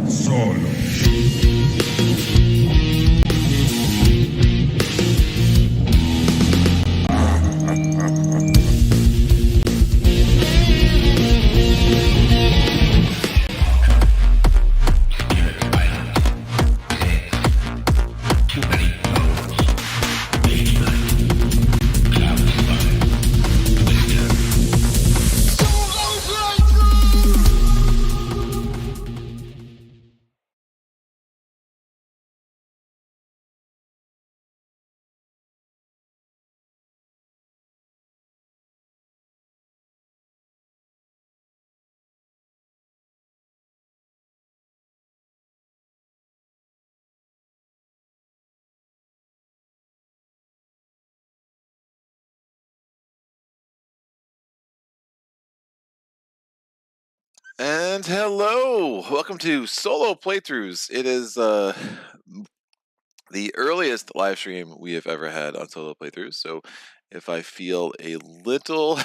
Solo. And hello, welcome to Solo Playthroughs. It is the earliest live stream we have ever had on Solo Playthroughs. So if I feel a little,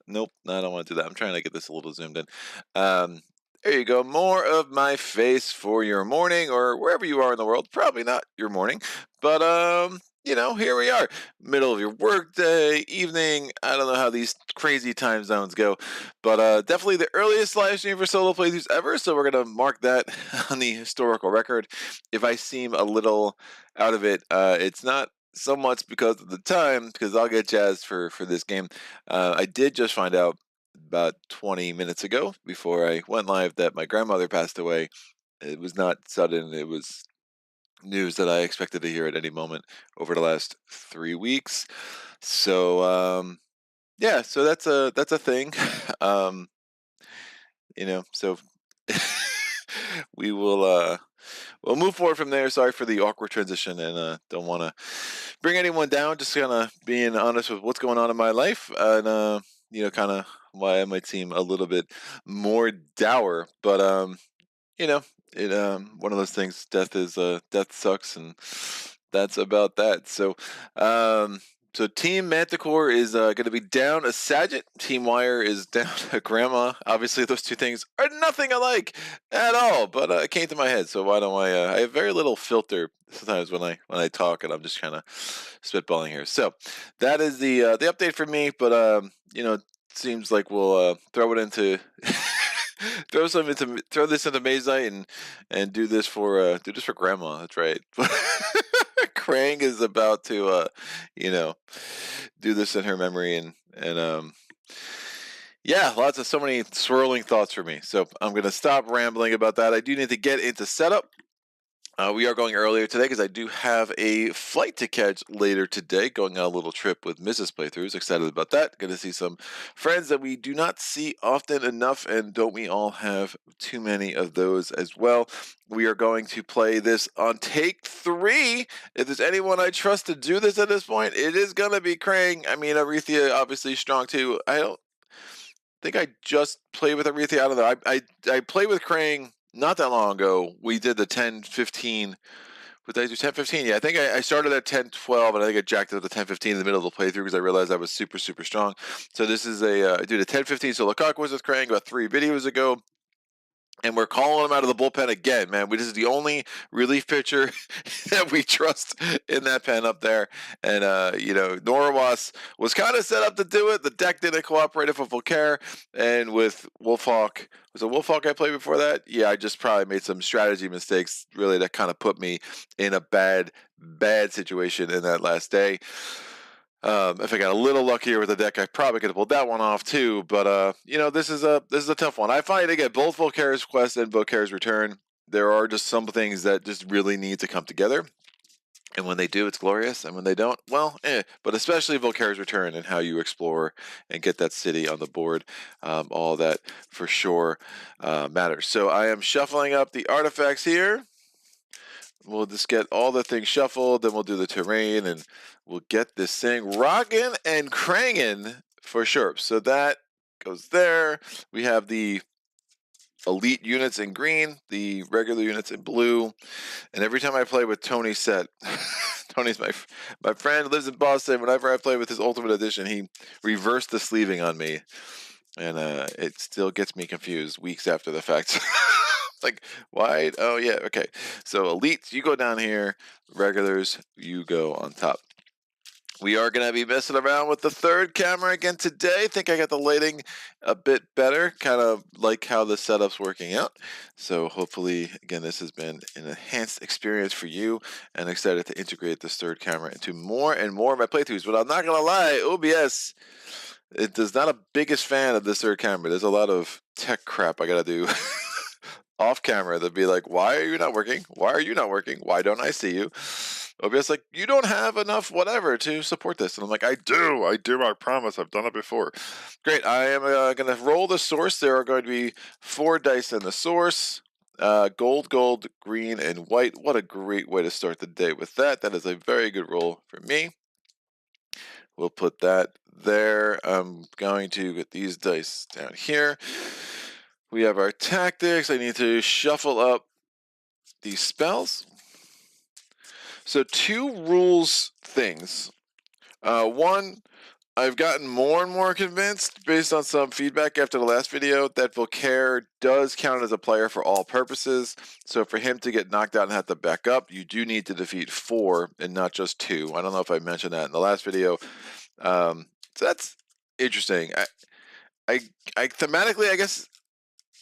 nope, no, I don't want to do that. I'm trying to get this a little zoomed in. There you go. More of my face for your morning or wherever you are in the world. Probably not your morning, but you know, here we are, middle of your workday, evening. I don't know how these crazy time zones go, but definitely the earliest live stream for Solo Playthroughs ever. So we're gonna mark that on the historical record. If I seem a little out of it, it's not so much because of the time, because I'll get jazzed for this game. I did just find out about 20 minutes ago, before I went live, that my grandmother passed away. It was not sudden. It was news that I expected to hear at any moment over the last 3 weeks. So yeah, so that's a thing. um, you know, so we will we'll move forward from there. Sorry for the awkward transition, and don't want to bring anyone down. Just kind of being honest with what's going on in my life, and you know, kind of why I might seem a little bit more dour. But you know, it one of those things. Death sucks, and that's about that. So Team Manticore is going to be down a Sagitt. Team Wire is down a Grandma. Obviously, those two things are nothing alike at all. But it came to my head, so why don't I? I have very little filter sometimes when I talk, and I'm just kind of spitballing here. So that is the update for me. But you know, it seems like we'll throw it into. Throw this into Mage Knight and do this for Grandma. That's right. Krang is about to you know, do this in her memory, and yeah, so many swirling thoughts for me. So I'm gonna stop rambling about that. I do need to get into setup. We are going earlier today because I do have a flight to catch later today, going on a little trip with Mrs. Playthroughs. Excited about that. Going to see some friends that we do not see often enough, and don't we all have too many of those as well? We are going to play this on take 3. If there's anyone I trust to do this at this point, it is going to be Krang. I mean, Arethea obviously strong too. I don't think I just played with Arethea. I don't know. I played with Krang not that long ago. We did the 10-15. Did I do 10-15? Yeah, I think I started at 10-12, and I think I jacked up to 10-15 in the middle of the playthrough because I realized I was super, super strong. So this is I did a 10-15 solo cock was with Krang about 3 videos ago. And we're calling him out of the bullpen again, man. This is the only relief pitcher that we trust in that pen up there. And, you know, Norawas was kind of set up to do it. The deck didn't cooperate with Volkare. And with Wolfhawk, was it Wolfhawk I played before that? Yeah, I just probably made some strategy mistakes, really, that kind of put me in a bad situation in that last day. If I got a little luckier with the deck, I probably could have pulled that one off too. But you know, this is a tough one. I find to get both Volkare's quest and Volkare's return. There are just some things that just really need to come together, and when they do, it's glorious. And when they don't, well, But especially Volkare's return and how you explore and get that city on the board, all that for sure matters. So I am shuffling up the artifacts here. We'll just get all the things shuffled, then we'll do the terrain, and we'll get this thing rocking and cranging for sure. So that goes there. We have the elite units in green, the regular units in blue, and every time I play with Tony's set, Tony's my friend, lives in Boston. Whenever I play with his Ultimate Edition, he reversed the sleeving on me, and it still gets me confused weeks after the fact. Like, why? Oh, yeah, okay. So elites, you go down here. Regulars, you go on top. We are going to be messing around with the third camera again today. I think I got the lighting a bit better, kind of like how the setup's working out. So hopefully, again, this has been an enhanced experience for you, and excited to integrate this third camera into more and more of my playthroughs. But I'm not going to lie, OBS, it is not a biggest fan of this third camera. There's a lot of tech crap I got to do off camera to be like, why are you not working? Why are you not working? Why don't I see you? OBS like, you don't have enough whatever to support this. And I'm like, I do, I promise. I've done it before. Great. I am going to roll the source. There are going to be 4 dice in the source. Gold, gold, green, and white. What a great way to start the day with that. That is a very good roll for me. We'll put that there. I'm going to get these dice down here. We have our tactics. I need to shuffle up these spells. So 2 rules things. One, I've gotten more and more convinced, based on some feedback after the last video, that Volkare does count as a player for all purposes. So for him to get knocked out and have to back up, you do need to defeat 4 and not just 2. I don't know if I mentioned that in the last video. So that's interesting. I thematically, I guess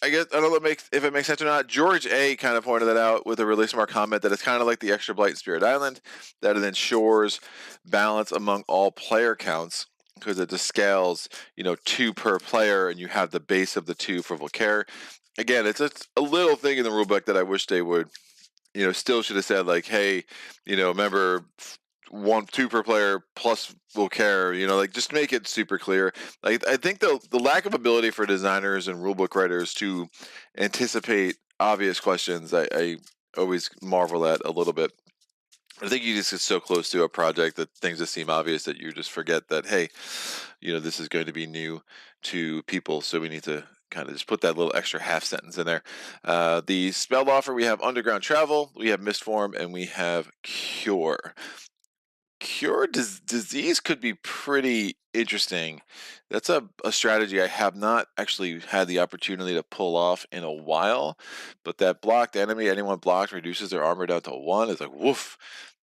I don't know if it makes sense or not. George A kind of pointed that out with a release mark comment that it's kind of like the extra blight in Spirit Island, that it ensures balance among all player counts because it just scales, 2 per player, and you have the base of the 2 for Volkare. Again, it's a little thing in the rulebook that I wish they would, still should have said, like, hey, remember 2 per player plus Volkare, like, just make it super clear. Like, I think the lack of ability for designers and rulebook writers to anticipate obvious questions, I always marvel at a little bit. I think you just get so close to a project that things just seem obvious that you just forget that, hey, this is going to be new to people, so we need to kind of just put that little extra half sentence in there. The spell offer, we have Underground Travel, we have Mistform, and we have Cure. Cure disease could be pretty interesting. That's a strategy I have not actually had the opportunity to pull off in a while, but that blocked enemy, anyone blocked, reduces their armor down to 1. It's like, woof,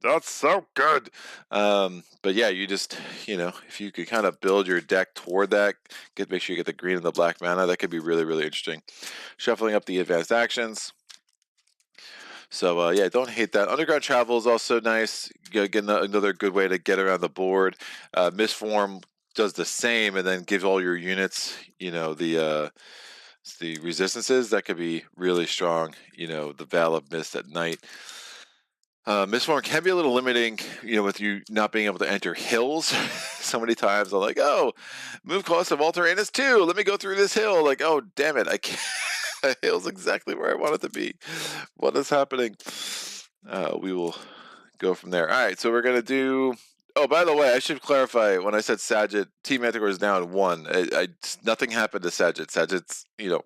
that's so good. But yeah, you just, if you could kind of build your deck toward that, make sure you get the green and the black mana, that could be really, really interesting. Shuffling up the advanced actions. So yeah, don't hate that. Underground Travel is also nice. Get another good way to get around the board. Mistform does the same, and then gives all your units, the resistances. That could be really strong. The Veil of Mist at night. Mistform can be a little limiting, with you not being able to enter hills. So many times I'm like, oh, move cost of Volkare is 2. Let me go through this hill. Like, oh, damn it, I can't. That hill's exactly where I want it to be. What is happening? We will go from there. All right, so we're going to do... Oh, by the way, I should clarify, when I said Sagitt, Team Manticore is down 1. Nothing happened to Sagitt. Sagitt's,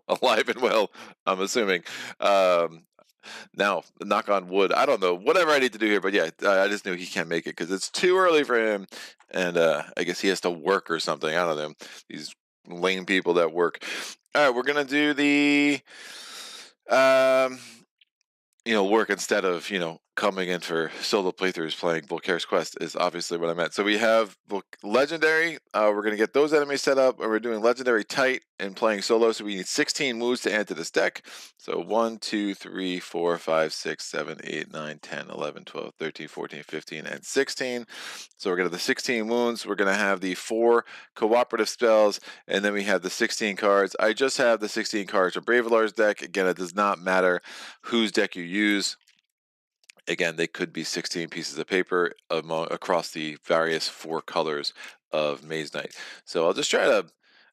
alive and well, I'm assuming. Now, knock on wood. I don't know. Whatever I need to do here, but yeah, I just knew he can't make it because it's too early for him, and I guess he has to work or something. I don't know. These lame people that work. All right, we're gonna do the work instead of, coming in for solo playthroughs playing Volkare's Quest is obviously what I meant. So we have Legendary. We're going to get those enemies set up, and we're doing Legendary tight and playing solo. So we need 16 moves to add to this deck. So 1, 2, 3, 4, 5, 6, 7, 8, 9, 10, 11, 12, 13, 14, 15, and 16. So we're going to have the 16 wounds. We're going to have the 4 cooperative spells, and then we have the 16 cards. I just have the 16 cards for Bravelar's deck. Again, it does not matter whose deck you use. Again, they could be 16 pieces of paper across the various 4 colors of Mage Knight. So I'll just try to...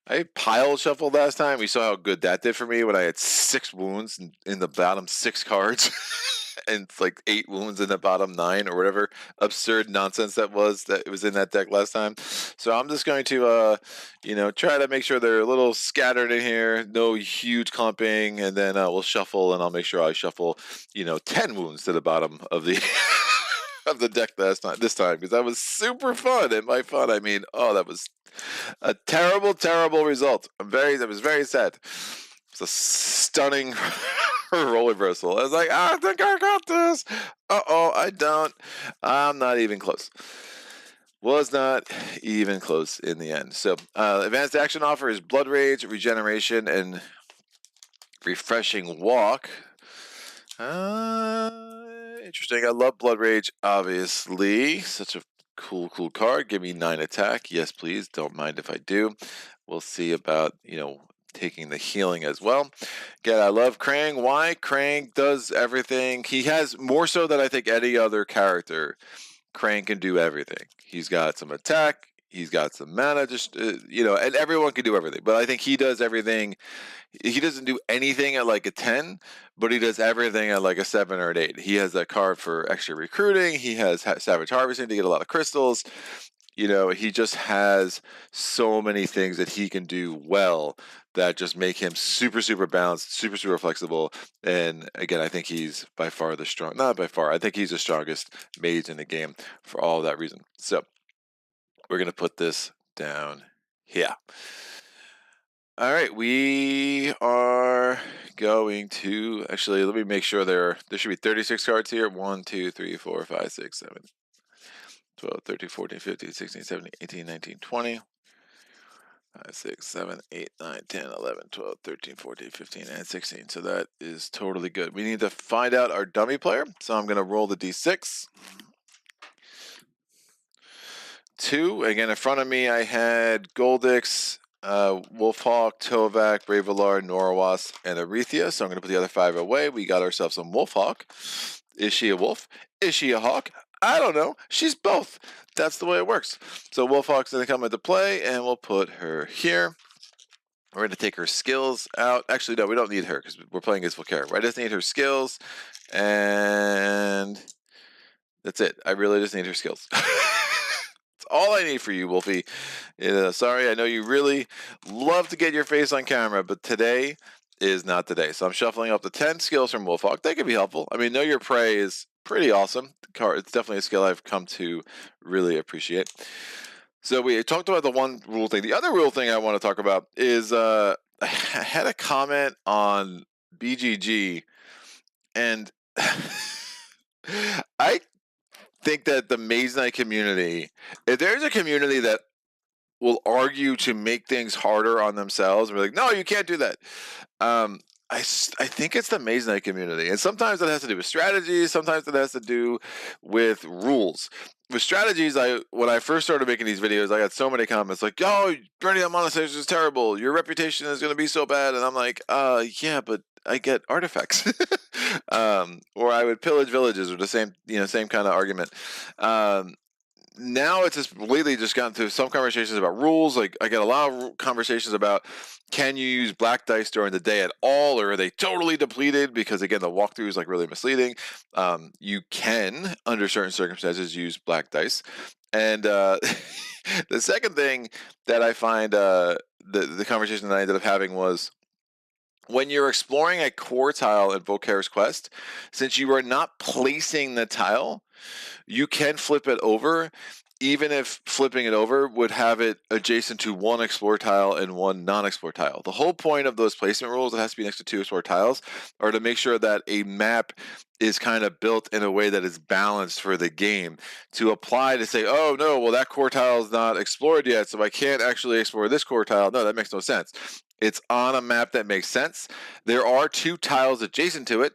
I pile shuffle last time. We saw how good that did for me when I had 6 wounds in the bottom 6 cards. And it's like 8 wounds in the bottom 9 or whatever absurd nonsense that was in that deck last time. So I'm just going to try to make sure they're a little scattered in here, no huge clumping, and then we'll shuffle, and I'll make sure I shuffle 10 wounds to the bottom of the of the deck this time, because that was super fun. And by fun I mean, oh, that was a terrible result. I was very sad. It's a stunning roller bristle. I was like, I think I got this. Uh-oh, I don't. I'm not even close. Was not even close in the end. So, advanced action offer is Blood Rage, Regeneration, and Refreshing Walk. Interesting. I love Blood Rage, obviously. Such a cool card. Give me 9 attack. Yes, please. Don't mind if I do. We'll see about, taking the healing as well. Again, I love Krang. Why? Krang does everything. He has more so than I think any other character. Krang can do everything. He's got some attack. He's got some mana, just, and everyone can do everything. But I think he does everything. He doesn't do anything at like a 10, but he does everything at like a 7 or an 8. He has that card for extra recruiting. He has Savage Harvesting to get a lot of crystals. He just has so many things that he can do well that just make him super, super balanced, super, super flexible. And again, I think he's by far not by far, I think he's the strongest mage in the game for all of that reason. So we're going to put this down here. All right, we are going to, actually, let me make sure there should be 36 cards here. 1, 2, 3, 4, 5, 6, 7, 12, 13, 14, 15, 16, 17, 18, 19, 20. 5, 6, 7, 8, 9, 10, 11, 12, 13, 14, 15, and 16. So that is totally good. We need to find out our dummy player. So I'm going to roll the d6. 2. Again, in front of me, I had Goldix, Wolfhawk, Tovak, Bravelar, Norawas, and Arethia. So I'm going to put the other 5 away. We got ourselves some Wolfhawk. Is she a wolf? Is she a hawk? I don't know. She's both. That's the way it works. So Wolfhawk's going to come into play, and we'll put her here. We're going to take her skills out. Actually, no, we don't need her because we're playing against Volkare. I just need her skills, and that's it. I really just need her skills. That's all I need for you, Wolfie. Sorry, I know you really love to get your face on camera, but today is not the day. So I'm shuffling up the 10 skills from Wolfhawk. That could be helpful. I mean, Know Your Prey is pretty awesome. It's definitely a skill I've come to really appreciate. So we talked about the one rule thing. The other rule thing I want to talk about is I had a comment on BGG, and I think that the Mage Knight community, if there's a community that will argue to make things harder on themselves, and we're like, no, you can't do that. I think it's the Mage Knight community, and sometimes it has to do with strategies, sometimes it has to do with rules. With strategies, when I first started making these videos, I got so many comments like, "Oh, burning that monetization is terrible. Your reputation is going to be so bad," and I'm like, yeah, but I get artifacts." Or I would pillage villages, or the same kind of argument. Now it's just lately just gotten to some conversations about rules. Like I get a lot of conversations about, can you use black dice during the day at all, or are they totally depleted? Because again, the walkthrough is like really misleading. You can, under certain circumstances, use black dice. And the second thing that I find the conversation that I ended up having was, when you're exploring a core tile in Volkare's quest, since you are not placing the tile, you can flip it over, even if flipping it over would have it adjacent to one explore tile and one non-explore tile. The whole point of those placement rules, it has to be next to 2 explore tiles, are to make sure that a map is kind of built in a way that is balanced for the game. To apply to say, oh no, well that core tile is not explored yet, so I can't actually explore this core tile. No, that makes no sense. It's on a map that makes sense. There are 2 tiles adjacent to it.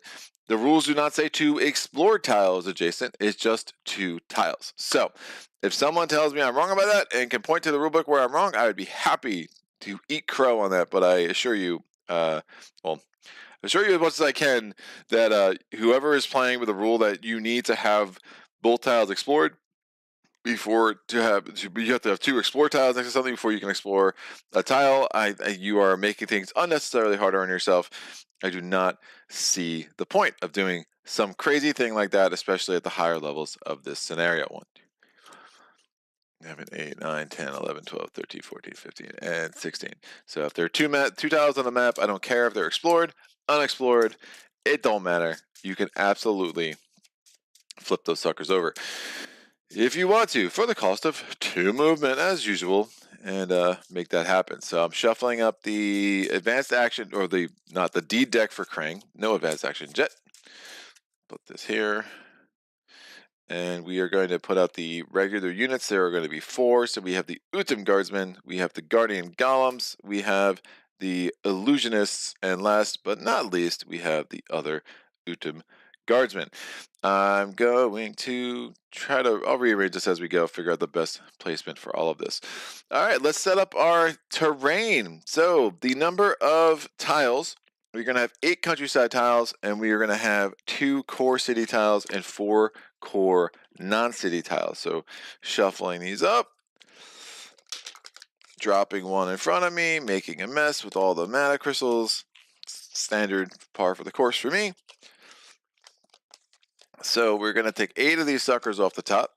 The rules do not say 2 explored tiles adjacent. It's just 2 tiles. So if someone tells me I'm wrong about that and can point to the rulebook where I'm wrong, I would be happy to eat crow on that. But I assure you, assure you as much as I can that whoever is playing with a rule that you need to have both tiles explored, you have to have 2 explore tiles next to something before you can explore a tile. You are making things unnecessarily harder on yourself. I do not see the point of doing some crazy thing like that, especially at the higher levels of this scenario. 1, 2, 7, 8, 9, 10, 11, 12, 13, 14, 15, and 16. So if there are 2 tiles on the map, I don't care if they're explored, unexplored, it don't matter. You can absolutely flip those suckers over if you want to, for the cost of 2 movement, as usual. and make that happen. So I'm shuffling up the advanced action, or not the D deck for Krang. No advanced action jet. Put this here. And we are going to put out the regular units. There are going to be 4. So we have the Utem Guardsmen, we have the Guardian Golems, we have the Illusionists, and last but not least, we have the other Utem Guardsmen. I'm going to I'll rearrange this as we go, figure out the best placement for all of this. All right, let's set up our terrain. So the number of tiles, we're going to have 8 countryside tiles, and we are going to have 2 core city tiles and 4 core non-city tiles. So shuffling these up, dropping one in front of me, making a mess with all the mana crystals. Standard par for the course for me. So we're going to take 8 of these suckers off the top.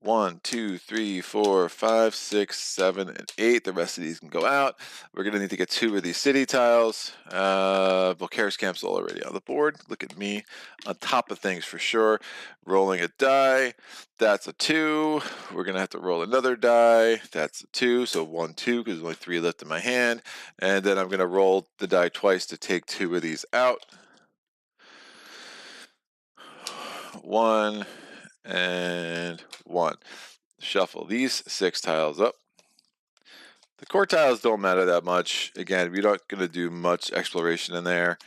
1, 2, 3, 4, 5, 6, 7, and 8. The rest of these can go out. We're going to need to get 2 of these city tiles. Volkare's camp's already on the board. Look at me on top of things for sure. Rolling a die. That's a 2. We're going to have to roll another die. That's a 2. So 1, 2, because there's only 3 left in my hand. And then I'm going to roll the die twice to take 2 of these out. 1 and 1. Shuffle these 6 tiles up. The core tiles don't matter that much. Again, we're not going to do much exploration in there.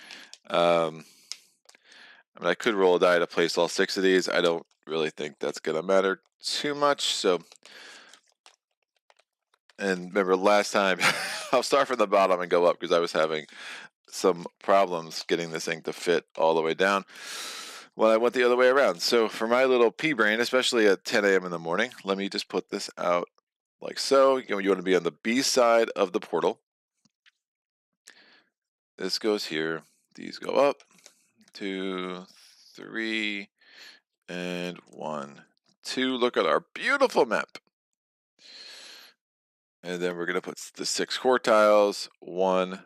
I mean, I could roll a die to place all 6 of these. I don't really think that's going to matter too much. So, and remember last time, I'll start from the bottom and go up because I was having some problems getting this thing to fit all the way down when I went the other way around. So for my little pea brain, especially at 10 a.m. in the morning, let me just put this out like so. You want to be on the B side of the portal. This goes here. These go up. 2, 3, and 1, 2. Look at our beautiful map. And then we're going to put the 6 core tiles. 1,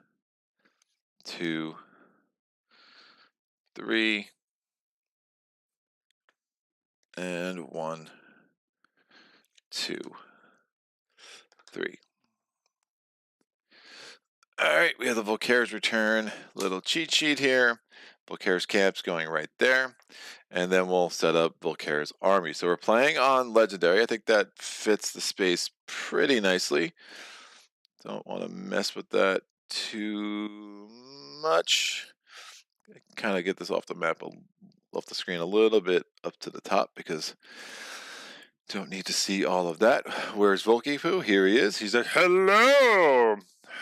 2, 3, and 1, 2, 3. All right, we have the Volkare's return little cheat sheet here. Volkare's camp's going right there. And then we'll set up Volkare's army. So we're playing on Legendary. I think that fits the space pretty nicely. Don't want to mess with that too much. Kind of get this off the map, off the screen a little bit up to the top because don't need to see all of that. Where's Volky Poo? Here he is. He's like, hello!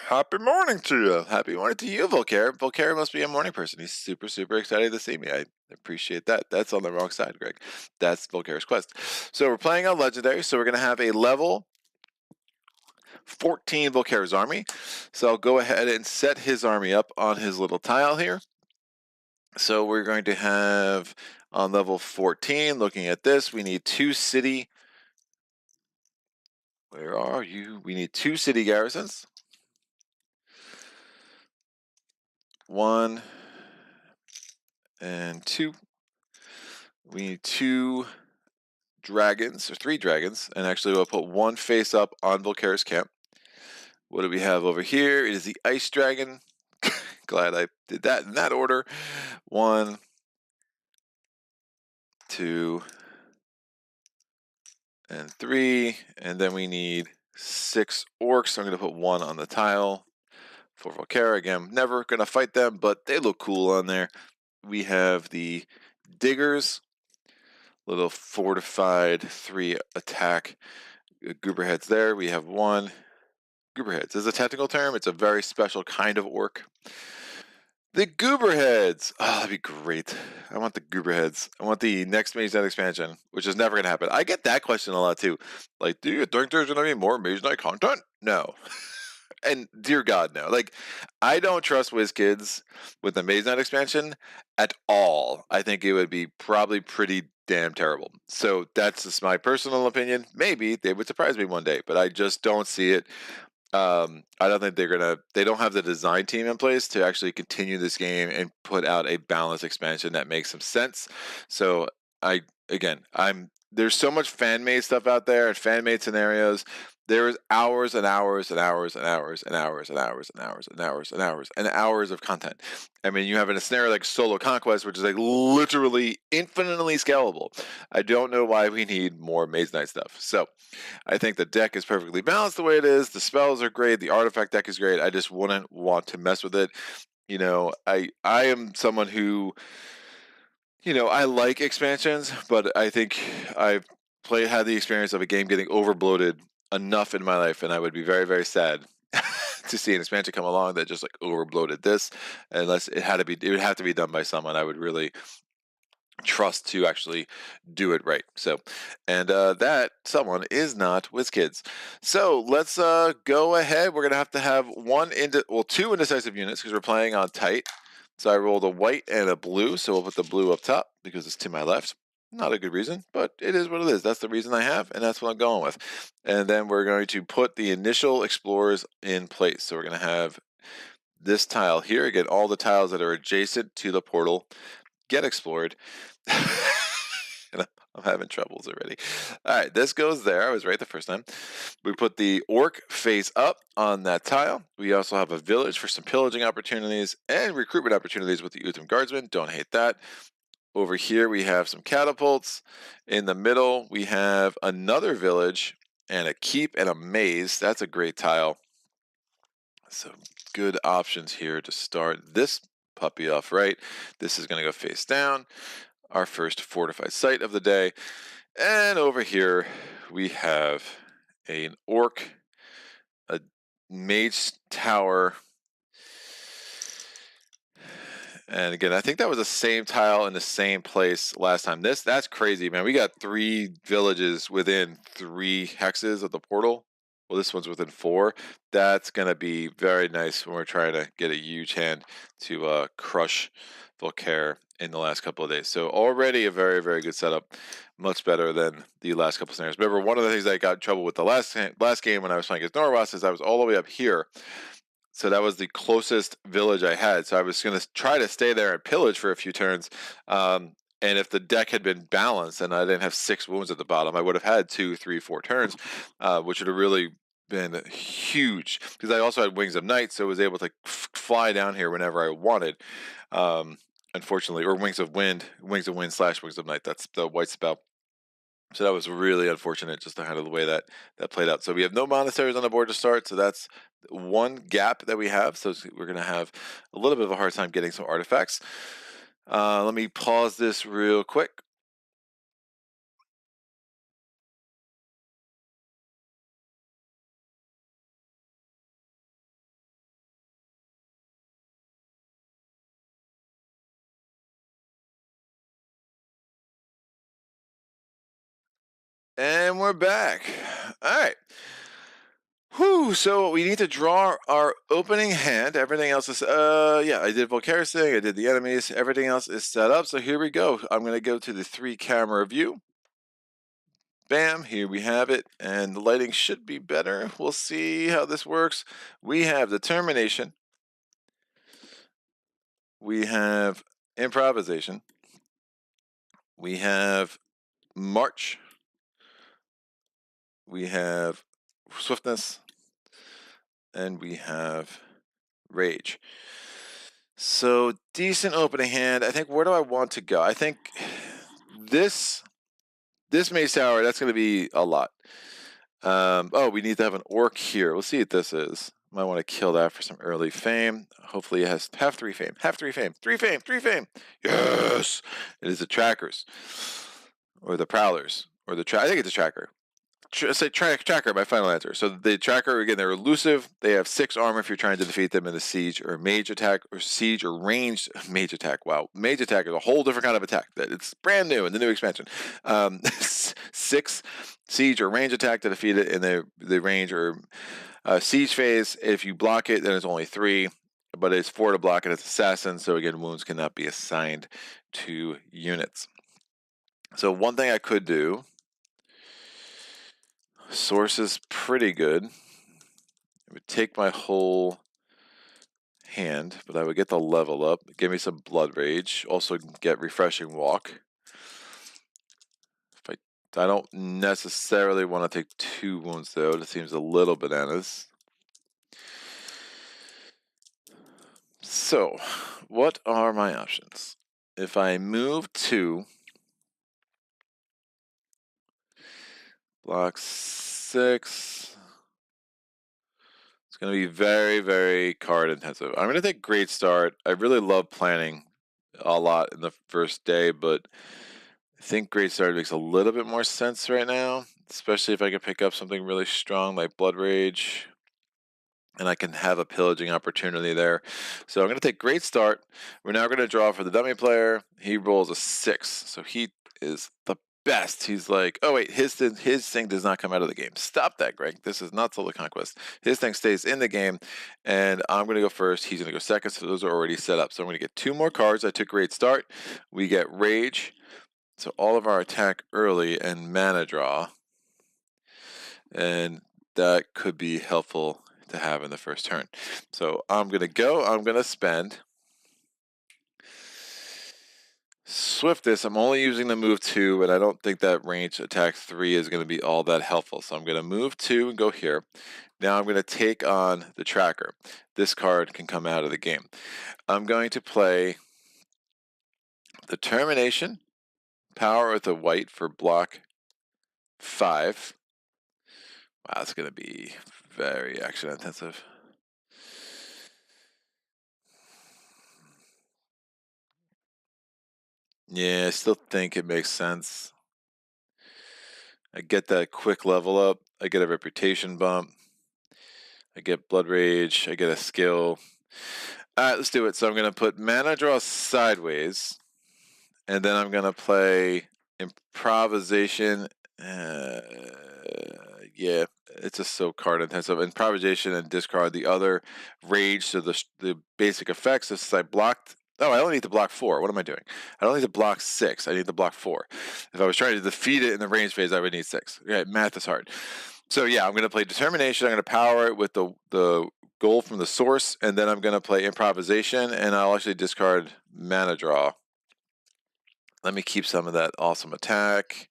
Happy morning to you. Happy morning to you, Volkare. Volkare must be a morning person. He's super, super excited to see me. I appreciate that. That's on the wrong side, Greg. That's Volkare's quest. So we're playing on Legendary. So we're going to have a level 14 Volkare's army. So I'll go ahead and set his army up on his little tile here. So we're going to have on level 14, looking at this, we need 2 city. Where are you? We need 2 city garrisons. 1 and 2. We need 2 dragons, or 3 dragons, and actually we'll put 1 face up on Volkare's camp. What do we have over here? It is the ice dragon. Glad I did that in that order. 1, 2, and 3, and then we need 6 orcs. So I'm going to put 1 on the tile for Volkare. Again, never going to fight them, but they look cool on there. We have the diggers, little fortified 3 attack gooberheads there. We have 1 gooberheads. Is a technical term. It's a very special kind of orc. The gooberheads. Oh, that'd be great. I want the gooberheads. I want the next Mage Knight expansion, which is never going to happen. I get that question a lot too. Like, do you think there's going to be more Mage Knight content? No. And dear God, no. Like, I don't trust WizKids with the Mage Knight expansion at all. I think it would be probably pretty damn terrible. So that's just my personal opinion. Maybe they would surprise me one day, but I just don't see it. I don't think they don't have the design team in place to actually continue this game and put out a balanced expansion that makes some sense. So there's so much fan-made stuff out there and fan-made scenarios There is hours and hours and hours and hours and hours and hours and hours and hours and hours and hours of content. I mean, you have a scenario like Solo Conquest, which is like literally infinitely scalable. I don't know why we need more Mage Knight stuff. So I think the deck is perfectly balanced the way it is. The spells are great. The artifact deck is great. I just wouldn't want to mess with it. You know, I am someone who, you know, I like expansions, but I think I've had the experience of a game getting over bloated enough in my life, and I would be very, very sad to see an expansion come along that just like over bloated this, unless it would have to be done by someone I would really trust to actually do it right. So, and that someone is not WizKids. So let's go ahead. We're gonna have two indecisive units because we're playing on tight. So I rolled a white and a blue, so we'll put the blue up top because it's to my left. Not a good reason, but it is what it is. That's the reason I have, and that's what I'm going with. And then we're going to put the initial explorers in place. So we're going to have this tile here. Again, all the tiles that are adjacent to the portal get explored. And I'm having troubles already. All right, this goes there. I was right the first time. We put the orc face up on that tile. We also have a village for some pillaging opportunities and recruitment opportunities with the Utham Guardsmen. Don't hate that. Over here, we have some catapults. In the middle, we have another village and a keep and a maze. That's a great tile. So good options here to start this puppy off right. This is going to go face down. Our first fortified site of the day. And over here we have an orc, a mage tower, and again, I think that was the same tile in the same place last time. That's crazy, man. We got 3 villages within 3 hexes of the portal. Well, this one's within 4. That's gonna be very nice when we're trying to get a huge hand to crush Volkare in the last couple of days. So already a very, very good setup. Much better than the last couple of scenarios. Remember, one of the things I got in trouble with the last game when I was playing against Norwas is I was all the way up here. So that was the closest village I had. So I was going to try to stay there and pillage for a few turns. And if the deck had been balanced and I didn't have 6 wounds at the bottom, I would have had 2, 3, 4 turns, which would have really been huge. Because I also had Wings of Night, so I was able to fly down here whenever I wanted. Unfortunately, or Wings of Wind / Wings of Night. That's the white spell. So that was really unfortunate, just to handle the way that played out. So we have no monasteries on the board to start, so that's one gap that we have. So we're going to have a little bit of a hard time getting some artifacts. Let me pause this real quick. And we're back. All right. Whew, so we need to draw our opening hand. Everything else is, yeah, I did Volkare's thing, I did the enemies, everything else is set up. So here we go. I'm going to go to the 3-camera view. Bam, here we have it, and the lighting should be better. We'll see how this works. We have determination. We have improvisation. We have march. We have swiftness. And we have rage. So decent opening hand. I think, where do I want to go? I think this Mage Tower, that's going to be a lot. Oh, we need to have an orc here. We'll see what this is. Might want to kill that for some early fame. Hopefully it has half 3 fame. Half 3 fame. 3 fame. 3 fame. Yes! It is the trackers. Or the prowlers. Or the I think it's a tracker. Say tracker, my final answer. So the tracker, again, they're elusive. They have 6 armor if you're trying to defeat them in a siege or mage attack, or siege or ranged mage attack. Wow, mage attack is a whole different kind of attack. It's brand new in the new expansion. 6 siege or range attack to defeat it in the range or siege phase. If you block it, then it's only 3, but it's 4 to block it. It's assassin, so again, wounds cannot be assigned to units. So one thing I could do. Source is pretty good. It would take my whole hand, but I would get the level up. Give me some blood rage. Also get refreshing walk. If I I don't necessarily want to take 2 wounds, though. That seems a little bananas. So, what are my options? If I move 2, block 6, it's going to be very, very card intensive. I'm going to take Great Start. I really love planning a lot in the first day, but I think Great Start makes a little bit more sense right now, especially if I can pick up something really strong like Blood Rage, and I can have a pillaging opportunity there. So I'm going to take Great Start. We're now going to draw for the dummy player. He rolls a 6, so he is the best. He's like, oh wait, his thing does not come out of the game. Stop that, Greg. This is not Solar Conquest. His thing stays in the game, and I'm going to go first. He's going to go second, so those are already set up. So I'm going to get 2 more cards. I took Great Start. We get Rage, so all of our attack early and mana draw, and that could be helpful to have in the first turn. So I'm going to spend Swiftness. I'm only using the move 2, and I don't think that range attack 3 is going to be all that helpful. So I'm going to move 2 and go here. Now I'm going to take on the Tracker. This card can come out of the game. I'm going to play Determination, Power with a white for block 5. Wow, it's going to be very action intensive. Yeah, I still think it makes sense. I get that quick level up. I get a reputation bump. I get Blood Rage. I get a skill. All right, let's do it. So I'm going to put Mana Draw sideways, and then I'm going to play Improvisation. Yeah, it's just so card intensive. Improvisation and discard the other Rage. So the basic effects. Since I blocked. Oh, I only need to block 4. What am I doing? I don't need to block 6. I need to block 4. If I was trying to defeat it in the range phase, I would need 6. Okay, math is hard. So yeah, I'm going to play Determination. I'm going to power it with the goal from the source, and then I'm going to play Improvisation, and I'll actually discard Mana Draw. Let me keep some of that awesome attack.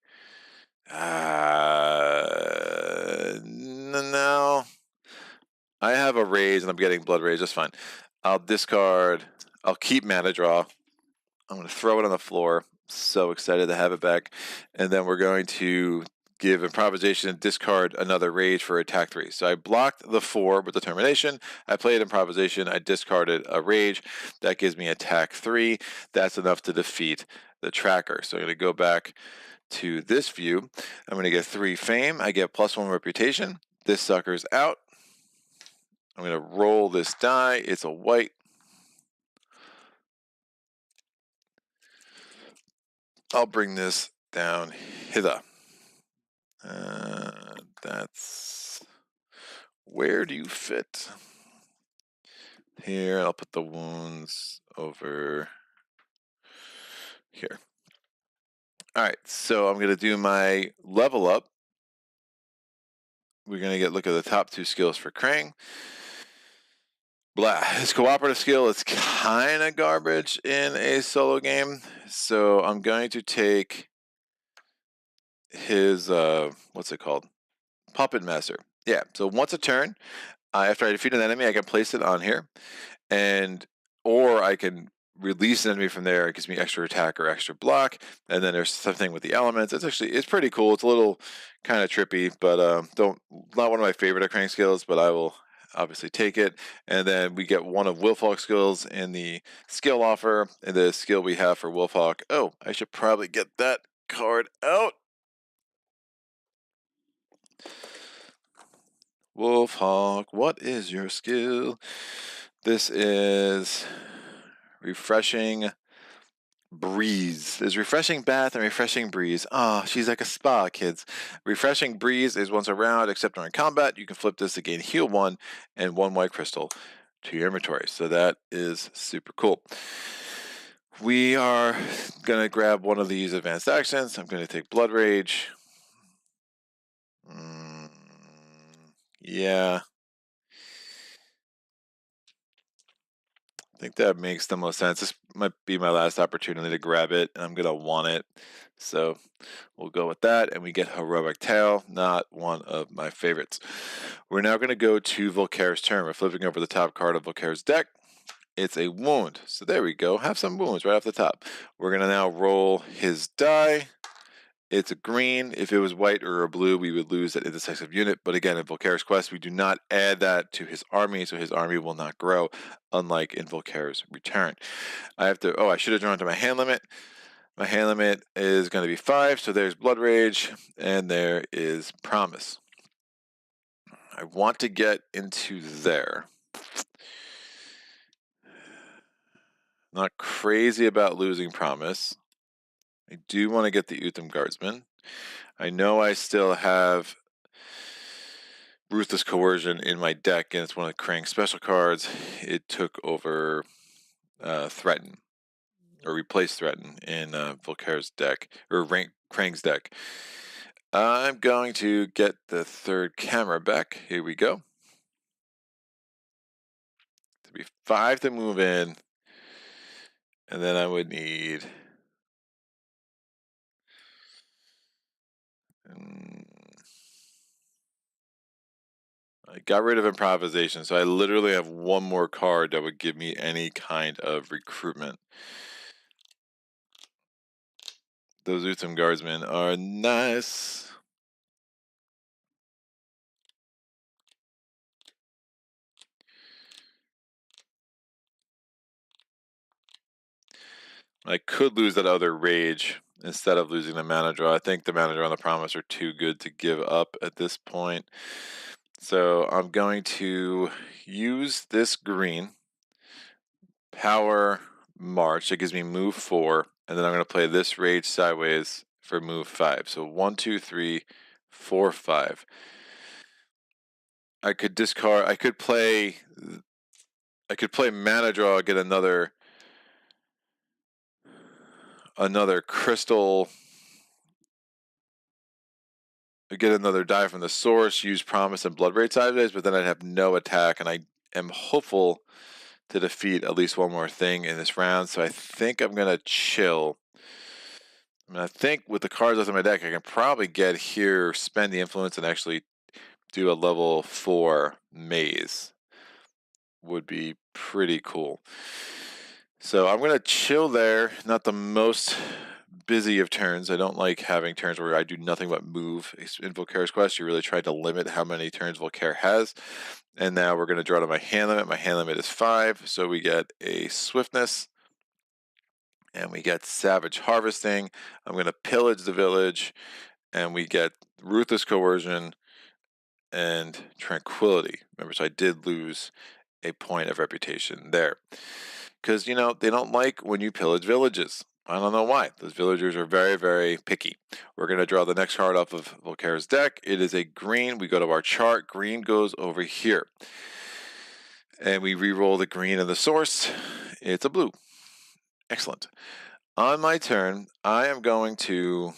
No. I have a Rage, and I'm getting Blood Rage. That's fine. I'll discard. I'll keep Mana Draw. I'm going to throw it on the floor. So excited to have it back. And then we're going to give Improvisation and discard another Rage for attack 3. So I blocked the 4 with Determination. I played Improvisation. I discarded a Rage. That gives me attack 3. That's enough to defeat the Tracker. So I'm going to go back to this view. I'm going to get 3 Fame. I get +1 Reputation. This sucker's out. I'm going to roll this die. It's a white. I'll bring this down hither. That's... Where do you fit? Here, I'll put the wounds over here. All right, so I'm going to do my level up. We're going to look at the top 2 skills for Krang. Blah. His cooperative skill is kind of garbage in a solo game, so I'm going to take his, what's it called? Puppet Master. Yeah, so once a turn, after I defeat an enemy, I can place it on here, or I can release an enemy from there. It gives me extra attack or extra block, and then there's something with the elements. It's pretty cool. It's a little kind of trippy, but not one of my favorite Krang skills, but I will obviously take it. And then we get one of Wolfhawk's skills in the skill offer, and the skill we have for Wolfhawk. Oh, I should probably get that card out. Wolfhawk, what is your skill? This is Refreshing Breeze. There's Refreshing Bath and Refreshing Breeze. Ah, she's like a spa, kids. Refreshing Breeze is once a round, except during combat. You can flip this to gain heal 1 and 1 white crystal to your inventory. So that is super cool. We are going to grab one of these advanced actions. I'm going to take Blood Rage. Yeah. think that makes the most sense. This might be my last opportunity to grab it, and I'm going to want it. So we'll go with that, and we get Heroic Tale, not one of my favorites. We're now going to go to Volkare's turn. We're flipping over the top card of Volkare's deck. It's a wound. So there we go. Have some wounds right off the top. We're going to now roll his die. It's a green. If it was white or a blue, we would lose that indecisive unit. But again, in Volkare's Quest, we do not add that to his army, so his army will not grow, unlike in Volkare's Return. I should have drawn to my hand limit. My hand limit is going to be 5, so there's Blood Rage, and there is Promise. I want to get into there. Not crazy about losing Promise. I do want to get the Utham Guardsman. I know I still have Ruthless Coercion in my deck, and it's one of Krang's special cards. It took over Threaten, or replaced Threaten in Volkare's deck, or Krang's deck. I'm going to get the third camera back. Here we go. To be 5 to move in, and then I would need... I got rid of improvisation, so I literally have one more card that would give me any kind of recruitment. Those Utham Guardsmen are nice. I could lose that other Rage instead of losing the mana draw. I think the mana draw and the Promise are too good to give up at this point. So I'm going to use this green, Power March. That gives me move 4, and then I'm going to play this Rage sideways for move 5. So 1, 2, 3, 4, 5. I could discard. I could play mana draw, get another crystal, get another die from the source, use Promise and Blood Rage sideways, but then I'd have no attack, and I am hopeful to defeat at least one more thing in this round. So I think I'm gonna chill. I mean, I think with the cards left in my deck, I can probably get here, spend the influence, and actually do a level 4 maze. Would be pretty cool. So I'm going to chill there. Not the most busy of turns. I don't like having turns where I do nothing but move. In Volkare's Quest, you really tried to limit how many turns Volkare has. And now we're going to draw to my hand limit. My hand limit is 5, so we get a Swiftness. And we get Savage Harvesting. I'm going to pillage the village. And we get Ruthless Coercion and Tranquility. Remember, so I did lose a point of reputation there. Because, they don't like when you pillage villages. I don't know why. Those villagers are very, very picky. We're going to draw the next card off of Volkare's deck. It is a green. We go to our chart. Green goes over here. And we re-roll the green and the source. It's a blue. Excellent. On my turn, I am going to...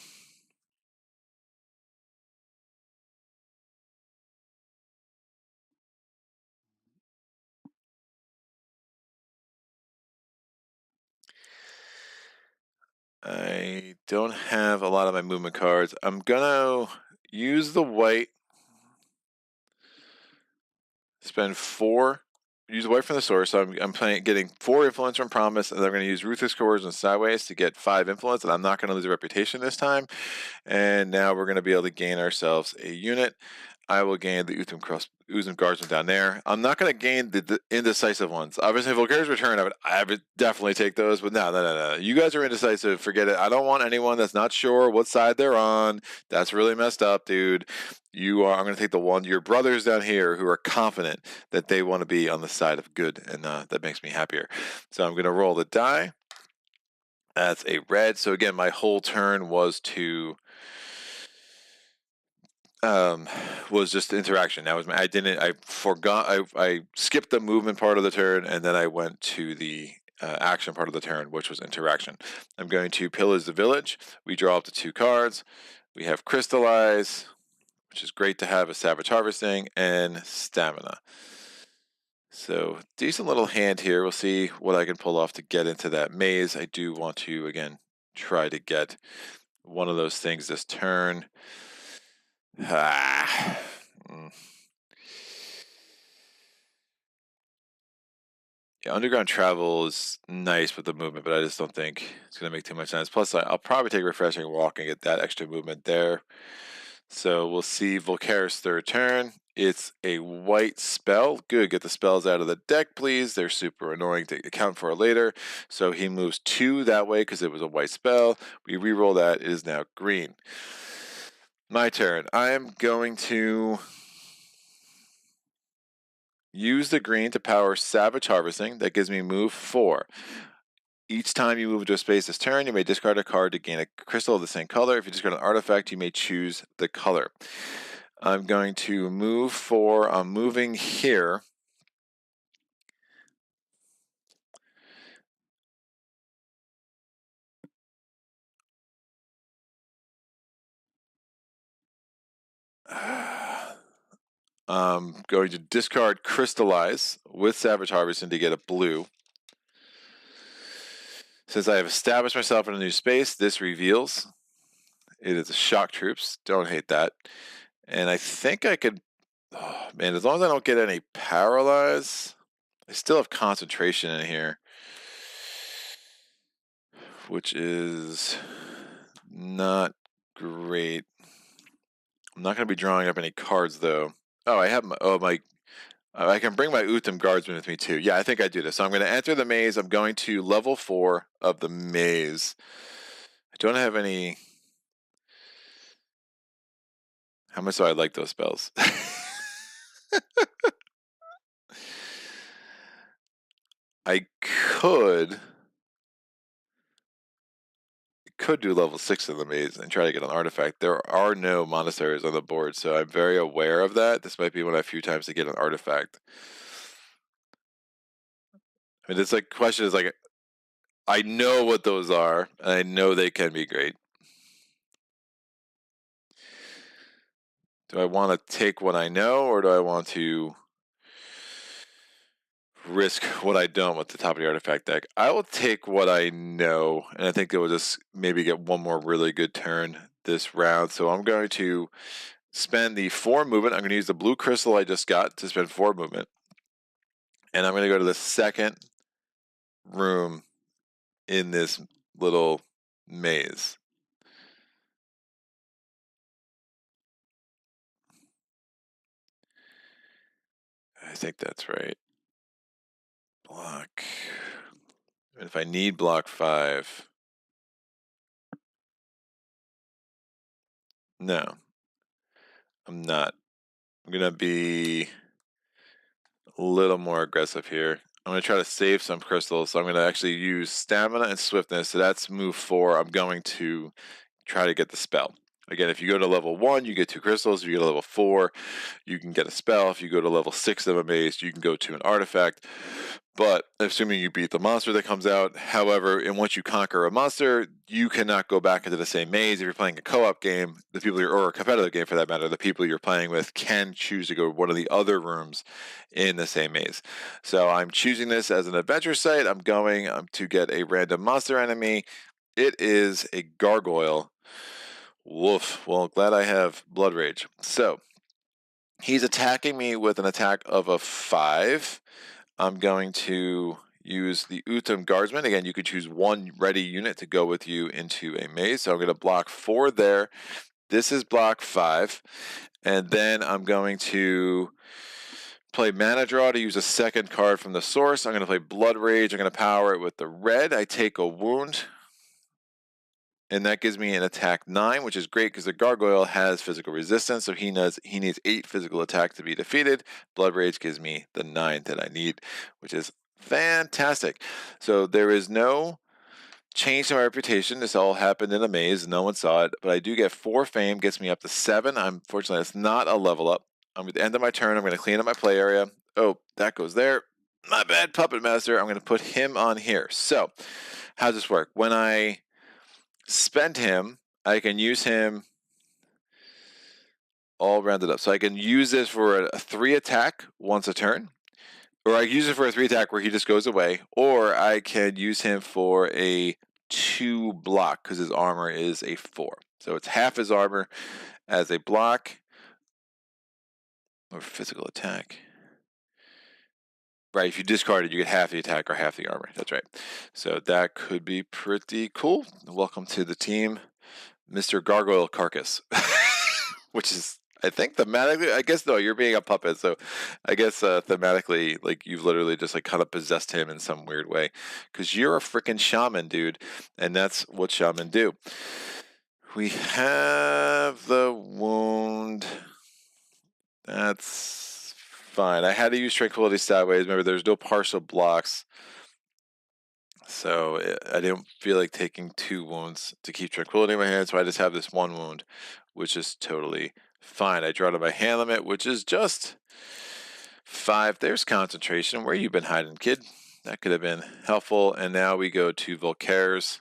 I don't have a lot of my movement cards. I'm going to use the white, spend 4, use the white from the source. So I'm getting 4 influence from Promise, and I'm going to use Ruthless Coercion sideways to get 5 influence, and I'm not going to lose a reputation this time. And now we're going to be able to gain ourselves a unit. I will gain the Utham Guardsman down there. I'm not going to gain the indecisive ones. Obviously, Volkare's Return, I would definitely take those, but no. You guys are indecisive. Forget it. I don't want anyone that's not sure what side they're on. That's really messed up, dude. I'm going to take your brothers down here who are confident that they want to be on the side of good, and that makes me happier. So I'm going to roll the die. That's a red. So again, my whole turn was to... was just interaction. That was I forgot, I skipped the movement part of the turn, and then I went to the action part of the turn, which was interaction. I'm going to pillage the village. We draw up to 2 cards. We have Crystallize, which is great to have, a Savage Harvesting, and Stamina. So decent little hand here. We'll see what I can pull off to get into that maze. I do want to, again, try to get one of those things this turn. Ah. Yeah, underground travel is nice with the movement, but I just don't think it's going to make too much sense. Plus, I'll probably take refreshing walk and get that extra movement there. So we'll see Volkare's third turn. It's a white spell. Good, get the spells out of the deck, please. They're super annoying to account for later. So he moves 2 that way because it was a white spell. We re-roll that. It is now green. My turn. I am going to use the green to power Savage Harvesting. That gives me move 4. Each time you move into a space this turn, you may discard a card to gain a crystal of the same color. If you discard an artifact, you may choose the color. I'm going to move 4. I'm moving here. I'm going to discard Crystallize with Savage Harvesting to get a blue. Since I have established myself in a new space, this reveals. It is a Shock Troops. Don't hate that. And I think I could... Oh, man, as long as I don't get any Paralyze, I still have Concentration in here, which is not great. I'm not going to be drawing up any cards, though. Oh, I have my... I can bring my Utham Guardsman with me, too. Yeah, I think I do this. So I'm going to enter the maze. I'm going to level 4 of the maze. I don't have any... How much do I like those spells? I could do level 6 in the maze and try to get an artifact. There are no monasteries on the board, so I'm very aware of that. This might be one of a few times to get an artifact. I mean, it's like question is like, I know what those are, and I know they can be great. Do I want to take what I know, or do I want to risk what I don't with the top of the artifact deck? I will take what I know, and I think it will just maybe get one more really good turn this round. So I'm going to spend the 4 movement. I'm going to use the blue crystal I just got to spend 4 movement. And I'm going to go to the second room in this little maze. I think that's right. Block. And if I need block 5. No. I'm not. I'm going to be a little more aggressive here. I'm going to try to save some crystals, so I'm going to actually use stamina and swiftness. So that's move 4. I'm going to try to get the spell. Again, if you go to level 1, you get 2 crystals. If you go to level 4, you can get a spell. If you go to level 6 of a maze, you can go to an artifact. But assuming you beat the monster that comes out, however, and once you conquer a monster, you cannot go back into the same maze. If you're playing a co-op game, the people or a competitive game for that matter, the people you're playing with can choose to go to one of the other rooms in the same maze. So I'm choosing this as an adventure site. I'm going to get a random monster enemy. It is a gargoyle. Woof. Well, glad I have Blood Rage. So he's attacking me with an attack of a 5. I'm going to use the Utham Guardsman. Again, you could choose one ready unit to go with you into a maze. So I'm going to block 4 there. This is block 5. And then I'm going to play Mana Draw to use a second card from the source. I'm going to play Blood Rage. I'm going to power it with the red. I take a wound. And that gives me an attack 9, which is great because the gargoyle has physical resistance, so he needs 8 physical attack to be defeated. Blood Rage gives me the 9 that I need, which is fantastic. So there is no change to my reputation. This all happened in a maze. No one saw it, but I do get 4 fame, gets me up to 7. Unfortunately, it's not a level up. I'm at the end of my turn. I'm going to clean up my play area. Oh, that goes there. My bad, Puppet Master. I'm going to put him on here. So how does this work? When I spend him, I can use him all rounded up. So I can use this for a 3 attack once a turn. Or I can use it for a 3 attack where he just goes away, or I can use him for a 2 block because his armor is a 4. So it's half his armor as a block or physical attack. Right, if you discard it, you get half the attack or half the armor. That's right. So that could be pretty cool. Welcome to the team, Mr. Gargoyle Carcass. Which is, I think, thematically, I guess, no, you're being a puppet, so I guess thematically, like, you've literally just, like, kind of possessed him in some weird way. Because you're a freaking shaman, dude, and that's what shaman do. We have the wound. That's fine. I had to use Tranquility sideways. Remember, there's no partial blocks. So I didn't feel like taking 2 wounds to keep Tranquility in my hand, so I just have this 1 wound, which is totally fine. I draw to my hand limit, which is just 5. There's concentration. Where you been hiding, kid? That could have been helpful. And now we go to Volkare's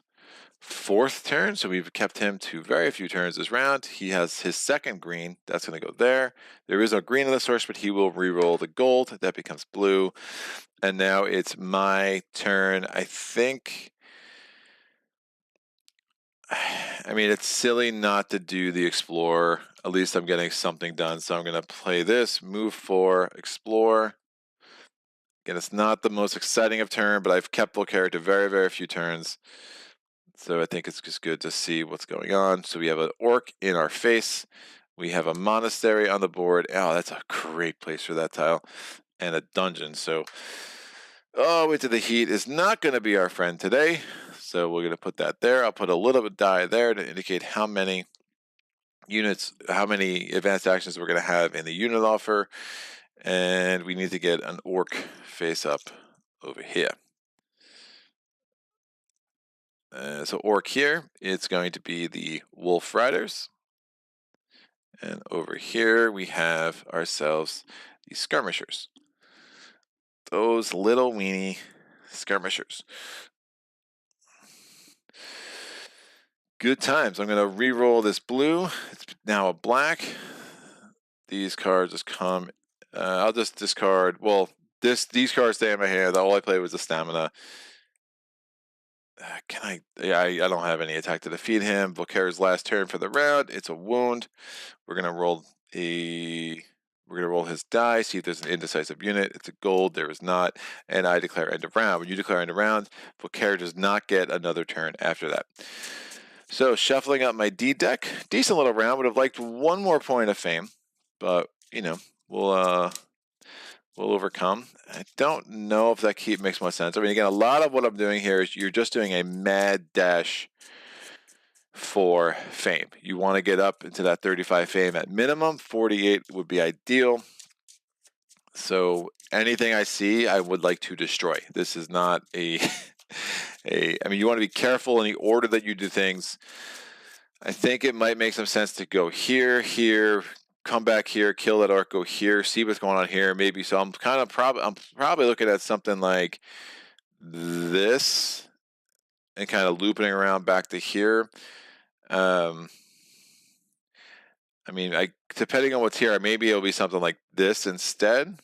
4th turn, so we've kept him to very few turns this round. He has his 2nd green. That's going to go there. There is no green in the source, but he will re-roll the gold. That becomes blue. And now it's my turn. I think, I mean, it's silly not to do the Explorer. At least I'm getting something done. So I'm going to play this, move 4, Explore. Again, it's not the most exciting of turn, but I've kept Volkare to very, very few turns. So I think it's just good to see what's going on. So we have an orc in our face. We have a monastery on the board. Oh, that's a great place for that tile. And a dungeon. So, oh, Into the Heat is not going to be our friend today. So we're going to put that there. I'll put a little bit of die there to indicate how many units, how many advanced actions we're going to have in the unit offer. And we need to get an orc face up over here. So orc here, it's going to be the Wolf Riders. And over here we have ourselves the Skirmishers. Those little weenie Skirmishers. Good times. I'm going to re-roll this blue. It's now a black. These cards just come. I'll just discard. Well, these cards stay in my hand. All I played was the stamina. Can I? Yeah, I don't have any attack to defeat him. Volkare's last turn for the round. It's a wound. We're gonna roll a. We're gonna roll his die. See if there's an indecisive unit. It's a gold. There is not, and I declare end of round. When you declare end of round, Volkare does not get another turn after that. So shuffling up my D deck. Decent little round. Would have liked 1 more point of fame, but you know we'll overcome. I don't know if that makes more sense. I mean, again, a lot of what I'm doing here is you're just doing a mad dash for fame. You want to get up into that 35 fame at minimum. 48 would be ideal. So anything I see, I would like to destroy. This is not I mean, you want to be careful in the order that you do things. I think it might make some sense to go here, come back here, kill that orc, go here, see what's going on here, maybe. So I'm probably looking at something like this and kind of looping around back to here. I mean, depending on what's here, maybe it'll be something like this instead,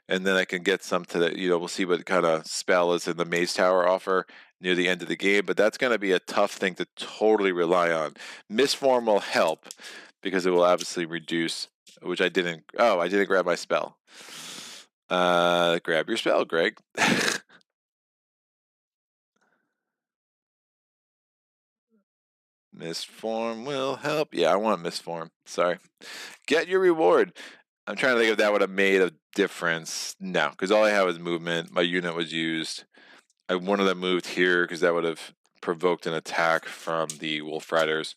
and then I can get some to the, we'll see what kind of spell is in the Maze Tower offer near the end of the game, but that's going to be a tough thing to totally rely on. Misform will help because it will obviously reduce, which I didn't grab my spell. Grab your spell, Greg. Misform will help. Yeah, I want misform. Sorry. Get your reward. I'm trying to think if that would have made a difference. No, because all I had was movement. My unit was used. I wanted to move here because that would have provoked an attack from the Wolf Riders.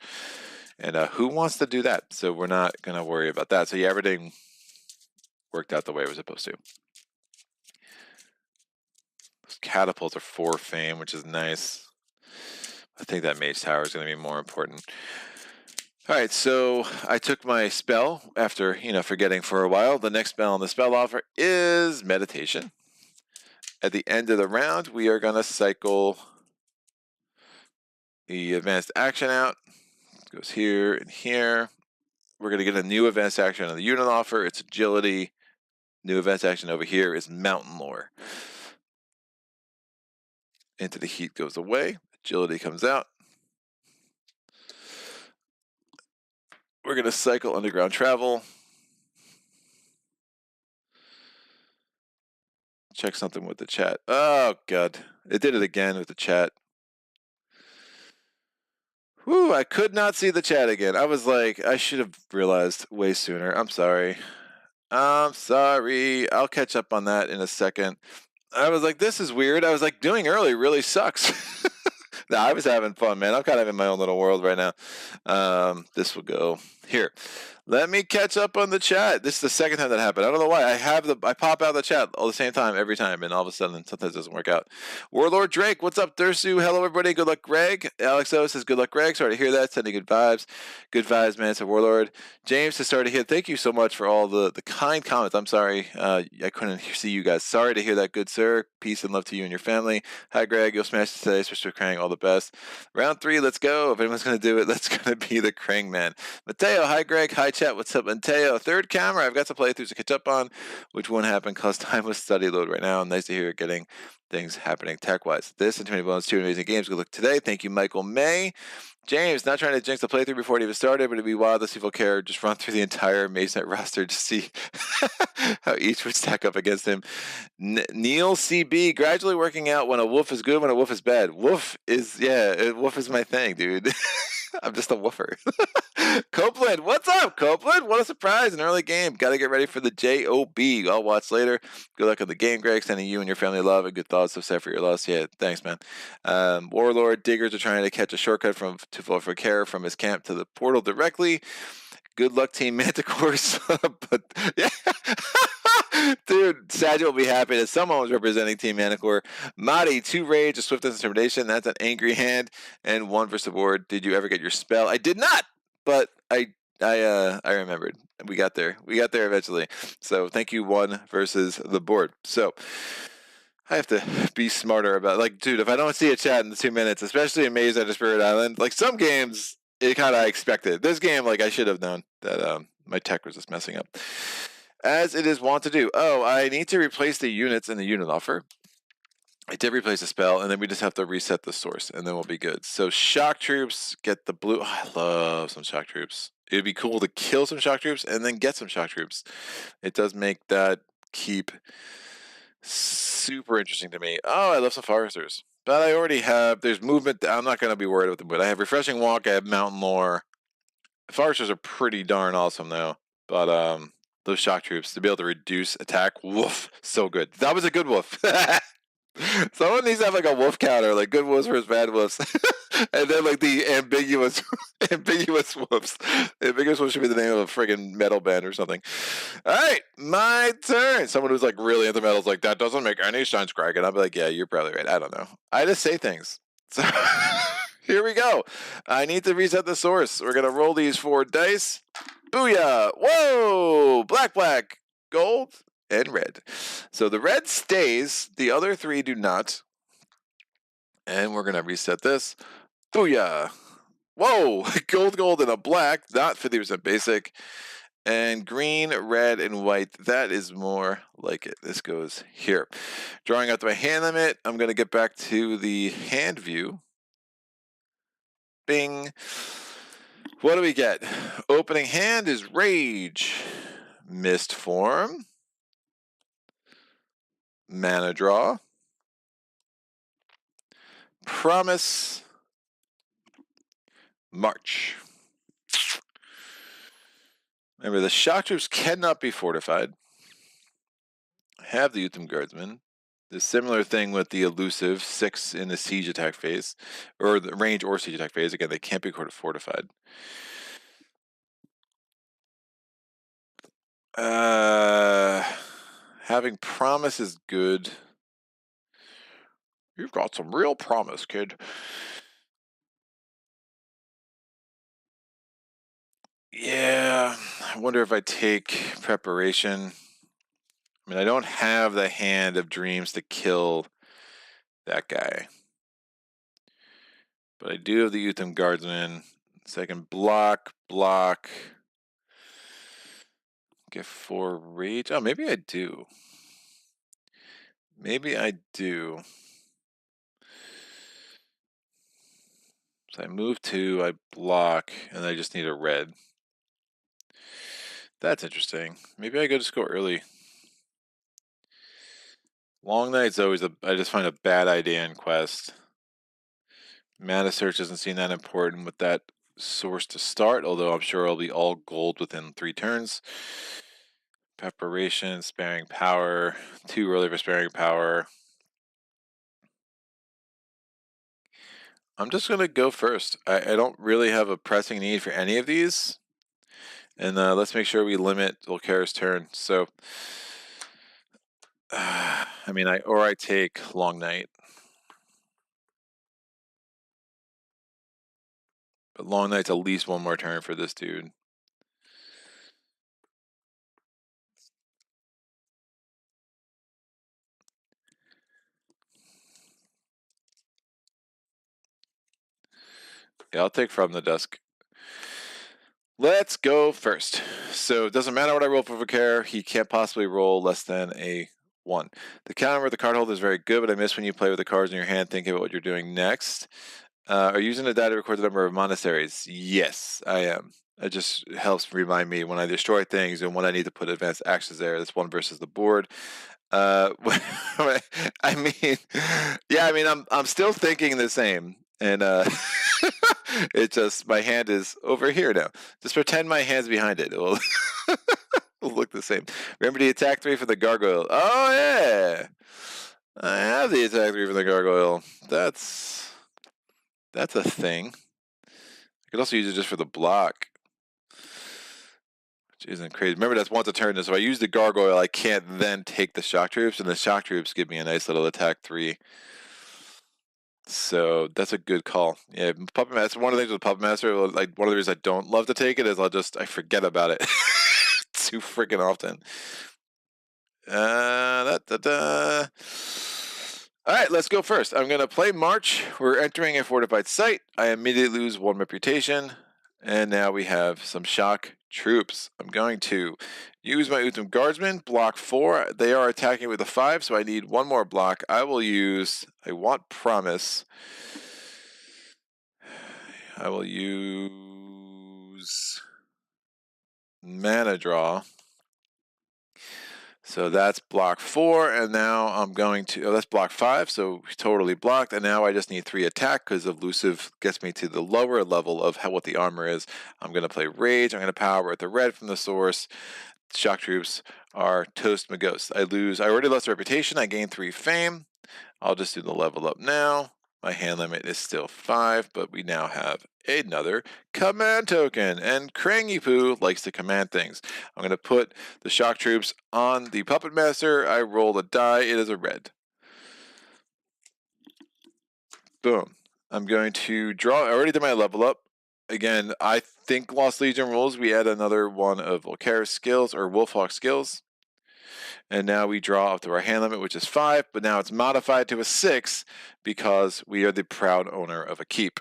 And who wants to do that? So we're not going to worry about that. So yeah, everything worked out the way it was supposed to. Those catapults are 4 fame, which is nice. I think that Mage Tower is going to be more important. All right, so I took my spell after, forgetting for a while. The next spell on the spell offer is Meditation. At the end of the round, we are going to cycle the advanced action out. It goes here and here. We're going to get a new advanced action on the unit offer. It's Agility. New events action over here is Mountain Lore. Into the Heat goes away. Agility comes out. We're going to cycle Underground Travel. Check something with the chat. Oh, God. It did it again with the chat. Whew, I could not see the chat again. I was like, I should have realized way sooner. I'm sorry. I'm sorry. I'll catch up on that in a second. I was like, this is weird. I was like, doing early really sucks. No, I was having fun, man. I'm kind of in my own little world right now. This will go here. Let me catch up on the chat. This is the second time that happened. I don't know why. I pop out the chat all the same time every time, and all of a sudden sometimes it doesn't work out. Warlord Drake, what's up, Dursu? Hello, everybody. Good luck, Greg. Alex O says, good luck, Greg. Sorry to hear that. Sending good vibes. Good vibes, man. Said Warlord. James says, sorry to hear. Thank you so much for all the kind comments. I'm sorry. I couldn't see you guys. Sorry to hear that, good sir. Peace and love to you and your family. Hi, Greg. You'll smash this today, especially with Krang. All the best. Round 3, let's go. If anyone's going to do it, that's going to be the Krang man. Mateo, hi, Greg. Hi, chat. What's up, Mateo? Third camera. I've got some playthroughs to catch up on, which won't happen because time with study load right now. Nice to hear getting things happening tech-wise. This and 20 bonus, 2 amazing games. Good luck today. Thank you, Michael May. James, not trying to jinx the playthrough before it even started, but it'd be wild to see Volkare just run through the entire Mage Knight roster to see how each would stack up against him. Neil CB, gradually working out when a wolf is good, when a wolf is bad. Wolf is my thing, dude. I'm just a woofer. Copeland, what's up, Copeland? What a surprise, an early game. Got to get ready for the JOB. I'll watch later. Good luck on the game, Greg. Sending you and your family love and good thoughts. So sad for your loss. Yeah, thanks, man. Warlord, diggers are trying to catch a shortcut to Volkare from his camp to the portal directly. Good luck, Team Manticores. But yeah. Dude, Sagil will be happy that someone was representing Team Manticore. Madi, 2 rage, a swiftness and determination. That's an angry hand. And 1 versus the board. Did you ever get your spell? I did not, but I remembered. We got there. We got there eventually. So thank you, 1 versus the board. So I have to be smarter about, like, dude, if I don't see a chat in the 2 minutes, especially in Maze at Spirit Island, like some games, it kind of expected. This game, like, I should have known that my tech was just messing up. As it is wont to do. Oh, I need to replace the units in the unit offer. I did replace the spell, and then we just have to reset the source, and then we'll be good. So shock troops, get the blue. Oh, I love some shock troops. It would be cool to kill some shock troops and then get some shock troops. It does make that keep super interesting to me. Oh, I love some foresters. But I already have, there's movement. I'm not going to be worried about the movement. I have refreshing walk, I have mountain lore. Foresters are pretty darn awesome, though. But, those shock troops, to be able to reduce attack, woof, so good. That was a good wolf. Someone needs to have like a wolf counter, like good wolves versus bad wolves. And then like the ambiguous wolves. Ambiguous wolves should be the name of a friggin' metal band or something. Alright, my turn. Someone who's like really into metal is like, that doesn't make any sense, Greg. And I'll be like, yeah, you're probably right. I don't know. I just say things. So here we go. I need to reset the source. We're gonna roll these 4 dice. Booyah! Whoa! Black, gold, and red. So the red stays, the other 3 do not. And we're going to reset this. Booyah! Whoa! Gold, and a black, not 50% basic. And green, red, and white, that is more like it. This goes here. Drawing out my hand limit, I'm going to get back to the hand view. Bing! What do we get? Opening hand is Rage. Mist Form. Mana Draw. Promise. March. Remember, the shock troops cannot be fortified. Have the Utham Guardsmen. The similar thing with the elusive 6 in the siege attack phase, or the range or siege attack phase. Again, they can't be fortified. Having promise is good. You've got some real promise, kid. Yeah, I wonder if I take preparation. I mean, I don't have the hand of dreams to kill that guy. But I do have the Utham Guardsman. So I can block. get 4 rage. Oh, maybe I do. Maybe I do. So I move 2, I block, and I just need a red. That's interesting. Maybe I go just go early. Long Night's always I just find a bad idea in Quest. Mana Search doesn't seem that important with that source to start, although I'm sure it'll be all gold within 3 turns. Preparation, Sparing Power, too early for Sparing Power. I'm just going to go first. I don't really have a pressing need for any of these. And let's make sure we limit Volkare's turn. So, I mean, I take Long Night. But Long Night's at least 1 more turn for this dude. Yeah, I'll take From the Dusk. Let's go first. So it doesn't matter what I roll for Volkare. He can't possibly roll less than a 1. The counter with the card holder is very good, but I miss when you play with the cards in your hand. Think about what you're doing next. Are you using the die to record the number of monasteries? Yes, I am. It just helps remind me when I destroy things and when I need to put advanced actions there. That's 1 versus the board. I mean, yeah, I mean, I'm still thinking the same, and it just my hand is over here now. Just pretend my hand's behind it. It will, will look the same. Remember the attack 3 for the gargoyle. Oh yeah, I have the attack 3 for the gargoyle. That's a thing. I could also use it just for the block, which isn't crazy. Remember, that's once a turn. So if I use the gargoyle, I can't then take the shock troops, and the shock troops give me a nice little attack 3. So that's a good call. Yeah, Puppet Master. One of the things with Puppet Master, like one of the reasons I don't love to take it is I forget about it too freaking often. All right, let's go first. I'm going to play March. We're entering a fortified site. I immediately lose 1 reputation. And now we have some shock troops. I'm going to use my Utham Guardsmen, block 4. They are attacking with a 5, so I need 1 more block. I want Promise. I will use Mana Draw. So that's block 4, and now I'm going to, that's block 5, so totally blocked, and now I just need 3 attack, because Elusive gets me to the lower level of what the armor is. I'm going to play Rage, I'm going to power with the red from the source. Shock troops are toast my ghost. I already lost reputation, I gained 3 fame. I'll just do the level up now. My hand limit is still 5, but we now have another command token, and Krangy Poo likes to command things. I'm going to put the shock troops on the Puppet Master. I roll the die. It is a red. Boom. I'm going to draw. I already did my level up. Again, I think Lost Legion rules. We add another one of Volkare's skills or Wolfhawk skills. And now we draw up to our hand limit, which is 5, but now it's modified to a 6 because we are the proud owner of a keep.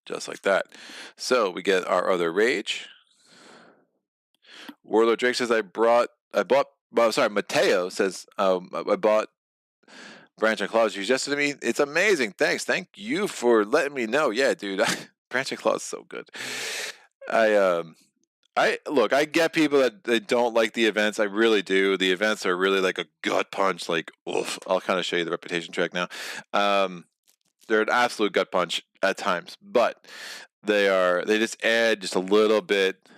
Just like that. So we get our other rage. Warlord Drake says Mateo says I bought Branch and Claws you suggested to me. It's amazing. Thanks. Thank you for letting me know. Yeah, dude. Branch and Claws is so good. I get people that don't like the events. I really do. The events are really like a gut punch. Like, oof. I'll kind of show you the reputation track now. They're an absolute gut punch at times, but they just add just a little bit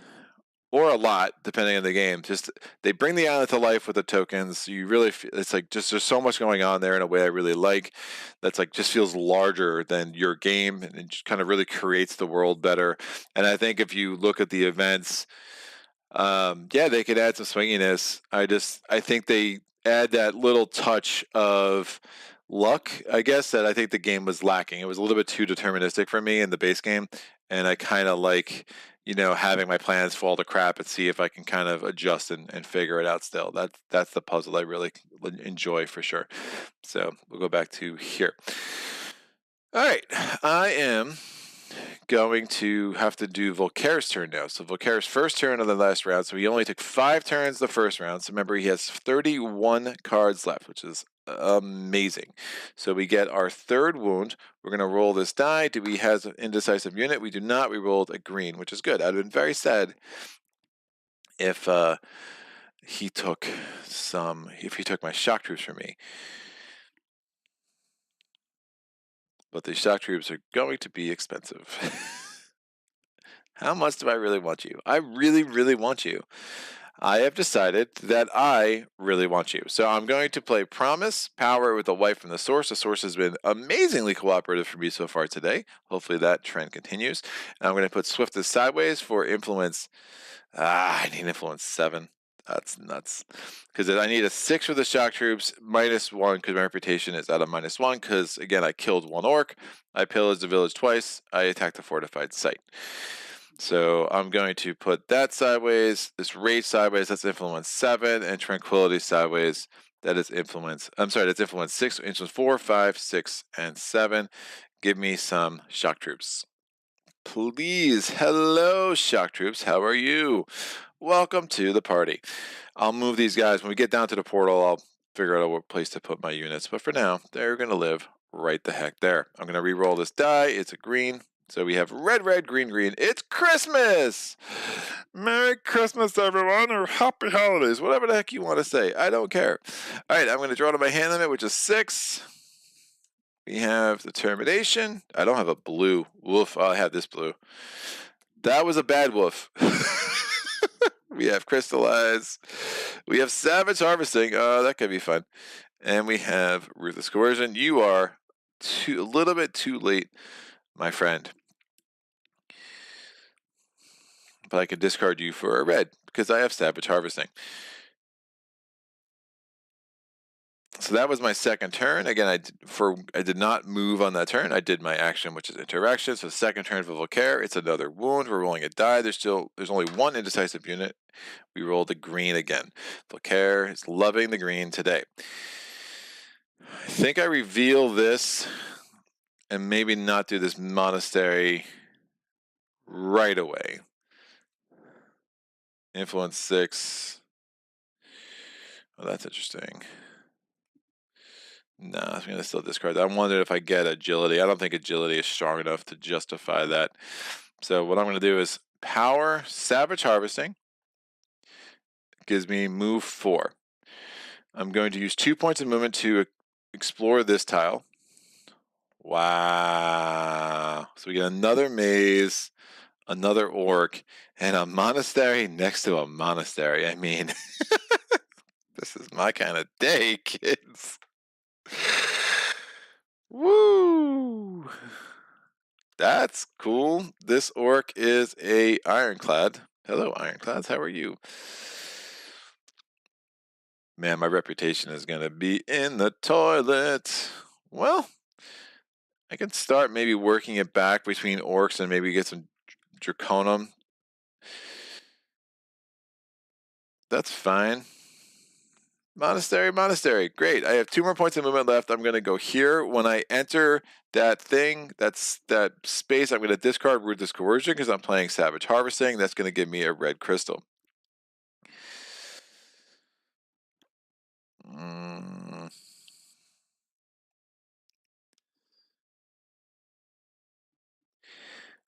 or a lot depending on the game. Just they bring the island to life with the tokens. You really it's like just there's so much going on there in a way I really like. That's like just feels larger than your game, and it just kind of really creates the world better. And I think if you look at the events, yeah, they could add some swinginess. I think they add that little touch of luck, I guess, that I think the game was lacking. It was a little bit too deterministic for me in the base game, and I kind of like, having my plans fall to crap and see if I can kind of adjust and figure it out still. That's the puzzle I really enjoy for sure. So we'll go back to here. All right, I am going to have to do Volkare's turn now. So Volkare's first turn of the last round. So he only took 5 turns the first round. So remember, he has 31 cards left, which is amazing. So we get our 3rd wound. We're going to roll this die. Do we have an indecisive unit? We do not. We rolled a green, which is good. I'd have been very sad if he took my shock troops from me. But the shock troops are going to be expensive. How much do I really want you? I really, really want you. I have decided that I really want you. So I'm going to play Promise, Power with a Wife from the Source. The Source has been amazingly cooperative for me so far today. Hopefully that trend continues. And I'm going to put Swiftest Sideways for Influence. I need Influence 7. That's nuts. Because I need a 6 for the shock troops, -1 because my reputation is at a -1. Because, again, I killed 1 orc. I pillaged the village twice. I attacked the fortified site. So I'm going to put that sideways, this Rage sideways, that's Influence 7, and Tranquility sideways, that is Influence, that's Influence 6, Influence 4, 5, 6, and 7. Give me some shock troops. Please. Hello, shock troops. How are you? Welcome to the party. I'll move these guys. When we get down to the portal, I'll figure out what place to put my units. But for now, they're going to live right the heck there. I'm going to re-roll this die. It's a green. So we have red, red, green, green. It's Christmas! Merry Christmas, everyone, or Happy Holidays, whatever the heck you want to say. I don't care. All right, I'm going to draw to my hand limit, which is 6. We have the Termination. I don't have a blue. Woof, I have this blue. That was a bad woof. We have Crystallize. We have Savage Harvesting. That could be fun. And we have Ruthless Coercion. You are a little bit too late, my friend. But I could discard you for a red because I have Savage Harvesting. So that was my second turn. Again, I did not move on that turn. I did my action, which is interaction. So second turn for Volkare, it's another wound. We're rolling a die. There's only 1 indecisive unit. We rolled the green again. Volkare is loving the green today. I think I reveal this and maybe not do this monastery right away. Influence 6. Oh, that's interesting. No, I'm going to still discard that. I wondered if I get agility. I don't think agility is strong enough to justify that. So what I'm going to do is power Savage Harvesting. Gives me move 4. I'm going to use 2 points of movement to explore this tile. Wow. So we get another maze, another orc, and a monastery next to a monastery. I mean, this is my kind of day, kids. Woo! That's cool. This orc is a ironclad. Hello, ironclads. How are you? Man, my reputation is going to be in the toilet. Well, I can start maybe working it back between orcs and maybe get some Draconum. That's fine. Monastery, monastery. Great. I have 2 more points of movement left. I'm going to go here. When I enter that thing, that space, I'm going to discard Ruthless Coercion because I'm playing Savage Harvesting. That's going to give me a red crystal.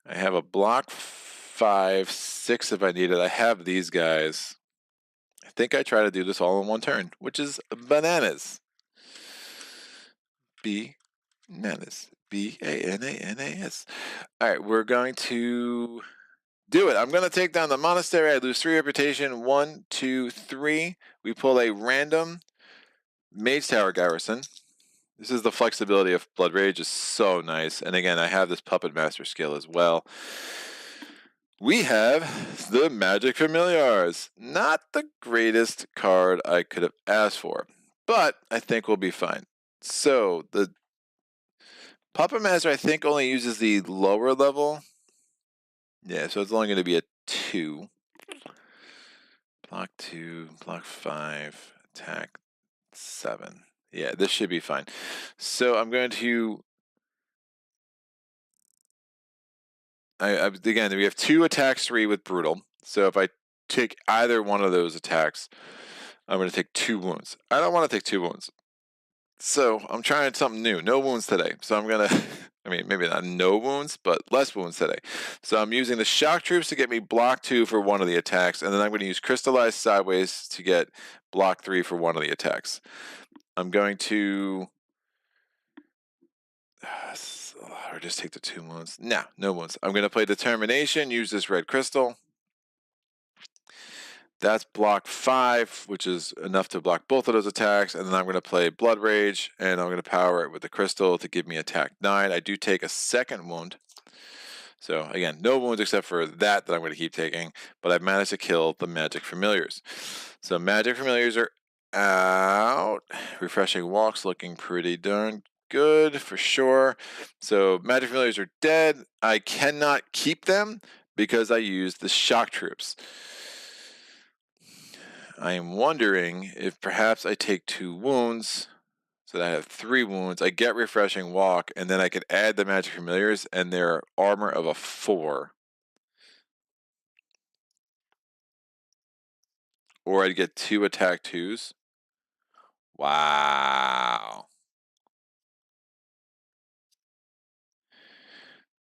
I have a block 5, 6 if I need it. I have these guys. I think I try to do this all in one turn, which is bananas. Bananas. B-A-N-A-N-A-S. All right, we're going to do it. I'm going to take down the monastery. I lose 3 reputation. 1, 2, 3. We pull a random Mage Tower Garrison. This is the flexibility of Blood Rage is so nice. And again, I have this Puppet Master skill as well. We have the Magic Familiars. Not the greatest card I could have asked for, but I think we'll be fine. So the Puppet Master, I think, only uses the lower level. Yeah, so it's only going to be a 2. Block 2, block 5, attack 7. Yeah, this should be fine. So I'm going to again, we have 2 attacks 3 with brutal. So if I take either one of those attacks, I'm going to take 2 wounds. I don't want to take 2 wounds. So I'm trying something new. No wounds today. So I'm going to, I mean, maybe not no wounds, but less wounds today. So I'm using the shock troops to get me block 2 for one of the attacks. And then I'm going to use crystallized sideways to get block 3 for one of the attacks. I'm going to, or just take the 2 wounds. No wounds. I'm going to play determination, use this red crystal. That's block 5, which is enough to block both of those attacks. And then I'm going to play Blood Rage, and I'm going to power it with the crystal to give me attack 9. I do take a second wound. So again, no wounds except for that I'm going to keep taking. But I've managed to kill the Magic Familiars. So Magic Familiars are out. Refreshing Walk's looking pretty darn good for sure. So Magic Familiars are dead. I cannot keep them because I used the shock troops. I am wondering if perhaps I take 2 wounds, so that I have 3 wounds. I get Refreshing Walk, and then I could add the Magic Familiars, and their armor of a 4. Or I'd get 2 attack 2s. Wow.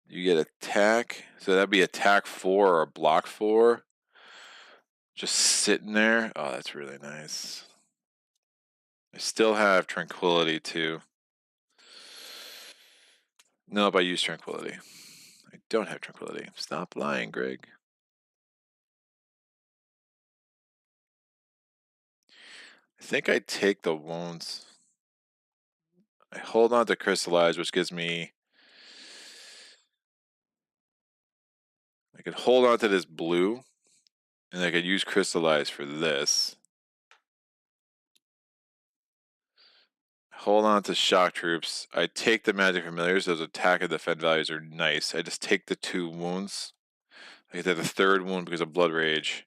You get attack, so that'd be attack 4 or block 4. Just sitting there. Oh, that's really nice. I still have Tranquility too. Nope, I use Tranquility. I don't have Tranquility. Stop lying, Greg. I think I take the wounds. I hold on to Crystallize, which gives me... I could hold on to this blue, and I could use Crystallize for this. Hold on to Shock Troops. I take the Magic Familiars. Those attack and defend values are nice. I just take the 2 wounds. I get the 3rd wound because of Blood Rage.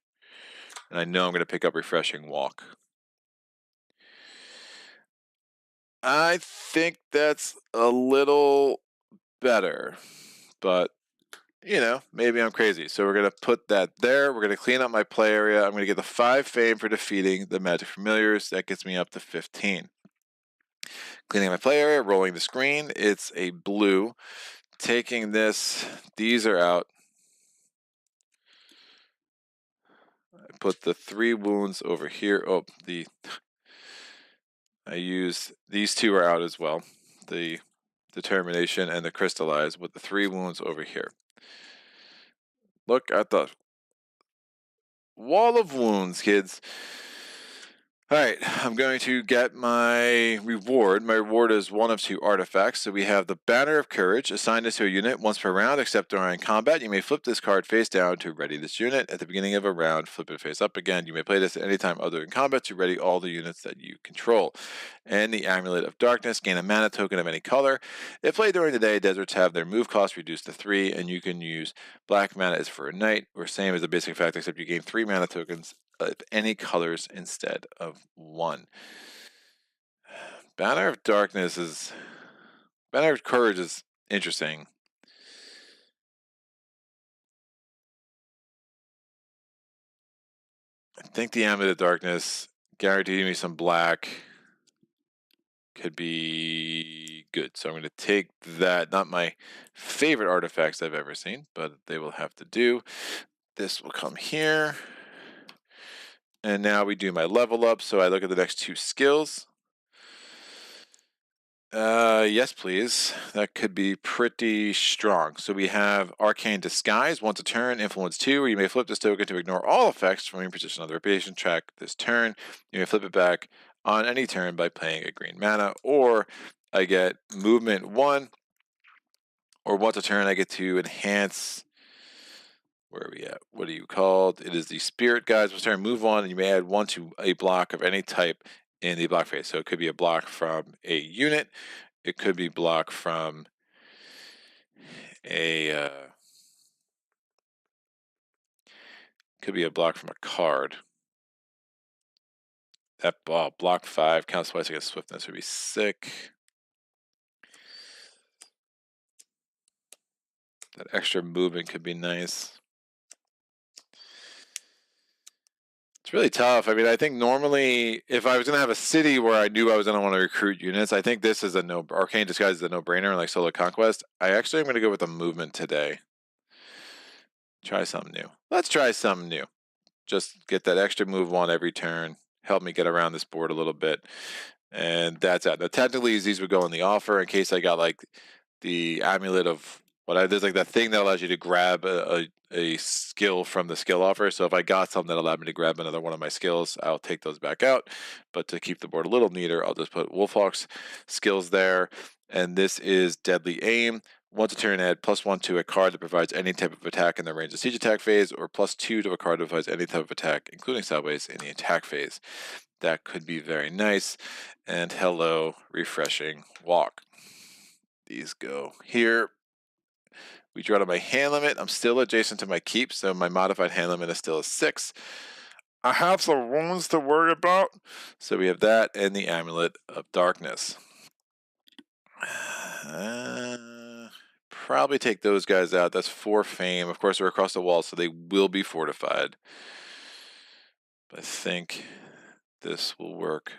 And I know I'm going to pick up Refreshing Walk. I think that's a little better. But, you know, maybe I'm crazy. So we're going to put that there. We're going to clean up my play area. I'm going to get the 5 fame for defeating the Magic Familiars. That gets me up to 15. Cleaning my play area, rolling the screen. It's a blue. Taking this, these are out. I put the 3 wounds over here. Oh, I use, these 2 are out as well. The Determination and the Crystallize with the 3 wounds over here. Look at the wall of wounds, kids. Alright, I'm going to get my reward. My reward is 1 of 2 artifacts. So we have the Banner of Courage. Assign this to a unit once per round, except during combat. You may flip this card face down to ready this unit. At the beginning of a round, flip it face up again. You may play this at any time other than combat to ready all the units that you control. And the Amulet of Darkness. Gain a mana token of any color. If played during the day, deserts have their move cost reduced to 3, and you can use black mana as for a night, or same as the basic effect, except you gain 3 mana tokens of any colors instead of 1. Banner of Darkness is... Banner of Courage is interesting. I think the Amulet of Darkness guaranteed me some black could be good. So I'm going to take that. Not my favorite artifacts I've ever seen, but they will have to do. This will come here. And now we do my level up. So I look at the next 2 skills. Yes, please. That could be pretty strong. So we have Arcane Disguise. Once a turn, influence 2, or you may flip this token to ignore all effects from your position on the reputation track this turn. You may flip it back on any turn by paying a green mana, or I get movement 1, or once a turn I get to enhance... Where are we at? What are you called? It is the Spirit Guides. Once a turn, move 1, and you may add 1 to a block of any type in the block phase. So it could be a block from a unit. It could be block from a... could be a block from a card. That block 5 counts twice against swiftness would be sick. That extra movement could be nice. It's really tough. I mean, I think normally if I was going to have a city where I knew I was going to want to recruit units, I think this is a no. Arcane Disguise is a no-brainer, like Solo Conquest. I actually am going to go with the movement today. Try something new. Let's try something new. Just get that extra move on every turn. Help me get around this board a little bit. And that's it. Now, technically, these would go in the offer in case I got like the amulet of there's like that thing that allows you to grab a skill from the skill offer. So if I got something that allowed me to grab another one of my skills, I'll take those back out. But to keep the board a little neater, I'll just put Wolfhawk's skills there. And this is Deadly Aim. Once a turn, add +1 to a card that provides any type of attack in the range of siege attack phase, or +2 to a card that provides any type of attack, including sideways, in the attack phase. That could be very nice. And hello, refreshing walk. These go here. We draw to my hand limit. I'm still adjacent to my keep, so my modified hand limit is still a 6. I have some wounds to worry about. So we have that and the Amulet of Darkness. Probably take those guys out. That's 4 fame. Of course, they're across the wall, so they will be fortified. But I think this will work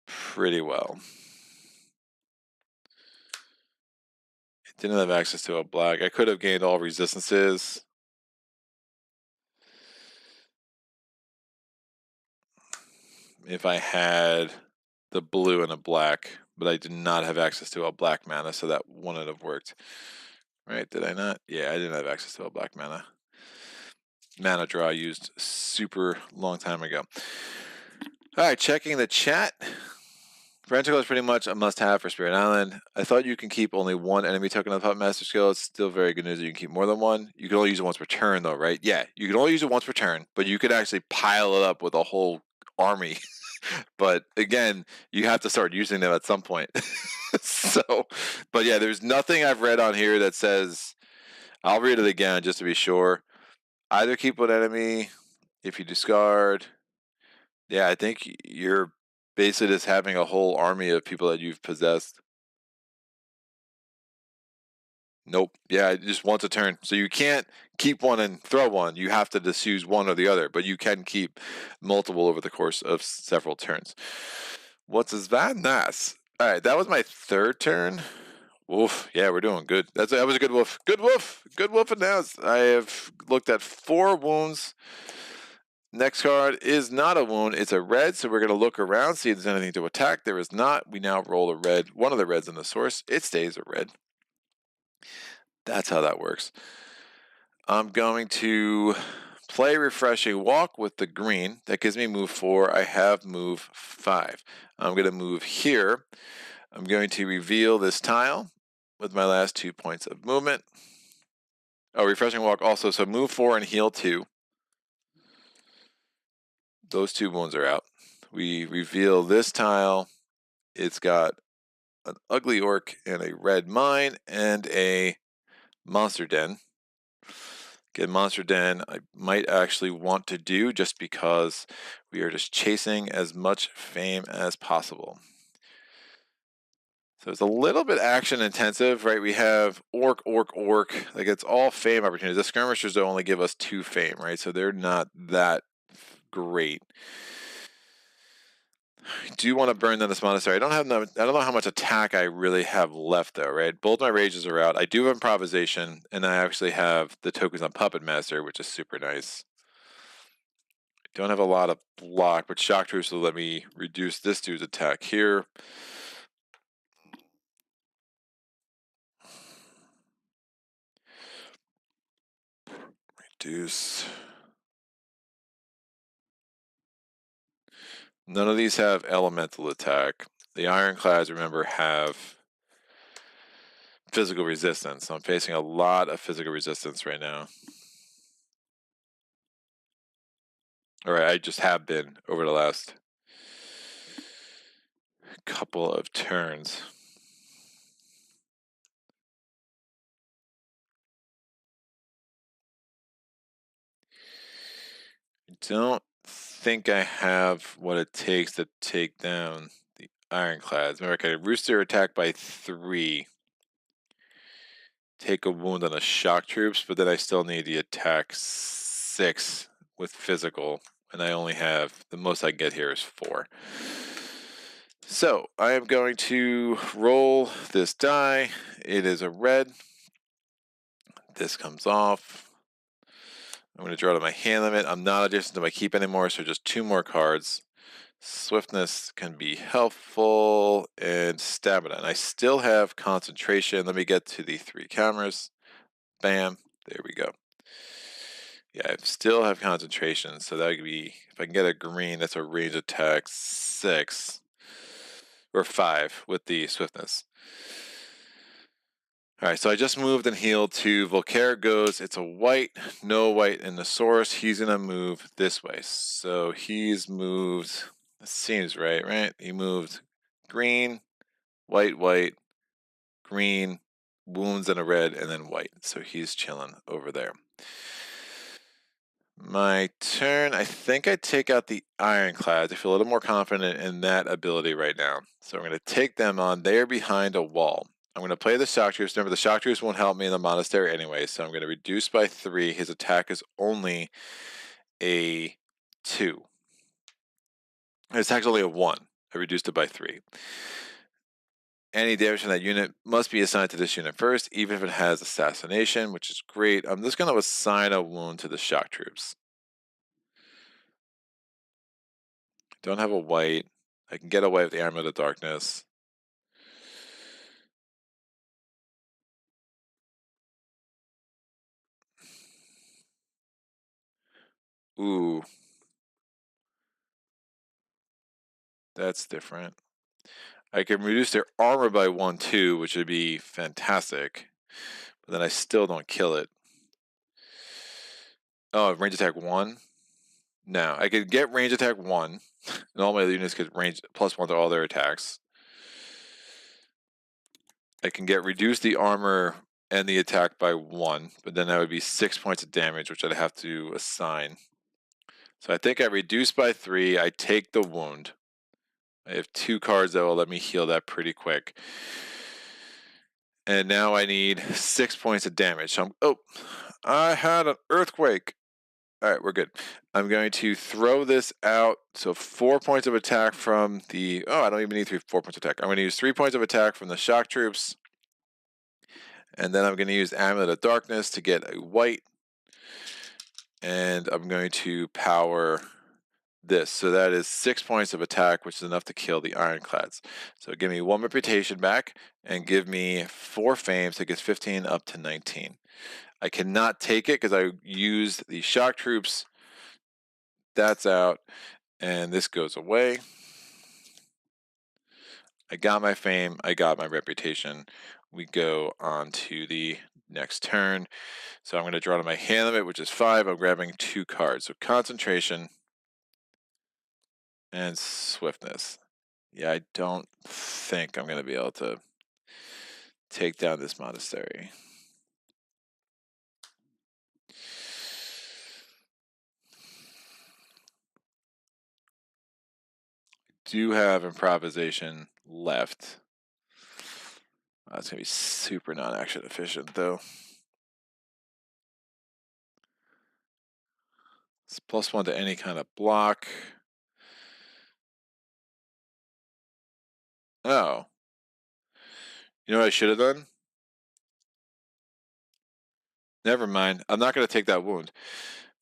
pretty well. Didn't have access to a black. I could have gained all resistances. If I had the blue and a black, but I did not have access to a black mana, so that wouldn't have worked. Right, did I not? Yeah, I didn't have access to a black mana. Mana draw used super long time ago. All right, checking the chat. Parental is pretty much a must-have for Spirit Island. I thought you can keep only one enemy token of the Puppet Master skill. It's still very good news that you can keep more than one. You can only use it once per turn, though, right? Yeah, you can only use it once per turn, but you could actually pile it up with a whole army. But again, you have to start using them at some point. But yeah, there's nothing I've read on here that says, I'll read it again just to be sure. Either keep one enemy if you discard. Yeah, I think you're basically just having a whole army of people that you've possessed. Nope. Yeah, just once a turn. So you can't keep one and throw one. You have to just use one or the other, but you can keep multiple over the course of several turns. What's this that? Nice. All right, that was my 3rd turn. Woof. Yeah, we're doing good. That was a good wolf. Good wolf. Good wolf announced. I have looked at 4 wounds. Next card is not a wound. It's a red, so we're going to look around, see if there's anything to attack. There is not. We now roll a red. One of the reds in the source. It stays a red. That's how that works. I'm going to play Refreshing Walk with the green. That gives me move 4. I have move 5. I'm going to move here. I'm going to reveal this tile with my last 2 points of movement. Oh, Refreshing Walk also. So move 4 and heal 2. Those 2 wounds are out. We reveal this tile. It's got an ugly orc and a red mine and a monster den. Again, monster den I might actually want to do just because we are just chasing as much fame as possible. So it's a little bit action intensive, right? We have orc. Like it's all fame opportunities. The skirmishers only give us 2 fame, right? So they're not that great. I do want to burn down this monastery. I don't know how much attack I really have left though, right? Both my rages are out. I do have improvisation, and I actually have the tokens on Puppet Master, which is super nice. Don't have a lot of block, but Shock Troops will let me reduce this dude's attack here. Reduce. None of these have elemental attack. The Ironclads, remember, have physical resistance. So I'm facing a lot of physical resistance right now. All right, I just have been over the last couple of turns. I don't think I have what it takes to take down the Ironclads. Remember, I can Rooster attack by 3. take a wound on the shock troops, but then I still need the attack 6 with physical, and I only have, the most I can get here is 4. So I am going to roll this die. It is a red. This comes off. I'm going to draw to my hand limit. I'm not adjacent to my keep anymore, so just 2 more cards. Swiftness can be helpful, and stamina. And I still have concentration. Let me get to the 3 cameras. Bam. There we go. Yeah, I still have concentration, so that would be, if I can get a green, that's a range attack 6 or 5 with the swiftness. All right, so I just moved and healed to Volkare goes. It's a white, no white in the source. He's gonna move this way. So he's moved, it seems right? He moved green, white, green, wounds and a red, and then white. So he's chilling over there. My turn, I think I take out the ironclads. I feel a little more confident in that ability right now. So I'm going to take them on. They're behind a wall. I'm going to play the shock troops. Remember, the shock troops won't help me in the monastery anyway, so I'm going to reduce by 3. His attack is only a 2. His attack is only a 1. I reduced it by 3. Any damage from that unit must be assigned to this unit first, even if it has assassination, which is great. I'm just going to assign a wound to the shock troops. Don't have a white. I can get away with the Armor of the Darkness. Ooh. That's different. I can reduce their armor by 1, 2, which would be fantastic. But then I still don't kill it. Oh, range attack 1? No, I could get range attack 1. And all my units get range +1 to all their attacks. I can get reduce the armor and the attack by 1, but then that would be 6 points of damage, which I'd have to assign. So I think I reduce by 3. I take the wound. I have 2 cards that will let me heal that pretty quick. And now I need 6 points of damage. So I had an earthquake. All right, we're good. I'm going to throw this out. So 4 points of attack from the, I don't even need 4 points of attack. I'm going to use 3 points of attack from the shock troops. And then I'm going to use Amulet of Darkness to get a white. And I'm going to power this. So that is 6 points of attack, which is enough to kill the ironclads. So give me 1 reputation back and give me 4 fame, so it gets 15 up to 19. I cannot take it because I used the shock troops. That's out, and this goes away. I got my fame, I got my reputation. We go on to the next turn. So I'm going to draw to my hand limit, which is 5. I'm grabbing 2 cards. So concentration and swiftness. Yeah, I don't think I'm going to be able to take down this monastery. Do have improvisation left. That's going to be super non-action efficient, though. It's +1 to any kind of block. Oh. You know what I should have done? Never mind. I'm not going to take that wound.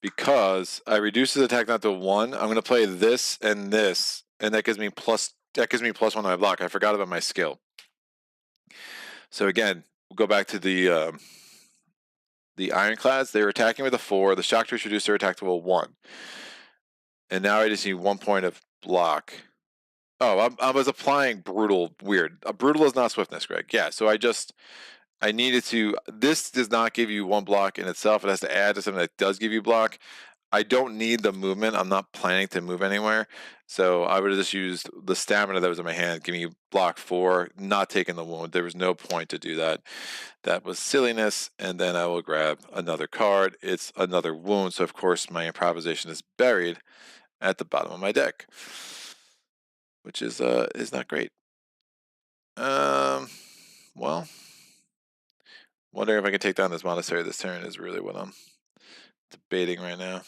Because I reduce his attack down to 1. I'm going to play this, and that gives me +1 on my block. I forgot about my skill. So again, we'll go back to the ironclads. They were attacking with a 4. The shock troops reduced their attack to a 1. And now I just need 1 point of block. Oh, I was applying brutal. Weird. A brutal is not swiftness, Greg. Yeah, so I needed to. This does not give you 1 block in itself. It has to add to something that does give you block. I don't need the movement. I'm not planning to move anywhere. So I would have just used the stamina that was in my hand. Give me block 4, not taking the wound. There was no point to do that. That was silliness. And then I will grab another card. It's another wound. So of course my improvisation is buried at the bottom of my deck, which is not great. Well, Wondering if I can take down this monastery this turn is really what I'm debating right now.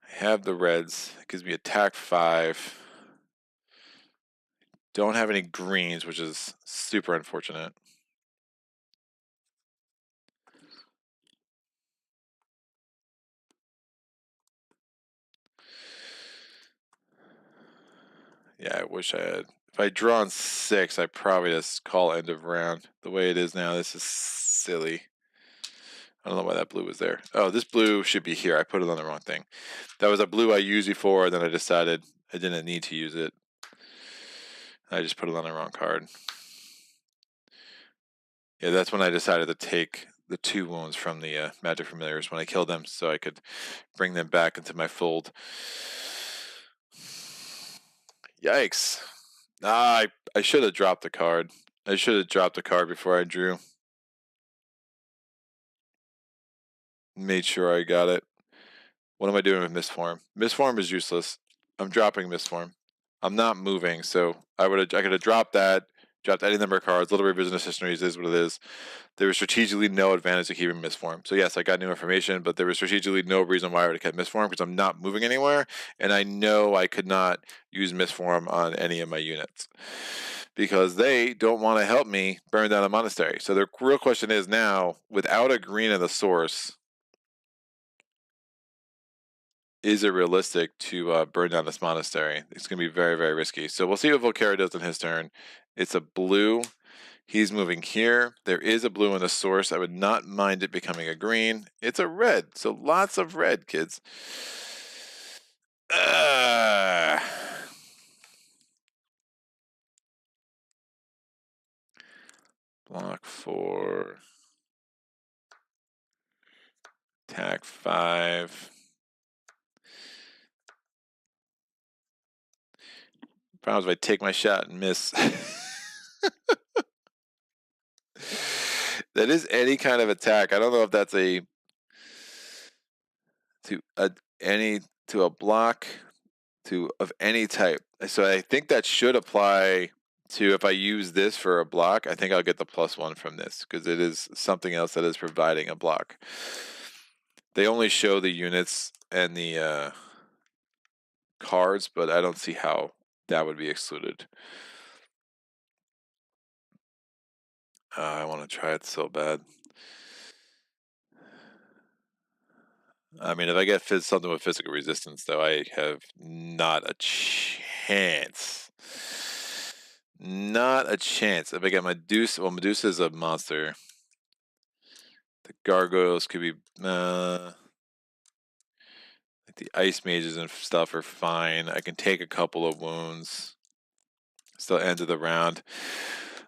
I have the reds. It gives me attack 5. Don't have any greens, which is super unfortunate. Yeah, I wish I had. If I draw on 6, I probably just call end of round. The way it is now, this is silly. I don't know why that blue was there. Oh, this blue should be here. I put it on the wrong thing. That was a blue I used before, then I decided I didn't need to use it. I just put it on the wrong card. Yeah, that's when I decided to take the 2 wounds from the Magic Familiars when I killed them, so I could bring them back into my fold. Yikes. I should have dropped the card. I should have dropped the card before I drew. Made sure I got it. What am I doing with Mistform? Mistform is useless. I'm dropping Mistform. I'm not moving, so I could have dropped that, dropped any number of cards. Little Revisionist Histories is what it is. There was strategically no advantage to keeping Mistform. So yes, I got new information, but there was strategically no reason why I would have kept Mistform because I'm not moving anywhere, and I know I could not use Mistform on any of my units because they don't want to help me burn down a monastery. So the real question is now, without a green in the source, is it realistic to burn down this monastery? It's going to be very, very risky. So we'll see what Volkare does in his turn. It's a blue. He's moving here. There is a blue in the source. I would not mind it becoming a green. It's a red. So lots of red, kids. Block 4. Attack 5. Problem is if I take my shot and miss. That is any kind of attack. I don't know if that's to a block of any type. So I think that should apply to if I use this for a block. I think I'll get the +1 from this because it is something else that is providing a block. They only show the units and the cards, but I don't see how that would be excluded. I want to try it so bad. I mean, if I get something with physical resistance, though, I have not a chance. Not a chance. If I get Medusa, well, Medusa is a monster. The gargoyles could be, like the ice mages and stuff are fine. I can take a couple of wounds. Still end of the round.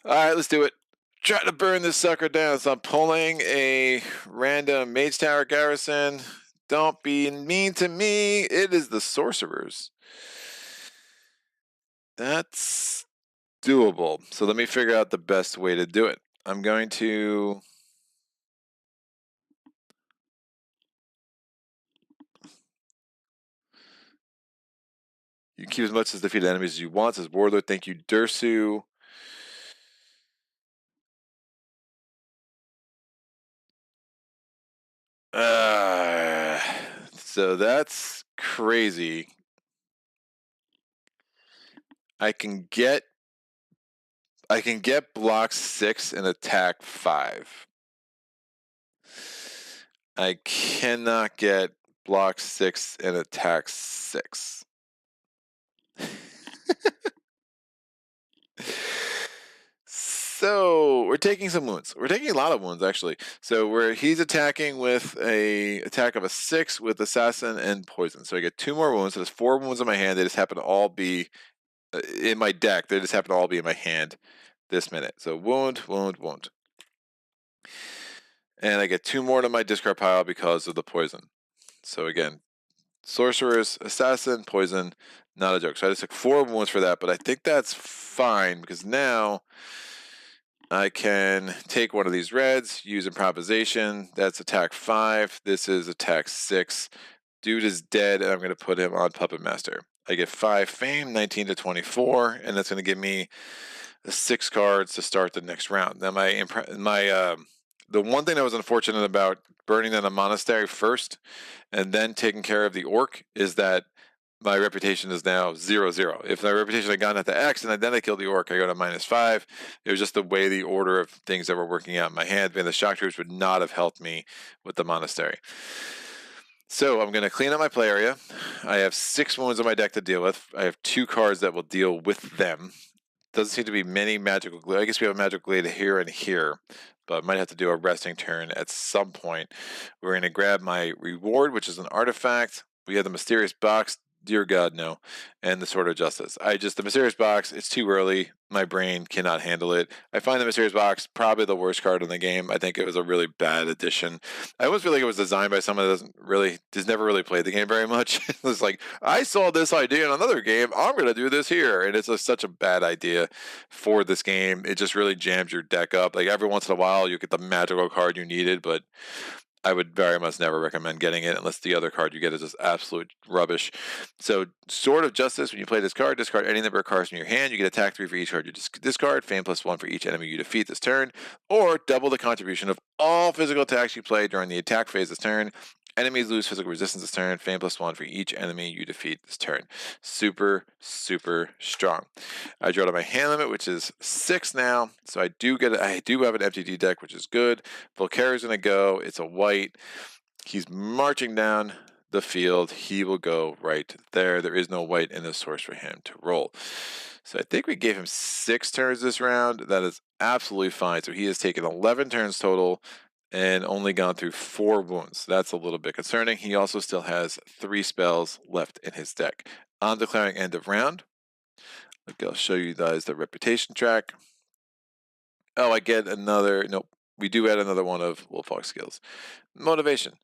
All right, let's do it. Try to burn this sucker down. So I'm pulling a random Mage Tower Garrison. Don't be mean to me. It is the sorcerers. That's doable. So let me figure out the best way to do it. I'm going to... You keep as much as defeated enemies as you want, says Warlord. Thank you, Dursu. So that's crazy. I can get block 6 and attack 5. I cannot get block 6 and attack 6. So we're taking some wounds. We're taking a lot of wounds, actually. So he's attacking with a attack of a 6 with assassin and poison. So I get 2 more wounds. So there's 4 wounds in my hand. They just happen to all be in my deck. They just happen to all be in my hand this minute. So wound, wound, wound. And I get 2 more to my discard pile because of the poison. So again, sorcerers, assassin, poison, not a joke. So I just took 4 wounds for that, but I think that's fine because now I can take one of these reds, use improvisation. That's attack 5. This is attack 6. Dude is dead, and I'm going to put him on Puppet Master. I get 5 fame, 19 to 24, and that's going to give me 6 cards to start the next round. Now the one thing that was unfortunate about burning down a monastery first and then taking care of the orc is that my reputation is now 0-0. If my reputation had gone at the X and then I killed the orc, I go to -5. It was just the way the order of things that were working out in my hand, and the shock troops would not have helped me with the monastery. So I'm going to clean up my play area. I have 6 wounds on my deck to deal with. I have 2 cards that will deal with them. Doesn't seem to be many magical glade. I guess we have a magical glade here and here, but might have to do a resting turn at some point. We're going to grab my reward, which is an artifact. We have the mysterious box. Dear God, no. And the Sword of Justice. The mysterious box, it's too early. My brain cannot handle it. I find the mysterious box probably the worst card in the game. I think it was a really bad addition. I almost feel like it was designed by someone that has never really played the game very much. It's like, I saw this idea in another game. I'm going to do this here. And it's such a bad idea for this game. It just really jams your deck up. Like every once in a while, you get the magical card you needed, but I would very much never recommend getting it unless the other card you get is just absolute rubbish. So, Sword of Justice, when you play this card, discard any number of cards from your hand. You get attack 3 for each card you discard, fame +1 for each enemy you defeat this turn, or double the contribution of all physical attacks you play during the attack phase this turn. Enemies lose physical resistance this turn, fame +1 for each enemy you defeat this turn. Super, super strong. I draw to my hand limit, which is 6 now, so I do have an MTD deck, which is good. Volkare is going to go. It's a white. He's marching down the field. He will go right there. There is no white in the source for him to roll. So I think we gave him 6 turns this round. That is absolutely fine. So he has taken 11 turns total and only gone through 4 wounds. That's a little bit concerning. He also still has 3 spells left in his deck. I'm declaring end of round. I'll show you guys the reputation track. Oh, I get another. Nope. We do add another one of Wolfhawk skills. Motivation.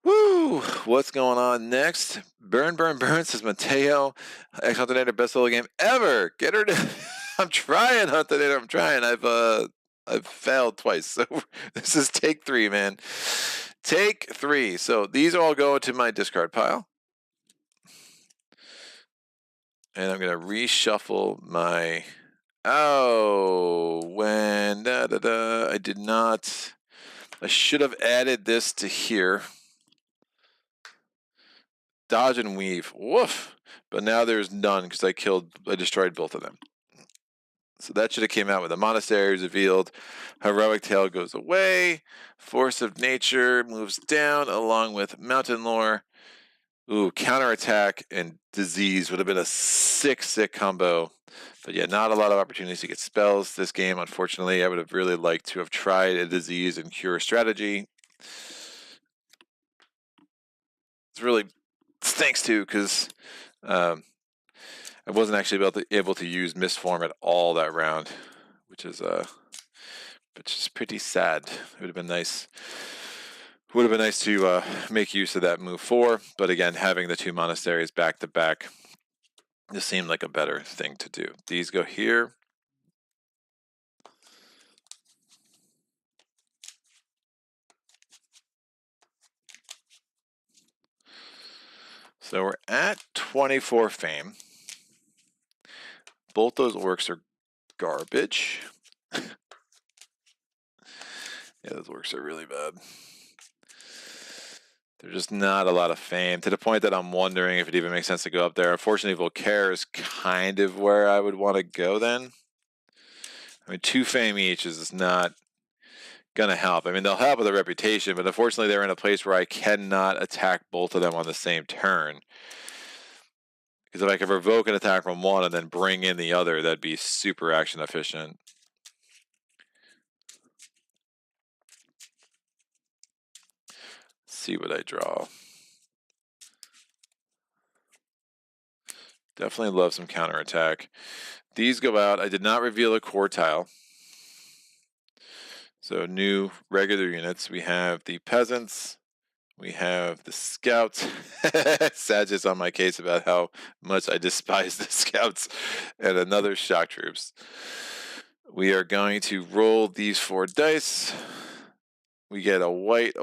Woo! What's going on next? Burn, says Mateo. Huntinator, best solo game ever. Get her to. I'm trying, Huntinator. I'm trying. I've failed twice. So this is take 3, man. Take 3. So these all go to my discard pile. And I'm going to reshuffle my. Oh, I did not. I should have added this to here. Dodge and weave. Woof. But now there's none because I destroyed both of them. So that should have came out with the monastery is revealed. Heroic Tale goes away. Force of Nature moves down along with Mountain Lore. Ooh, counterattack and disease would have been a sick combo. But yeah, not a lot of opportunities to get spells this game, unfortunately. I would have really liked to have tried a disease and cure strategy. It's really stinks too, because I wasn't actually able to use Mistform at all that round, which is pretty sad. It would have been nice. Would have been nice to make use of that move 4, but again, having the 2 monasteries back to back just seemed like a better thing to do. These go here. So we're at 24 fame. Both those orcs are garbage. Yeah, those orcs are really bad. There's just not a lot of fame, to the point that I'm wondering if it even makes sense to go up there. Unfortunately, Volkare is kind of where I would want to go then. I mean, 2 fame each is not going to help. I mean, they'll help with a reputation, but unfortunately they're in a place where I cannot attack both of them on the same turn. Because if I could revoke an attack from one and then bring in the other, that'd be super action efficient. Let's see what I draw. Definitely love some counterattack. These go out. I did not reveal a core tile. So new regular units. We have the peasants. We have the scouts. Sag is on my case about how much I despise the scouts. And another shock troops. We are going to roll these 4 dice. We get a white,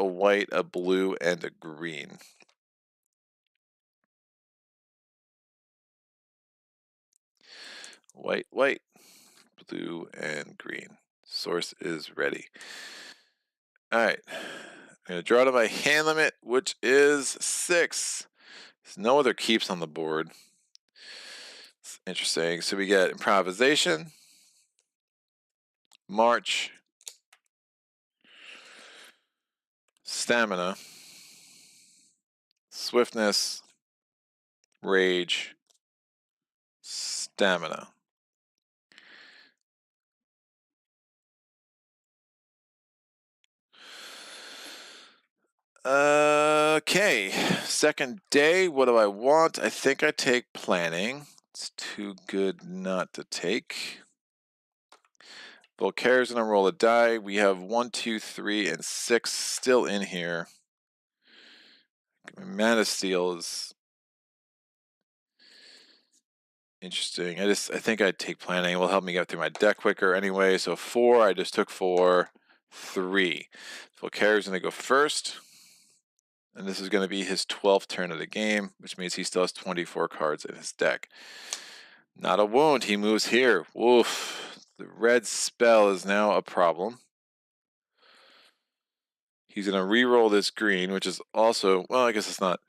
a blue, and a green. White. blue, and green. Source is ready. All right. I'm going to draw to my hand limit, which is 6. There's no other keeps on the board. It's interesting. So we get improvisation, march, stamina, swiftness, rage, stamina. Okay, second day. What do I want? I think I take planning. It's too good not to take. Volkare's gonna roll a die. We have 1, 2, 3, and 6 still in here. Mana Steel is interesting. I think I'd take planning. It will help me get through my deck quicker anyway. So 4, I just took 4, 3. Volkare's gonna go first. And this is going to be his 12th turn of the game, which means he still has 24 cards in his deck. Not a wound. He moves here. Woof. The red spell is now a problem. He's going to re-roll this green, which is also, well, I guess it's not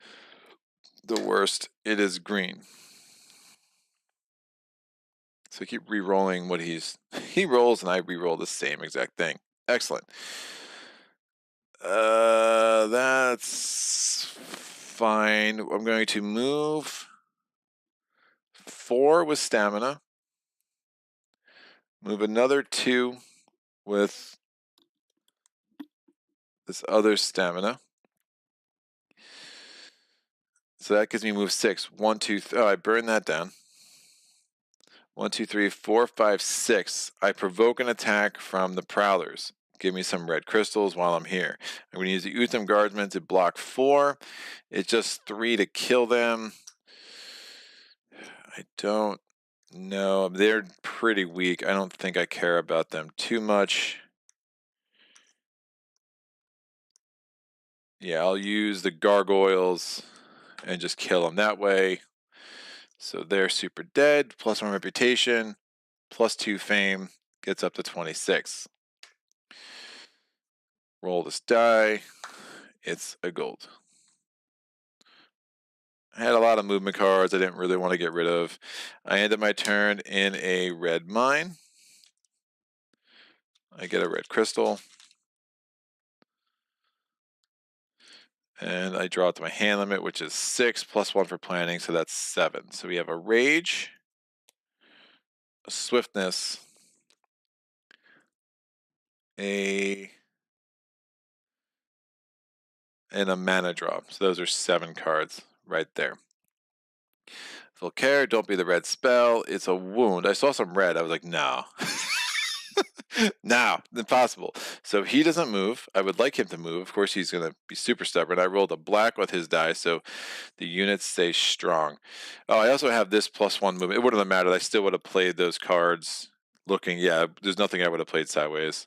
the worst. It is green. So I keep re-rolling what he rolls, and I re-roll the same exact thing. Excellent. That's fine. I'm going to move 4 with stamina. Move another 2 with this other stamina. So that gives me move 6. 1, 2, 3. Oh, I burned that down. 1, 2, 3, 4, 5, 6. I provoke an attack from the Prowlers. Give me some red crystals while I'm here. I'm going to use the Utham Guardsmen to block 4. It's just 3 to kill them. I don't know. They're pretty weak. I don't think I care about them too much. Yeah, I'll use the gargoyles and just kill them that way. So they're super dead. +1 reputation, +2 fame, gets up to 26. Roll this die. It's a gold. I had a lot of movement cards I didn't really want to get rid of. I ended my turn in a red mine. I get a red crystal. And I draw it to my hand limit, which is 6 +1 for planning, so that's 7. So we have a rage, a swiftness, and a mana drop. So those are 7 cards right there. Volkare, don't be the red spell. It's a wound. I saw some red. I was like, no. No, impossible. So he doesn't move. I would like him to move. Of course, he's going to be super stubborn. I rolled a black with his die, so the units stay strong. Oh, I also have this +1 movement. It wouldn't have mattered. I still would have played those cards looking. Yeah, there's nothing I would have played sideways.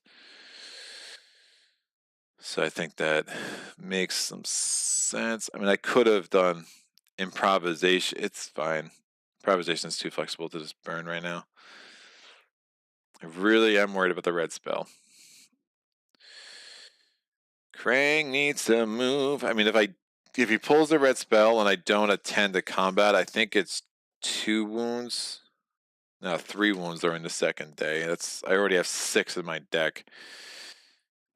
So I think that makes some sense. I mean, I could have done improvisation. It's fine. Improvisation is too flexible to just burn right now. I really am worried about the red spell. Krang needs to move. I mean, if he pulls the red spell and I don't attend to combat, I think it's 2 wounds. No, 3 wounds during the second day. I already have 6 in my deck.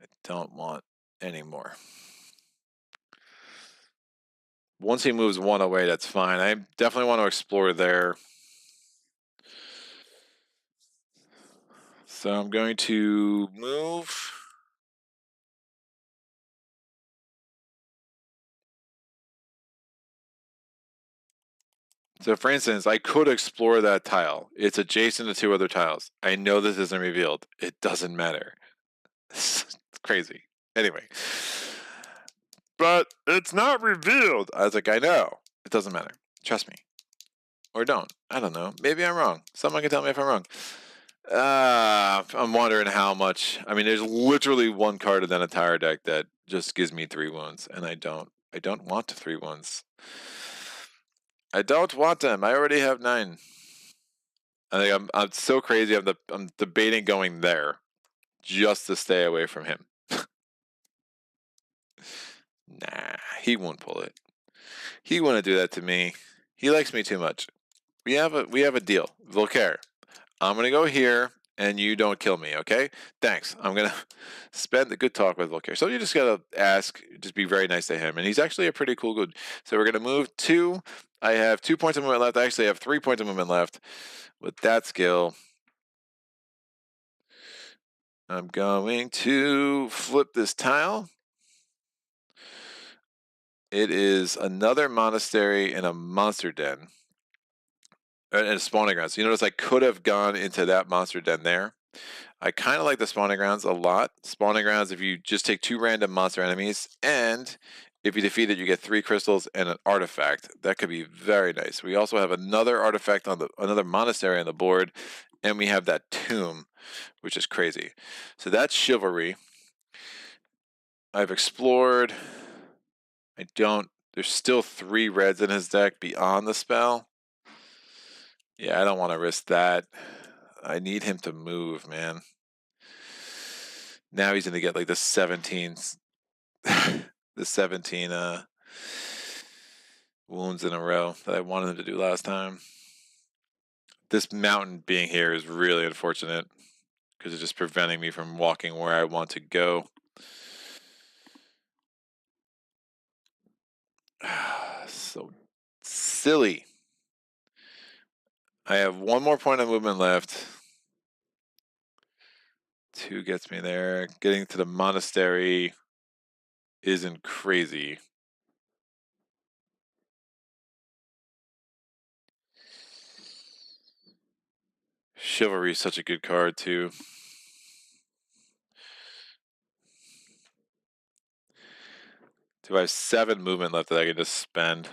I don't want any more. Once he moves 1 away, that's fine. I definitely want to explore there. So I'm going to move. So for instance, I could explore that tile. It's adjacent to 2 other tiles. I know this isn't revealed. It doesn't matter. It's crazy. Anyway. But it's not revealed. I was like, I know. It doesn't matter. Trust me. Or don't. I don't know. Maybe I'm wrong. Someone can tell me if I'm wrong. I'm wondering how much. I mean, there's literally 1 card in that entire deck that just gives me 3 wounds, and I don't want 3 wounds. I don't want them. I already have 9. I think I'm so crazy. I'm debating going there just to stay away from him. Nah, he won't pull it. He wouldn't do that to me. He likes me too much. We have a deal. Volkare, I'm gonna go here and you don't kill me, okay? Thanks. I'm gonna spend a good talk with Volkare. So you just gotta ask, just be very nice to him. And he's actually a pretty cool dude. So we're gonna move two. I have 2 points of movement left. I actually have 3 points of movement left with that skill. I'm going to flip this tile. It is another monastery and a monster den. And a spawning grounds. So you notice I could have gone into that monster den there. I kind of like the spawning grounds a lot. Spawning grounds, if you just take 2 random monster enemies, and if you defeat it, you get 3 crystals and an artifact. That could be very nice. We also have another artifact on another monastery on the board, and we have that tomb, which is crazy. So that's chivalry. I've explored. There's still 3 reds in his deck beyond the spell. Yeah, I don't want to risk that. I need him to move, man. Now he's going to get like the 17 the 17 wounds in a row that I wanted him to do last time. This mountain being here is really unfortunate because it's just preventing me from walking where I want to go. So silly. I have 1 more point of movement left. 2 gets me there. Getting to the monastery isn't crazy. Chivalry is such a good card too. Do I have 7 movement left that I can just spend?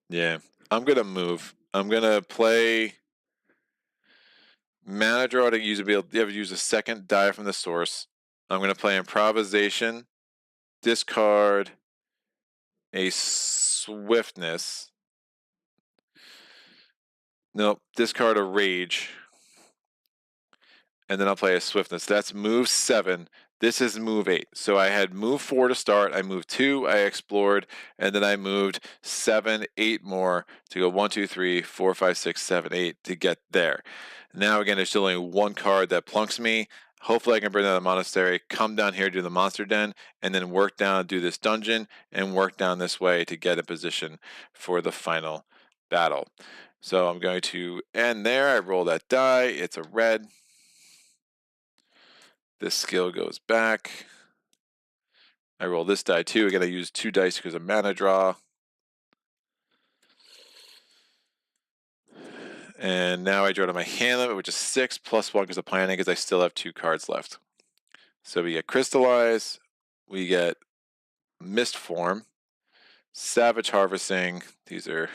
Yeah, I'm gonna move. I'm gonna play mana draw to be able to use a second die from the source. I'm gonna play improvisation, discard a swiftness. Nope, discard a rage. And then I'll play a swiftness. That's move 7. This is move 8. So I had move 4 to start. I moved 2. I explored, and then I moved 7, 8 more to go 1, 2, 3, 4, 5, 6, 7, 8 to get there. Now again, there's still only 1 card that plunks me. Hopefully I can bring down the monastery, come down here, do the monster den, and then work down, do this dungeon, and work down this way to get in position for the final battle. So I'm going to end there. I roll that die. It's a red. This skill goes back. I roll this die too. Again, I use 2 dice because of mana draw. And now I draw to my hand limit, which is 6 plus 1 because of planning, because I still have 2 cards left. So we get Crystallize, we get Mist Form, Savage Harvesting. These are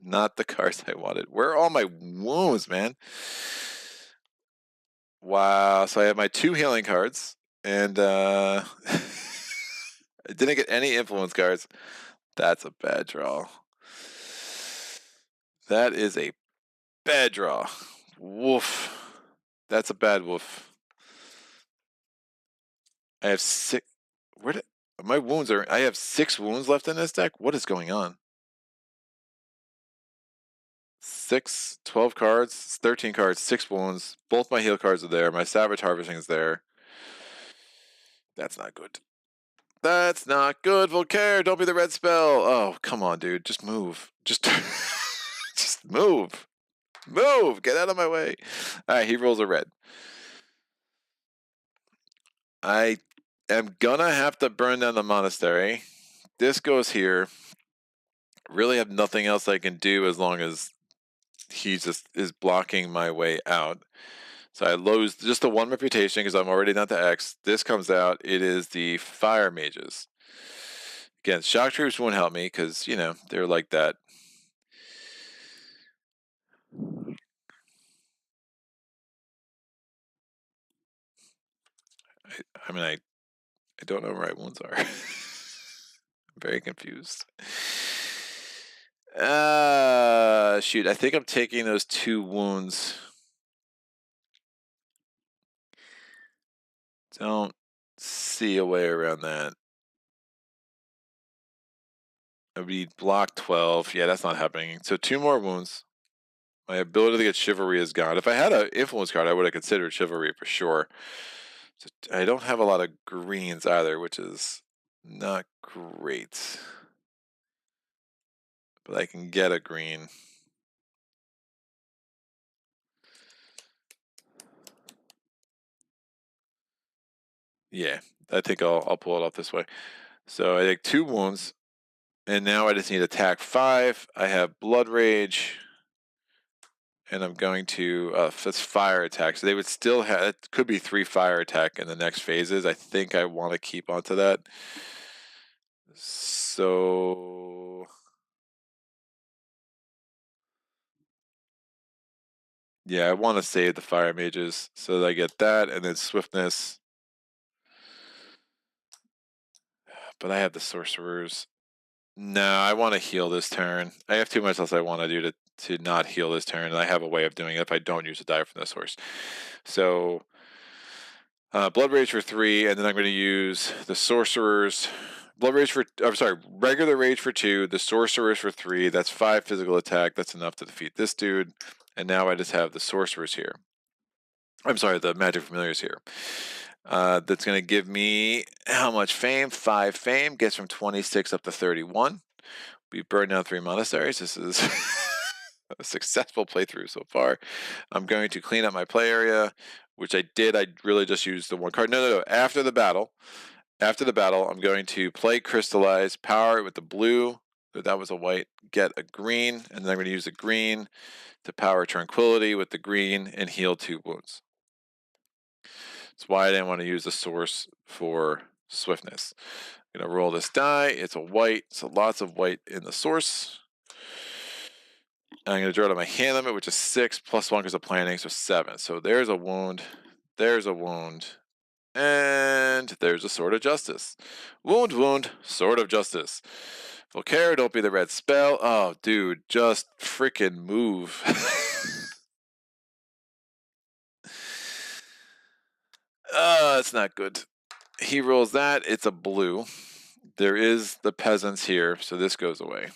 not the cards I wanted. Where are all my wounds, man? Wow. So I have my 2 healing cards, and I didn't get any influence cards. That's a bad draw. That is a bad draw. Woof. That's a bad woof. I have 6. Where did my wounds are? I have 6 wounds left in this deck. What is going on? 6, 12 cards, 13 cards, 6 wounds. Both my heal cards are there. My Savage Harvesting is there. That's not good. That's not good, Volkare. Don't be the red spell. Oh, come on, dude. Just move. Just, just move. Move. Get out of my way. All right, he rolls a red. I am gonna have to burn down the monastery. This goes here. Really have nothing else I can do as long as he just is blocking my way out. So I lose just the 1 reputation because I'm already down to X. This comes out. It is the fire mages. Again, shock troops won't help me because, you know, they're like that. I mean, I don't know where my wounds are. I'm very confused. Shoot, I think I'm taking those 2 wounds. Don't see a way around that. It would be block 12. Yeah, that's not happening. So 2 more wounds. My ability to get Chivalry is gone. If I had an Influence card, I would have considered Chivalry for sure. So I don't have a lot of greens either, which is not great. But I can get a green. Yeah, I think I'll pull it off this way. So I take 2 wounds, and now I just need attack 5. I have Blood Rage, and I'm going to that's fire attack. So they would still have, it could be 3 fire attack in the next phases. I think I want to keep onto that. So yeah, I want to save the fire mages so that I get that, and then swiftness. But I have the sorcerers. No, I want to heal this turn. I have too much else I want to do to not heal this turn, and I have a way of doing it if I don't use a die from this horse. So Blood Rage for 3, and then I'm going to use the sorcerers. Blood Rage for, I'm sorry, regular Rage for 2, the sorcerers for 3. That's 5 physical attack. That's enough to defeat this dude. And now I just have the sorcerers here. I'm sorry, the magic familiars here. That's going to give me how much fame? 5 fame. Gets from 26 up to 31. We burned down 3 monasteries. This is a successful playthrough so far. I'm going to clean up my play area, which I did. I really just used the 1 card. No. After the battle, I'm going to play Crystallize, power it with the blue. That was a white. Get a green, and then I'm going to use the green to power Tranquility with the green and heal 2 wounds. That's why I didn't want to use the source for swiftness. I'm going to roll this die. It's a white, so lots of white in the source. And I'm going to draw to my hand limit, which is 6 plus 1 because of planning, so 7. So there's a wound. There's a wound. And there's a Sword of Justice. Wound, Sword of Justice. Volkare, don't be the red spell. Oh, dude, just freaking move. It's not good. He rolls that. It's a blue. There is the peasants here, so this goes away.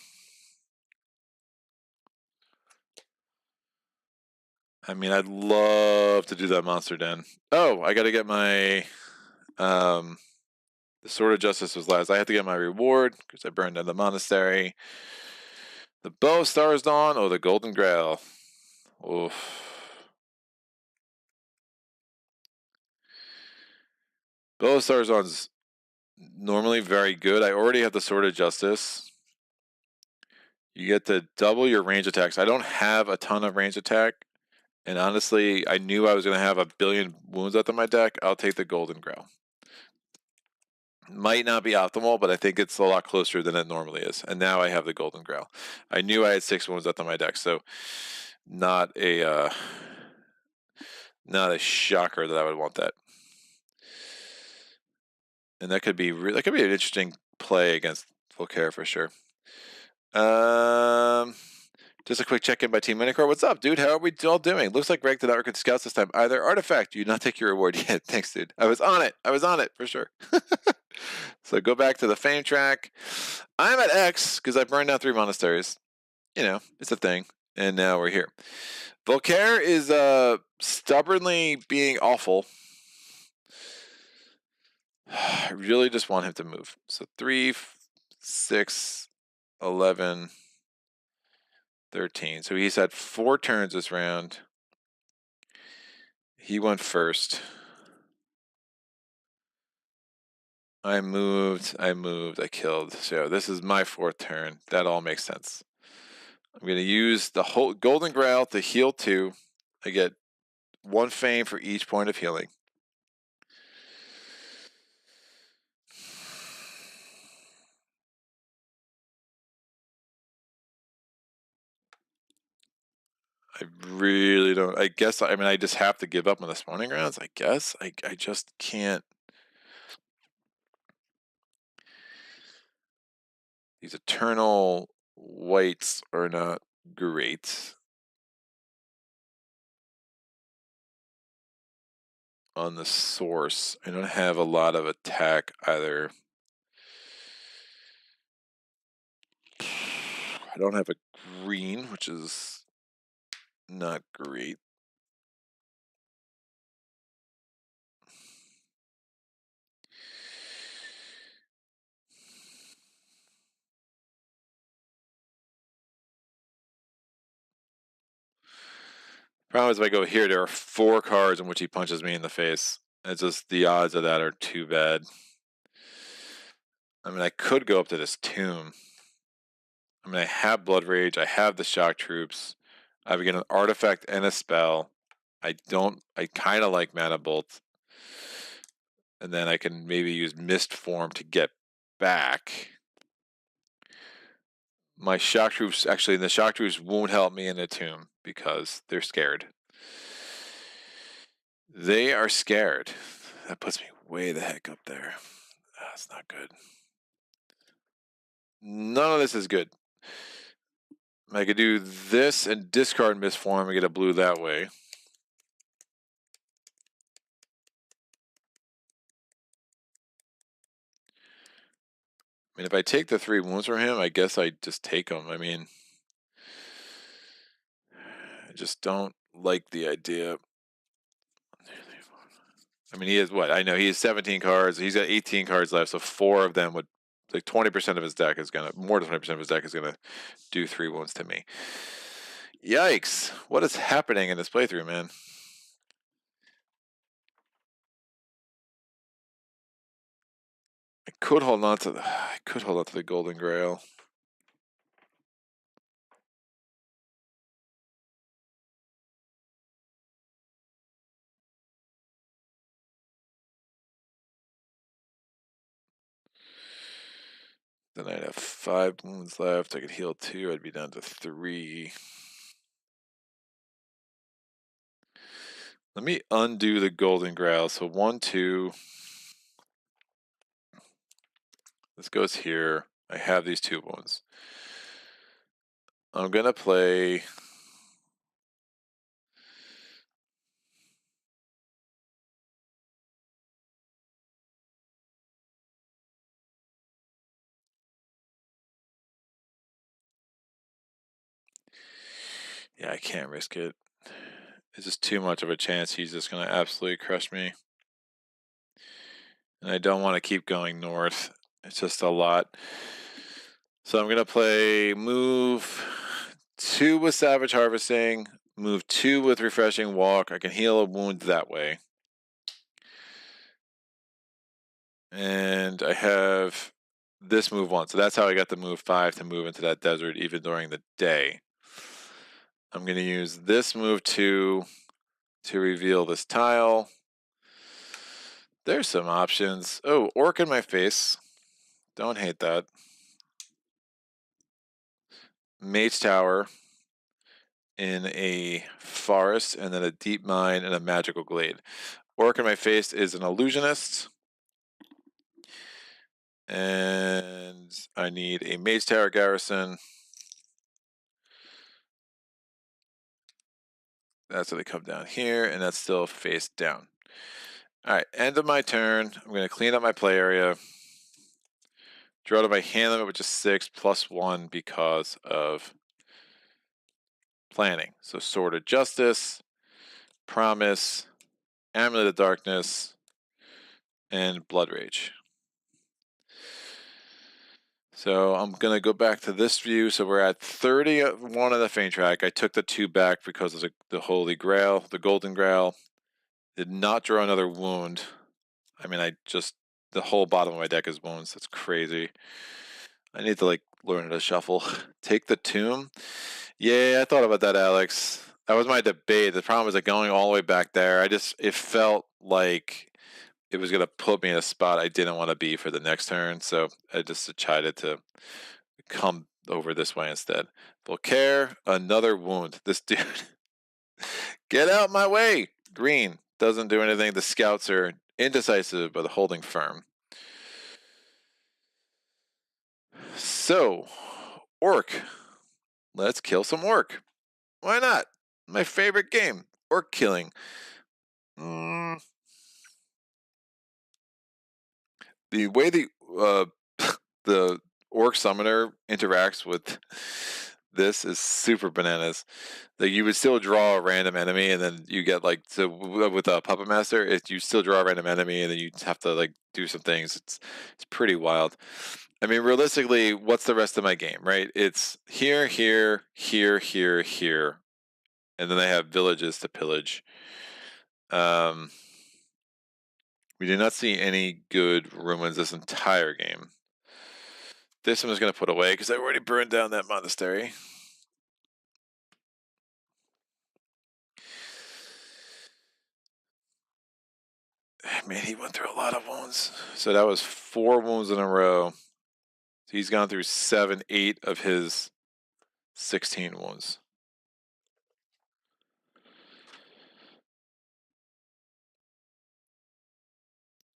I mean, I'd love to do that monster den. Oh, I got to get my the Sword of Justice was last. I have to get my reward because I burned down the monastery. The Bow of Stars Dawn. Oh, the Golden Grail. Oof. Bow of Stars Dawn's normally very good. I already have the Sword of Justice. You get to double your range attacks. I don't have a ton of range attack. And honestly, I knew I was going to have a billion wounds left on my deck. I'll take the Golden Grail. Might not be optimal, but I think it's a lot closer than it normally is. And now I have the Golden Grail. I knew I had 6 wounds left on my deck, so not a shocker that I would want that. And that could be an interesting play against Volkare for sure. Just a quick check-in by Team Minicore. What's up, dude? How are we all doing? Looks like Greg did not record scouts this time either. Artifact, you did not take your reward yet. Thanks, dude. I was on it for sure. So go back to the fame track. I'm at X because I burned down 3 monasteries. It's a thing. And now we're here. Volkare is stubbornly being awful. I really just want him to move. So 3, 6, 11, 13. So he's had 4 turns this round. He went first. I moved, I killed. So this is my 4th turn. That all makes sense. I'm going to use the whole Golden Grail to heal 2. I get 1 fame for each point of healing. I really don't. I guess, I just have to give up on the spawning grounds. I guess. I just can't. These eternal Whites are not great on the source. I don't have a lot of attack either. I don't have a green, which is not great. Problem is, if I go here, there are 4 cards in which he punches me in the face. It's just the odds of that are too bad. I mean, I could go up to this tomb. I mean, I have Blood Rage. I have the Shock Troops. I get an artifact and a spell. I kind of like Mana Bolt. And then I can maybe use Mist Form to get back. My Shock Troops, actually, the Shock Troops won't help me in the tomb because they're scared. They are scared. That puts me way the heck up there. That's not good. None of this is good. I could do this and discard Mist Form and get a blue that way. I mean, if I take the 3 wounds from him, I guess I just take them. I mean, I just don't like the idea. I mean, he has what? I know he has 17 cards. He's got 18 cards left, so 4 of them would, like 20% of his deck is gonna, more than 20% of his deck is gonna do 3 wounds to me. Yikes! What is happening in this playthrough, man? I could hold on to the Golden Grail. Then I'd have 5 wounds left. I could heal 2. I'd be down to 3. Let me undo the Golden Grail. So 1, 2. This goes here. I have these 2 wounds. I'm gonna play. Yeah, I can't risk it. It's just too much of a chance he's just gonna absolutely crush me. And I don't want to keep going north. It's just a lot. So I'm gonna play move 2 with Savage Harvesting, move 2 with Refreshing Walk. I can heal a wound that way. And I have this move 1. So that's how I got the move 5 to move into that desert even during the day. I'm going to use this move 2 to reveal this tile. There's some options. Oh, Orc in my face. Don't hate that. Mage Tower in a forest, and then a deep mine and a magical glade. Orc in my face is an illusionist. And I need a Mage Tower garrison. That's going to come down here, and that's still face down. All right, end of my turn. I'm going to clean up my play area. Draw to my hand limit, which is 6 plus 1 because of planning. So Sword of Justice, Promise, Amulet of Darkness, and Blood Rage. So I'm going to go back to this view. So we're at 31 of the Faint Track. I took the 2 back because of the Holy Grail, the Golden Grail. Did not draw another wound. I mean, the whole bottom of my deck is wounds. That's crazy. I need to learn how to shuffle. Take the Tomb. Yeah, I thought about that, Alex. That was my debate. The problem is going all the way back there. It felt like it was gonna put me in a spot I didn't want to be for the next turn. So I just decided to come over this way instead. Volkare, another wound. This dude, get out my way. Green doesn't do anything. The scouts are indecisive but holding firm. So Orc. Let's kill some orc. Why not? My favorite game. Orc killing. The way uh, the orc summoner interacts with this is super bananas. Like you would still draw a random enemy, and then you get like with a puppet master, you still draw a random enemy, and then you have to like do some things. It's pretty wild. I mean, realistically, what's the rest of my game, right? It's here, here, here, here, here, and then they have villages to pillage. We did not see any good ruins this entire game. This I'm just going to put away because I already burned down that monastery. Man, he went through a lot of wounds. So that was 4 wounds in a row. So he's gone through 7, 8 of his 16 wounds.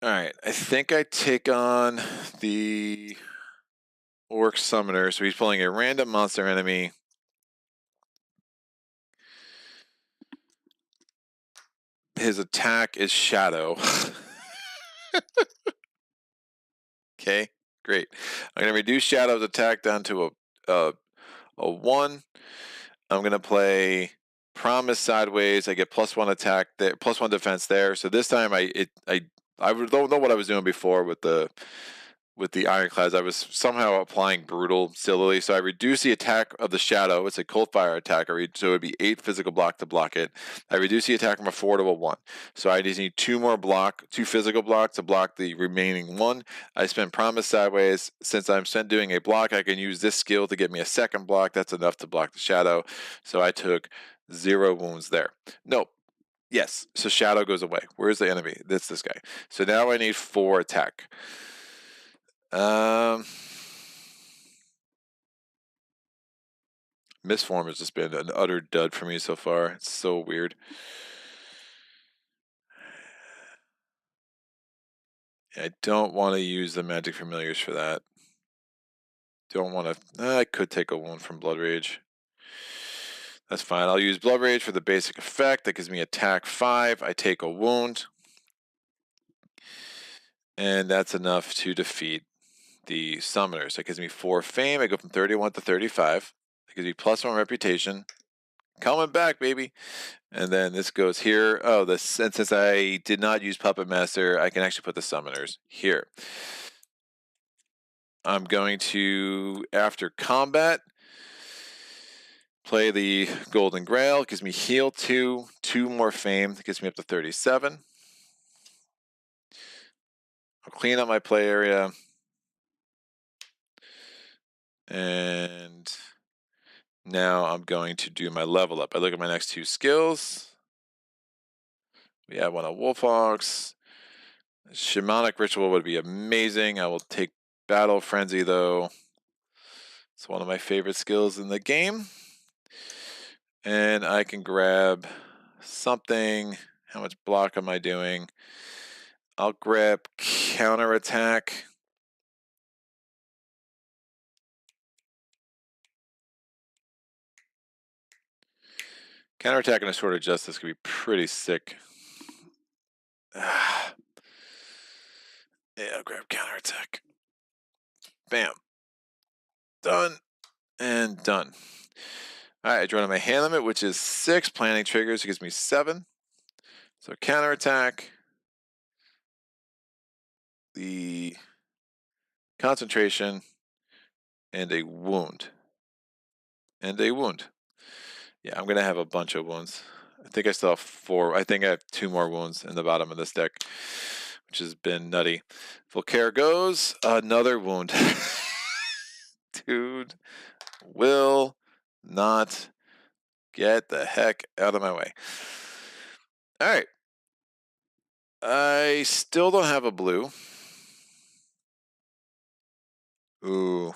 Alright, I think I take on the Orc Summoner. So he's pulling a random monster enemy. His attack is Shadow. Okay, great. I'm going to reduce Shadow's attack down to a 1. I'm going to play Promise Sideways. I get +1 attack there, +1 defense there. So this time I don't know what I was doing before with the Ironclads. I was somehow applying Brutal silly. So I reduce the attack of the Shadow. It's a cold fire attack. So it would be 8 physical block to block it. I reduce the attack from a 4 to a 1. So I just need 2 physical block to block the remaining 1. I spend Promise Sideways. Since I'm doing a block, I can use this skill to get me a second block. That's enough to block the Shadow. So I took 0 wounds there. Nope. Yes, so Shadow goes away. Where's the enemy? That's this guy. So now I need 4 attack. Misform has just been an utter dud for me so far. It's so weird. I don't want to use the Magic Familiars for that. Don't want to... I could take a wound from Blood Rage. That's fine. I'll use Blood Rage for the basic effect. That gives me attack 5. I take a wound. And that's enough to defeat the Summoners. That gives me 4 fame. I go from 31 to 35. That gives me +1 reputation. Coming back, baby. And then this goes here. Oh, and since I did not use Puppet Master, I can actually put the Summoners here. I'm going to, after combat, play the Golden Grail. It gives me heal 2, 2 more fame. It gets me up to 37. I'll clean up my play area. And now I'm going to do my level up. I look at my next 2 skills. We have one of Wolfhawks. Shamanic Ritual would be amazing. I will take Battle Frenzy, though. It's one of my favorite skills in the game. And I can grab something. How much block am I doing? I'll grab Counterattack. Counterattack and a Sword of Justice could be pretty sick. Yeah, I'll grab Counterattack. Bam. Done. And done. Alright, I draw on my hand limit, which is 6 planning triggers. It gives me 7. So Counterattack. The concentration. And a wound. And a wound. Yeah, I'm going to have a bunch of wounds. I think I still have 4. I think I have 2 more wounds in the bottom of this deck, which has been nutty. Volkare goes. Another wound. Dude will not get the heck out of my way. All right. I still don't have a blue. Ooh.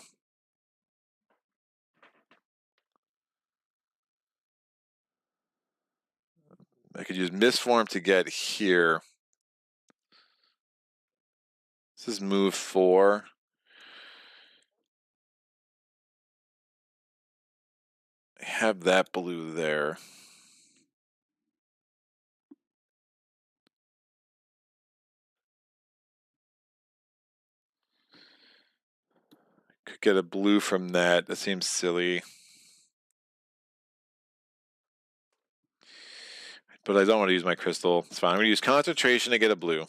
I could use Misform to get here. This is move 4. I have that blue there. Could get a blue from that. That seems silly. But I don't want to use my crystal. It's fine. I'm going to use concentration to get a blue.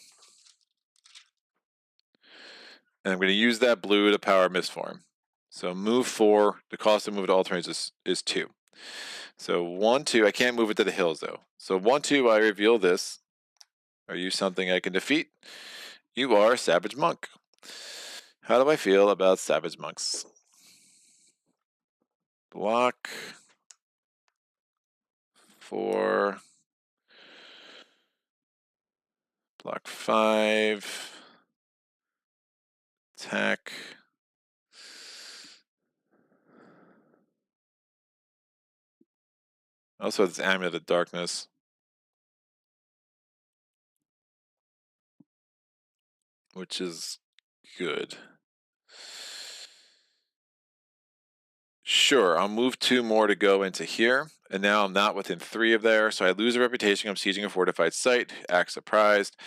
And I'm going to use that blue to power Mistform. So move 4. The cost to move it to alternatives is 2. So 1, 2. I can't move it to the hills, though. So 1, 2, I reveal this. Are you something I can defeat? You are Savage Monk. How do I feel about Savage Monks? Block 4. Block 5. Attack. Also, this Amulet of Darkness. Which is good. Sure, I'll move 2 more to go into here. And now I'm not within 3 of there. So I lose a reputation. I'm sieging a fortified site. Act surprised.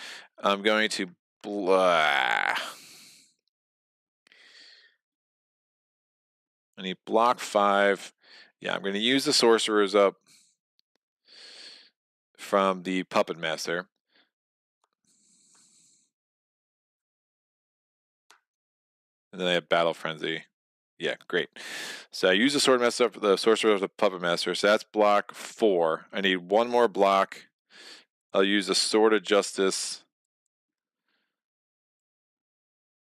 I'm going to blah. I need block 5. Yeah, I'm going to use the sorcerers up from the Puppet Master. And then I have Battle Frenzy. Yeah, great. So I use the Sword Master, the Sorcerer of the Puppet Master. So that's block 4. I need 1 more block. I'll use the Sword of Justice.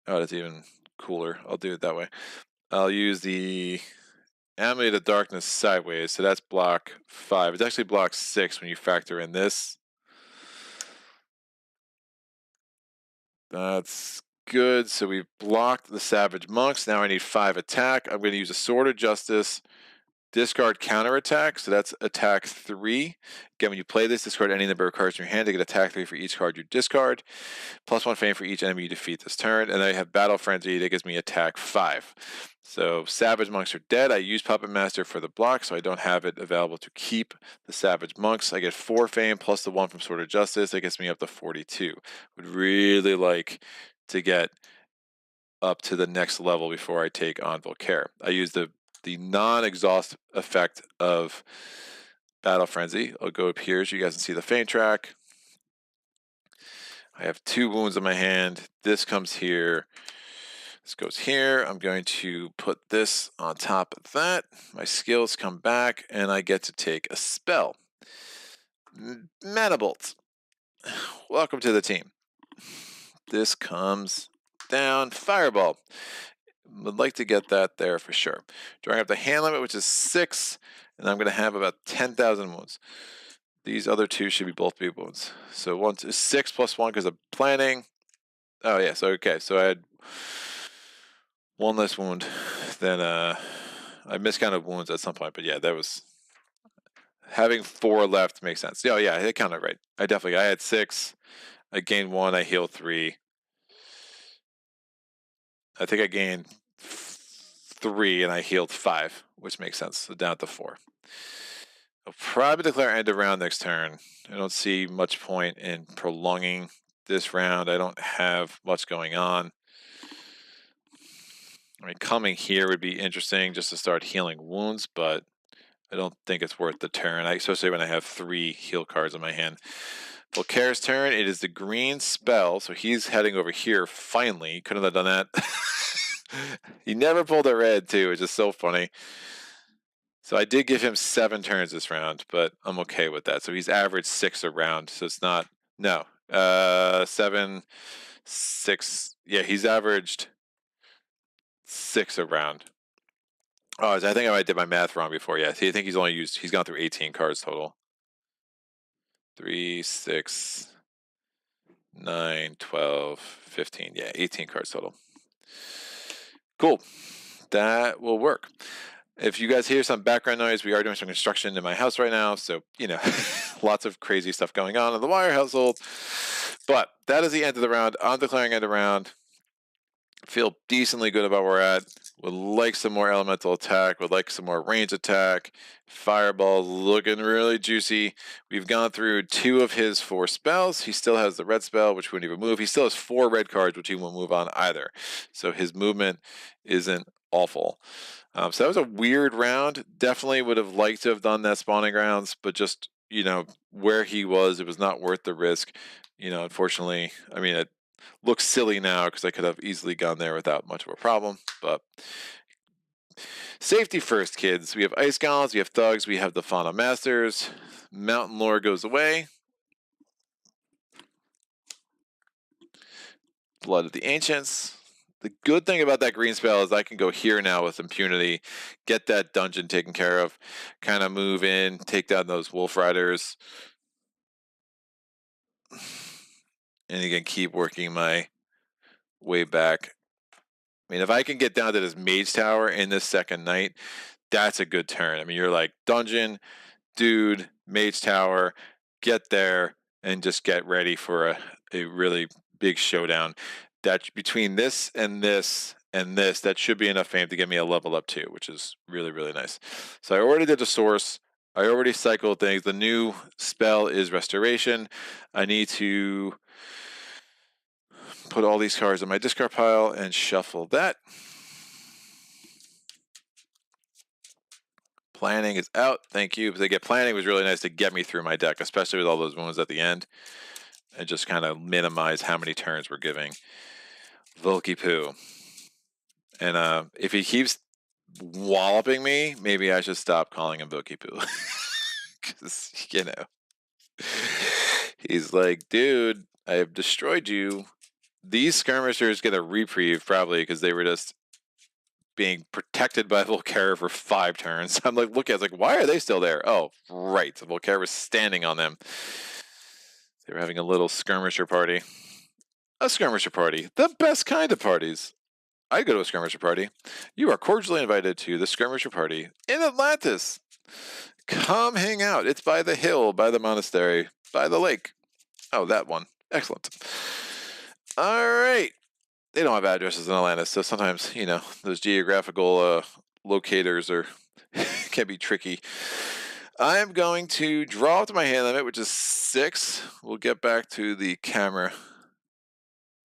Oh, that's even cooler. I'll do it that way. I'll use the Amulet of Darkness sideways. So that's block 5. It's actually block 6 when you factor in this. That's good. So we've blocked the Savage Monks. Now I need 5 attack. I'm going to use a Sword of Justice. Discard counterattack, so that's attack 3. Again, when you play this, discard any number of cards in your hand to get attack 3 for each card you discard. +1 fame for each enemy you defeat this turn. And then I have Battle Frenzy that gives me attack 5. So Savage Monks are dead. I use Puppet Master for the block, so I don't have it available to keep the Savage Monks. I get 4 fame plus the 1 from Sword of Justice. That gets me up to 42. Would really like to get up to the next level before I take on Volkare. I use the non-exhaust effect of Battle Frenzy. I'll go up here so you guys can see the faint track. I have 2 wounds in my hand. This comes here. This goes here. I'm going to put this on top of that. My skills come back, and I get to take a spell. Manibolt. Welcome to the team. This comes down. Fireball. Would like to get that there for sure. Drawing up the hand limit, which is 6, and I'm going to have about 10,000 wounds. These other 2 should be both be wounds. So 1 is 6 plus 1 because of planning. Oh yeah, so okay, so I had 1 less wound. Then I miscounted wounds at some point, but yeah, that was having 4 left makes sense. Oh yeah, it counted right. I had 6. I gained 1. I healed 3. I think I gained 3 and I healed 5, which makes sense. So down to 4. I'll probably declare end of round next turn. I don't see much point in prolonging this round. I don't have much going on. I mean, coming here would be interesting just to start healing wounds, but I don't think it's worth the turn, especially when I have 3 heal cards in my hand. Volkare's turn. It is the green spell, so he's heading over here finally. Couldn't have done that. He never pulled a red, too, which is so funny. So I did give him 7 turns this round, but I'm okay with that. So he's averaged 6 a round, so it's not... No. 7, 6... Yeah, he's averaged 6 a round. Oh, I think I did my math wrong before. Yeah, see, I think he's gone through 18 cards total. 3, 6, 9, 12, 15. Yeah, 18 cards total. Cool. That will work. If you guys hear some background noise, we are doing some construction in my house right now. So, lots of crazy stuff going on in the Wire household. But that is the end of the round. I'm declaring end of round. Feel decently good about where we're at. Would like some more elemental attack. Would like some more range attack. Fireball's looking really juicy. We've gone through 2 of his 4 spells. He still has the red spell, which wouldn't even move. He still has 4 red cards, which he won't move on either. So his movement isn't awful. So that was a weird round. Definitely would have liked to have done that spawning grounds, but just, where he was, it was not worth the risk. Unfortunately, I mean, it looks silly now because I could have easily gone there without much of a problem, but safety first, kids. We have Ice Golems, we have Thugs, we have the Fauna Masters. Mountain Lore goes away. Blood of the Ancients. The good thing about that green spell is I can go here now with impunity, get that dungeon taken care of, kind of move in, take down those Wolf Riders, and again, keep working my way back. I mean, if I can get down to this Mage Tower in this second night, that's a good turn. I mean, you're like, dungeon, dude, Mage Tower, get there, and just get ready for a really big showdown. That between this and this and this, that should be enough fame to get me a level up too, which is really, really nice. So I already did the source. I already cycled things. The new spell is Restoration. I need to put all these cards in my discard pile and shuffle that. Planning is out. Thank you. Because planning was really nice to get me through my deck, especially with all those wounds at the end, and just kind of minimize how many turns we're giving. Volky Poo. And if he keeps walloping me, maybe I should stop calling him Volky Poo. Because, he's like, dude, I have destroyed you. These skirmishers get a reprieve, probably, because they were just being protected by Volkare for 5 turns. I'm like, I was like, why are they still there? Oh, right. Volkare was standing on them. They were having a little skirmisher party. A skirmisher party. The best kind of parties. I go to a skirmisher party. You are cordially invited to the skirmisher party in Atlantis. Come hang out. It's by the hill, by the monastery, by the lake. Oh, that one. Excellent. All right. They don't have addresses in Atlantis, so sometimes, those geographical locators can be tricky. I am going to draw up to my hand limit, which is 6. We'll get back to the camera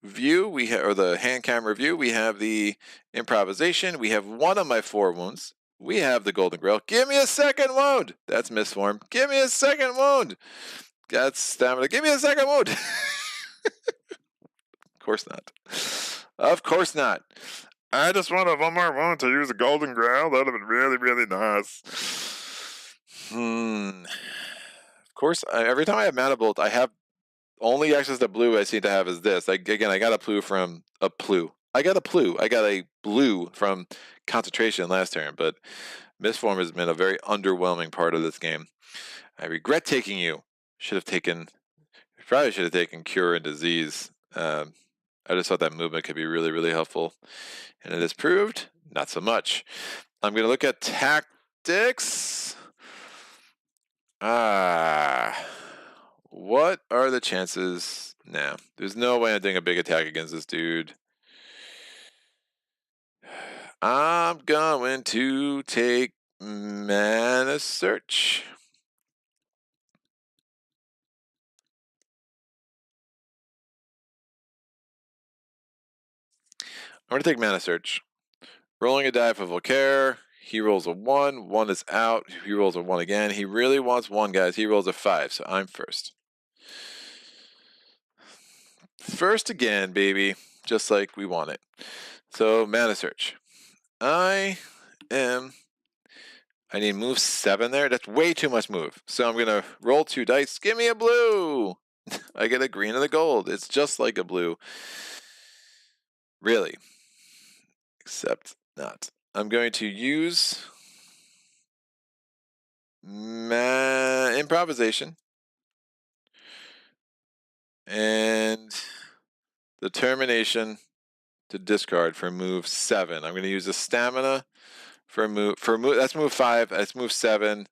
view. Or the hand camera view. We have the improvisation. We have 1 of my 4 wounds. We have the Golden Grail. Give me a second wound. That's misform. Give me a second wound. That's stamina. Give me a second wound. Of course not. Of course not. I just wanted 1 more wound to use a Golden Grail. That would have been really, really nice. Of course, every time I have Mana Bolt, I have only access to blue I seem to have is this. I got a blue from a blue. I got a blue from concentration last turn, but Misform has been a very underwhelming part of this game. I regret taking you. Probably should have taken Cure and Disease. I just thought that movement could be really, really helpful. And it has proved not so much. I'm going to look at tactics. What are the chances? No, there's no way I'm doing a big attack against this dude. I'm going to take Mana Search. I'm going to take Mana Search. Rolling a die for Volkare. He rolls a 1. 1 is out. He rolls a 1 again. He really wants 1, guys. He rolls a 5, so I'm first. First again, baby. Just like we want it. So, Mana Search. I need move 7 there. That's way too much move. So I'm going to roll 2 dice. Give me a blue. I get a green and a gold. It's just like a blue. Really. Except not. I'm going to use improvisation and determination to discard for move 7. I'm going to use a stamina for move. That's move 5. That's move 7.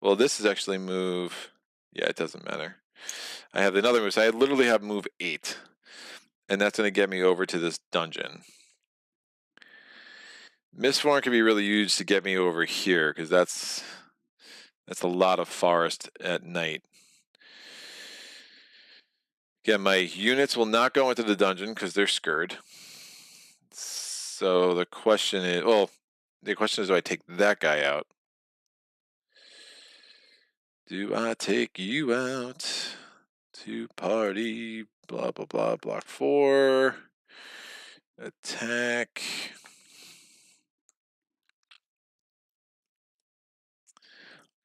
Well, this is actually move. Yeah, it doesn't matter. I have another move. So I literally have move 8, and that's going to get me over to this dungeon. Mistform can be really used to get me over here, because that's a lot of forest at night. Again, my units will not go into the dungeon because they're scared. So the question is, well, the question is, do I take that guy out? Do I take you out to party? Blah, blah, blah. Block 4. Attack.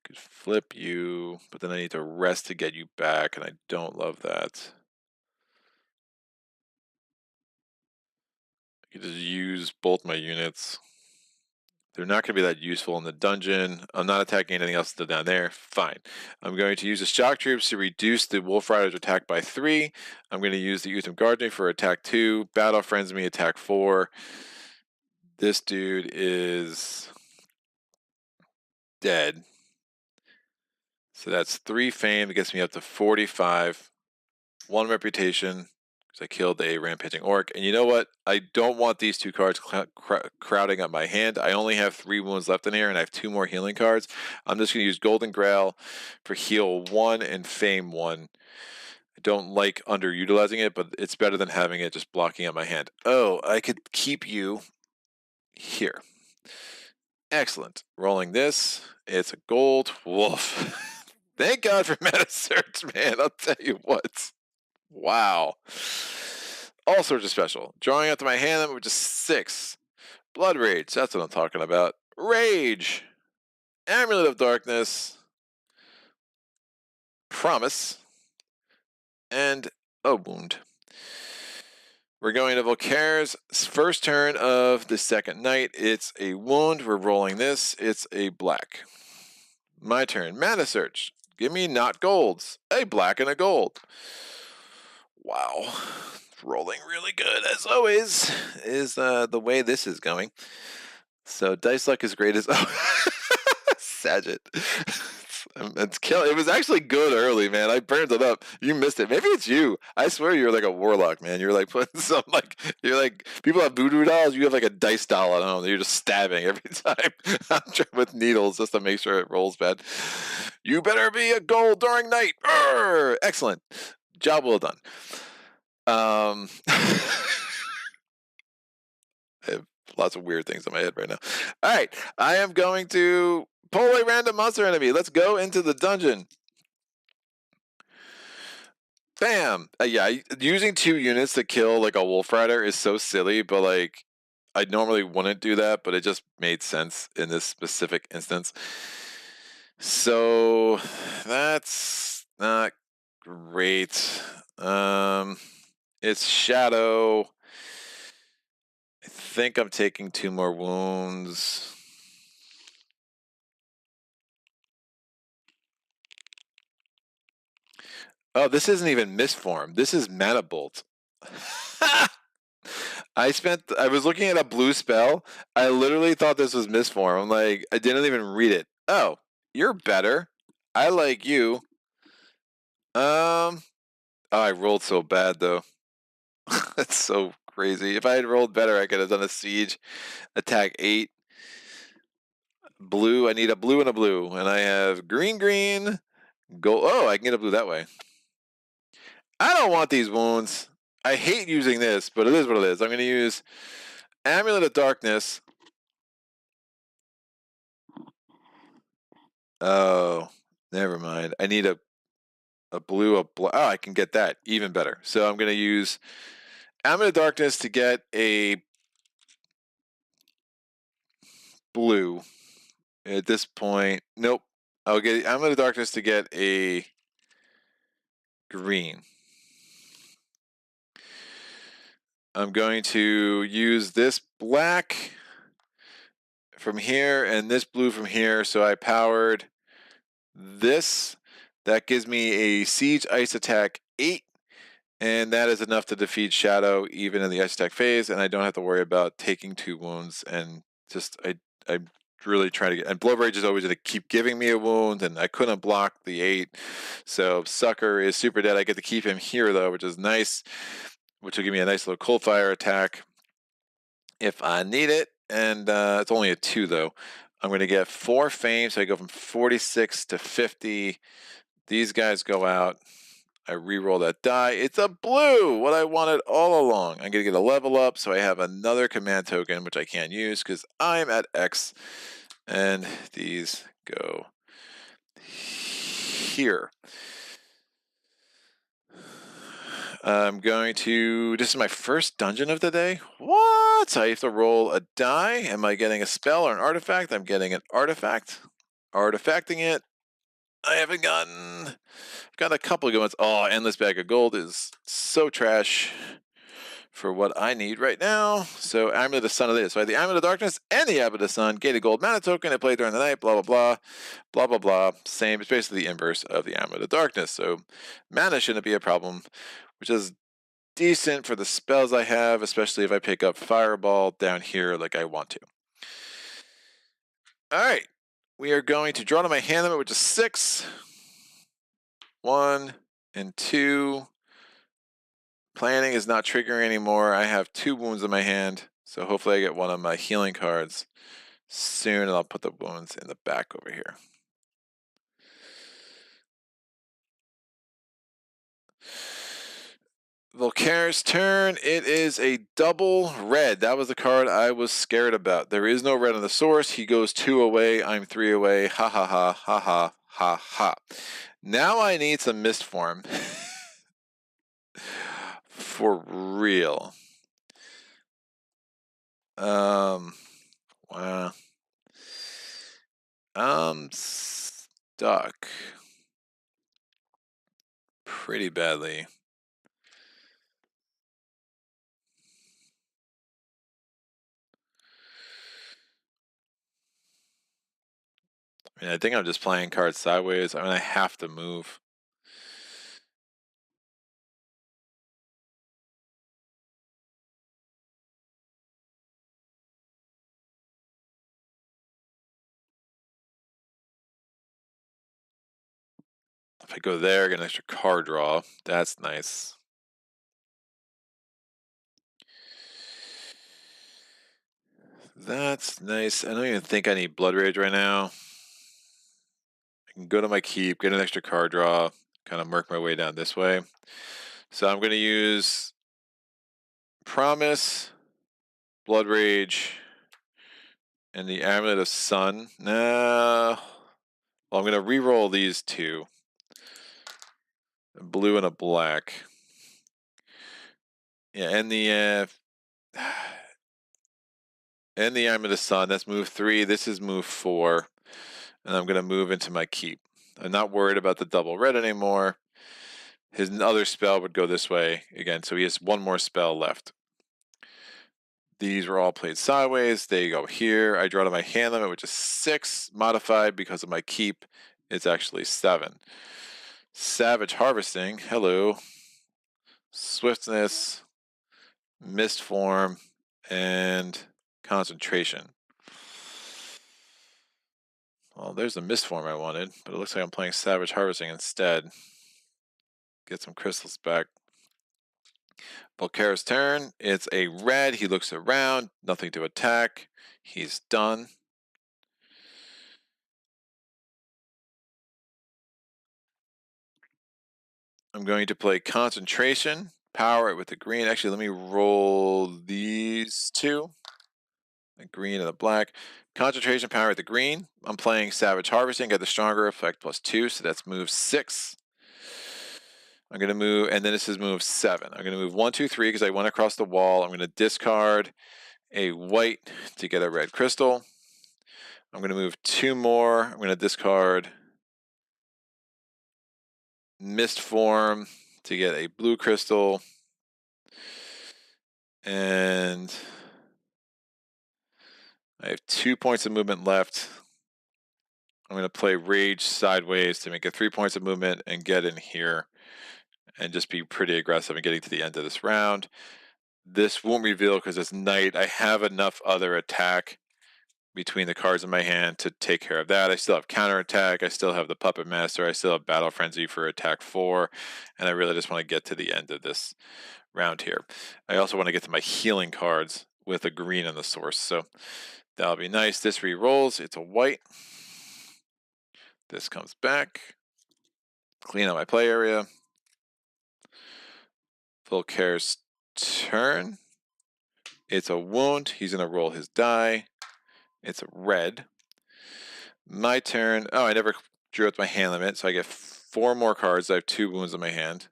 Could flip you, but then I need to rest to get you back, and I don't love that. I could just use both my units. They're not going to be that useful in the dungeon. I'm not attacking anything else down there. Fine. I'm going to use the shock troops to reduce the Wolf Rider's attack by 3. I'm going to use the Utham Guardian for attack 2. Battle Friends me attack 4. This dude is dead. So that's 3 fame. It gets me up to 45. 1 reputation. I killed a rampaging orc. And you know what? I don't want these 2 cards crowding up my hand. I only have 3 wounds left in here, and I have 2 more healing cards. I'm just going to use Golden Grail for heal 1 and fame 1. I don't like underutilizing it, but it's better than having it just blocking out my hand. Oh, I could keep you here. Excellent. Rolling this. It's a gold wolf. Thank God for meta search, man. I'll tell you what. Wow. All sorts of special. Drawing out to my hand, which is 6. Blood Rage, that's what I'm talking about. Rage. Amulet of Darkness. Promise. And a wound. We're going to Volkare's first turn of the second night. It's a wound. We're rolling this. It's a black. My turn. Mana Search. Give me not golds. A black and a gold. Wow. Rolling really good, as always, is the way this is going. So dice luck is great as Saget. It's killing. It was actually good early, man. I burned it up. You missed it. Maybe it's you. I swear you're like a warlock, man. You're like putting some you're like people have voodoo dolls. You have like a dice doll at home that you're just stabbing every time with needles just to make sure it rolls bad. You better be a gold during night. Excellent. Job well done. I have lots of weird things in my head right now. All right, I am going to pull a random monster enemy. Let's go into the dungeon. Bam! Yeah, using 2 units to kill like a Wolf Rider is so silly, but like I normally wouldn't do that, but it just made sense in this specific instance. So that's not great. It's Shadow. I think I'm taking 2 more wounds. Oh, this isn't even Mistform. This is Mana Bolt. I was looking at a blue spell. I literally thought this was Mistform. I'm like, I didn't even read it. Oh, you're better. I like you. Oh, I rolled so bad though. That's so crazy. If I had rolled better, I could have done a siege, attack 8. Blue, I need a blue and a blue. And I have green, green, gold. Oh, I can get a blue that way. I don't want these wounds. I hate using this, but it is what it is. I'm going to use Amulet of Darkness. Oh, never mind. I need a blue, oh, I can get that. Even better. So I'm going to use Amulet of Darkness to get a blue. At this point, nope. I'll get Amulet of Darkness to get a green. I'm going to use this black from here and this blue from here. So I powered this. That gives me a Siege Ice Attack 8. And that is enough to defeat Shadow even in the Ice Attack phase. And I don't have to worry about taking 2 wounds. And just, I'm really trying to get... And Blood Rage is always going to keep giving me a wound. And I couldn't block the 8. So Sucker is super dead. I get to keep him here, though, which is nice. Which will give me a nice little cold fire attack if I need it. and it's only a 2 though. I'm going to get 4 fame, so I go from 46 to 50. These guys go out. I re-roll that die. It's a blue, what I wanted all along. I'm going to get a level up, so I have another command token, which I can't use because I'm at X. And these go here. I'm going to, this is my first dungeon of the day. What? So I have to roll a die. Am I getting a spell or an artifact? I'm getting an artifact. Artifacting it. I haven't gotten, got a couple of good ones. Oh, Endless Bag of Gold is so trash for what I need right now. So Amulet of the Sun of this. So I have the Amulet of Darkness and the Amulet of the Sun. Gated Gold mana token. I play during the night. Blah, blah, blah. Blah, blah, blah. Same. It's basically the inverse of the Amulet of Darkness. So mana shouldn't be a problem, which is decent for the spells I have, especially if I pick up Fireball down here like I want to. All right. We are going to draw to my hand limit, which is 6. 1 and 2. Planning is not triggering anymore. I have 2 wounds in my hand, so hopefully I get one of my healing cards soon, and I'll put the wounds in the back over here. Volkare's turn. It is a double red. That was the card I was scared about. There is no red on the source. He goes 2 away. I'm 3 away. Ha ha ha ha ha ha ha. Now I need some mist form. For real. Wow. I'm stuck pretty badly. I mean, I think I'm just playing cards sideways. I mean, I have to move. If I go there, get an extra card draw. That's nice. That's nice. I don't even think I need Blood Rage right now. I can go to my keep, get an extra card draw, kind of work my way down this way. So I'm going to use Promise, Blood Rage, and the Amulet of Sun. Nah. Well, I'm going to re-roll these 2. A blue and a black. Yeah, and the Amulet of Sun. That's move 3. This is move 4. And I'm going to move into my keep. I'm not worried about the double red anymore. His other spell would go this way again, so he has 1 more spell left. These were all played sideways. They go here. I draw to my hand limit, which is 6. Modified because of my keep. It's actually 7. Savage Harvesting. Hello. Swiftness. Mist Form. And Concentration. Well, there's the Mist Form I wanted, but it looks like I'm playing Savage Harvesting instead. Get some crystals back. Volkare's turn. It's a red. He looks around. Nothing to attack. He's done. I'm going to play Concentration. Power it with the green. Actually, let me roll these 2. The green and the black. Concentration, power at the green. I'm playing Savage Harvesting. Got the stronger effect +2, so that's move 6. I'm going to move, and then this is move 7. I'm going to move 1, 2, 3 because I went across the wall. I'm going to discard a white to get a red crystal. I'm going to move 2 more. I'm going to discard Mist Form to get a blue crystal. And I have 2 points of movement left. I'm going to play Rage sideways to make it 3 points of movement and get in here and just be pretty aggressive in getting to the end of this round. This won't reveal because it's night. I have enough other attack between the cards in my hand to take care of that. I still have counterattack. I still have the Puppet Master. I still have Battle Frenzy for attack 4. And I really just want to get to the end of this round here. I also want to get to my healing cards, with a green in the source. So that'll be nice. This re-rolls. It's a white. This comes back. Clean out my play area. Volkare's turn. It's a wound. He's going to roll his die. It's a red. My turn. Oh, I never drew out my hand limit, so I get 4 more cards. I have 2 wounds in my hand.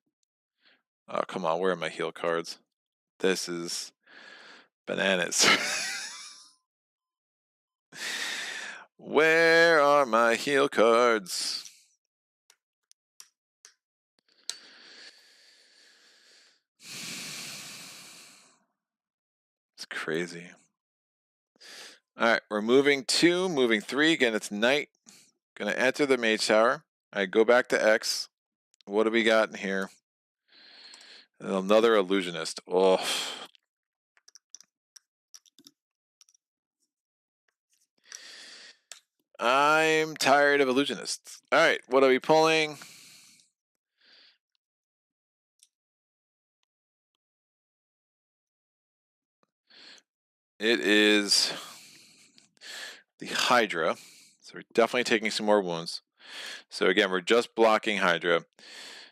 Oh, come on. Where are my heal cards? This is bananas. Where are my heal cards? It's crazy. All right, we're moving 2, moving 3. Again, it's night. Gonna enter the Mage Tower. I go back to X. What do we got in here? Another Illusionist. Oh. I'm tired of Illusionists. All right, what are we pulling? It is the Hydra. So we're definitely taking some more wounds. So again, we're just blocking Hydra.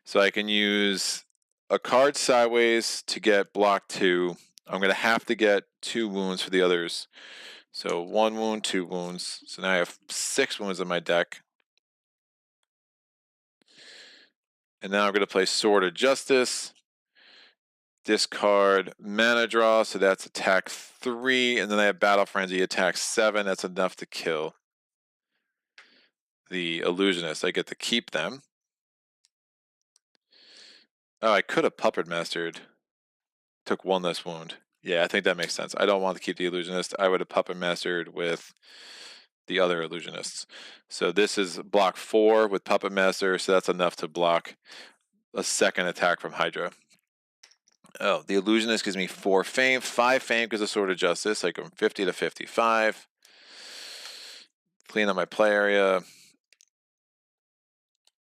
So I can use a card sideways to get block 2. I'm going to have to get 2 wounds for the others. So 1 wound, 2 wounds. So now I have 6 wounds in my deck. And now I'm going to play Sword of Justice. Discard mana draw, so that's attack 3. And then I have Battle Frenzy, attack 7. That's enough to kill the Illusionist. I get to keep them. Oh, I could have Puppet Mastered. Took 1 less wound. Yeah, I think that makes sense. I don't want to keep the Illusionist. I would have Puppet Mastered with the other Illusionists. So this is block 4 with Puppet Master, so that's enough to block a second attack from Hydra. Oh, the Illusionist gives me 4 fame, 5 fame because of Sword of Justice. I go from 50 to 55. Clean up my play area.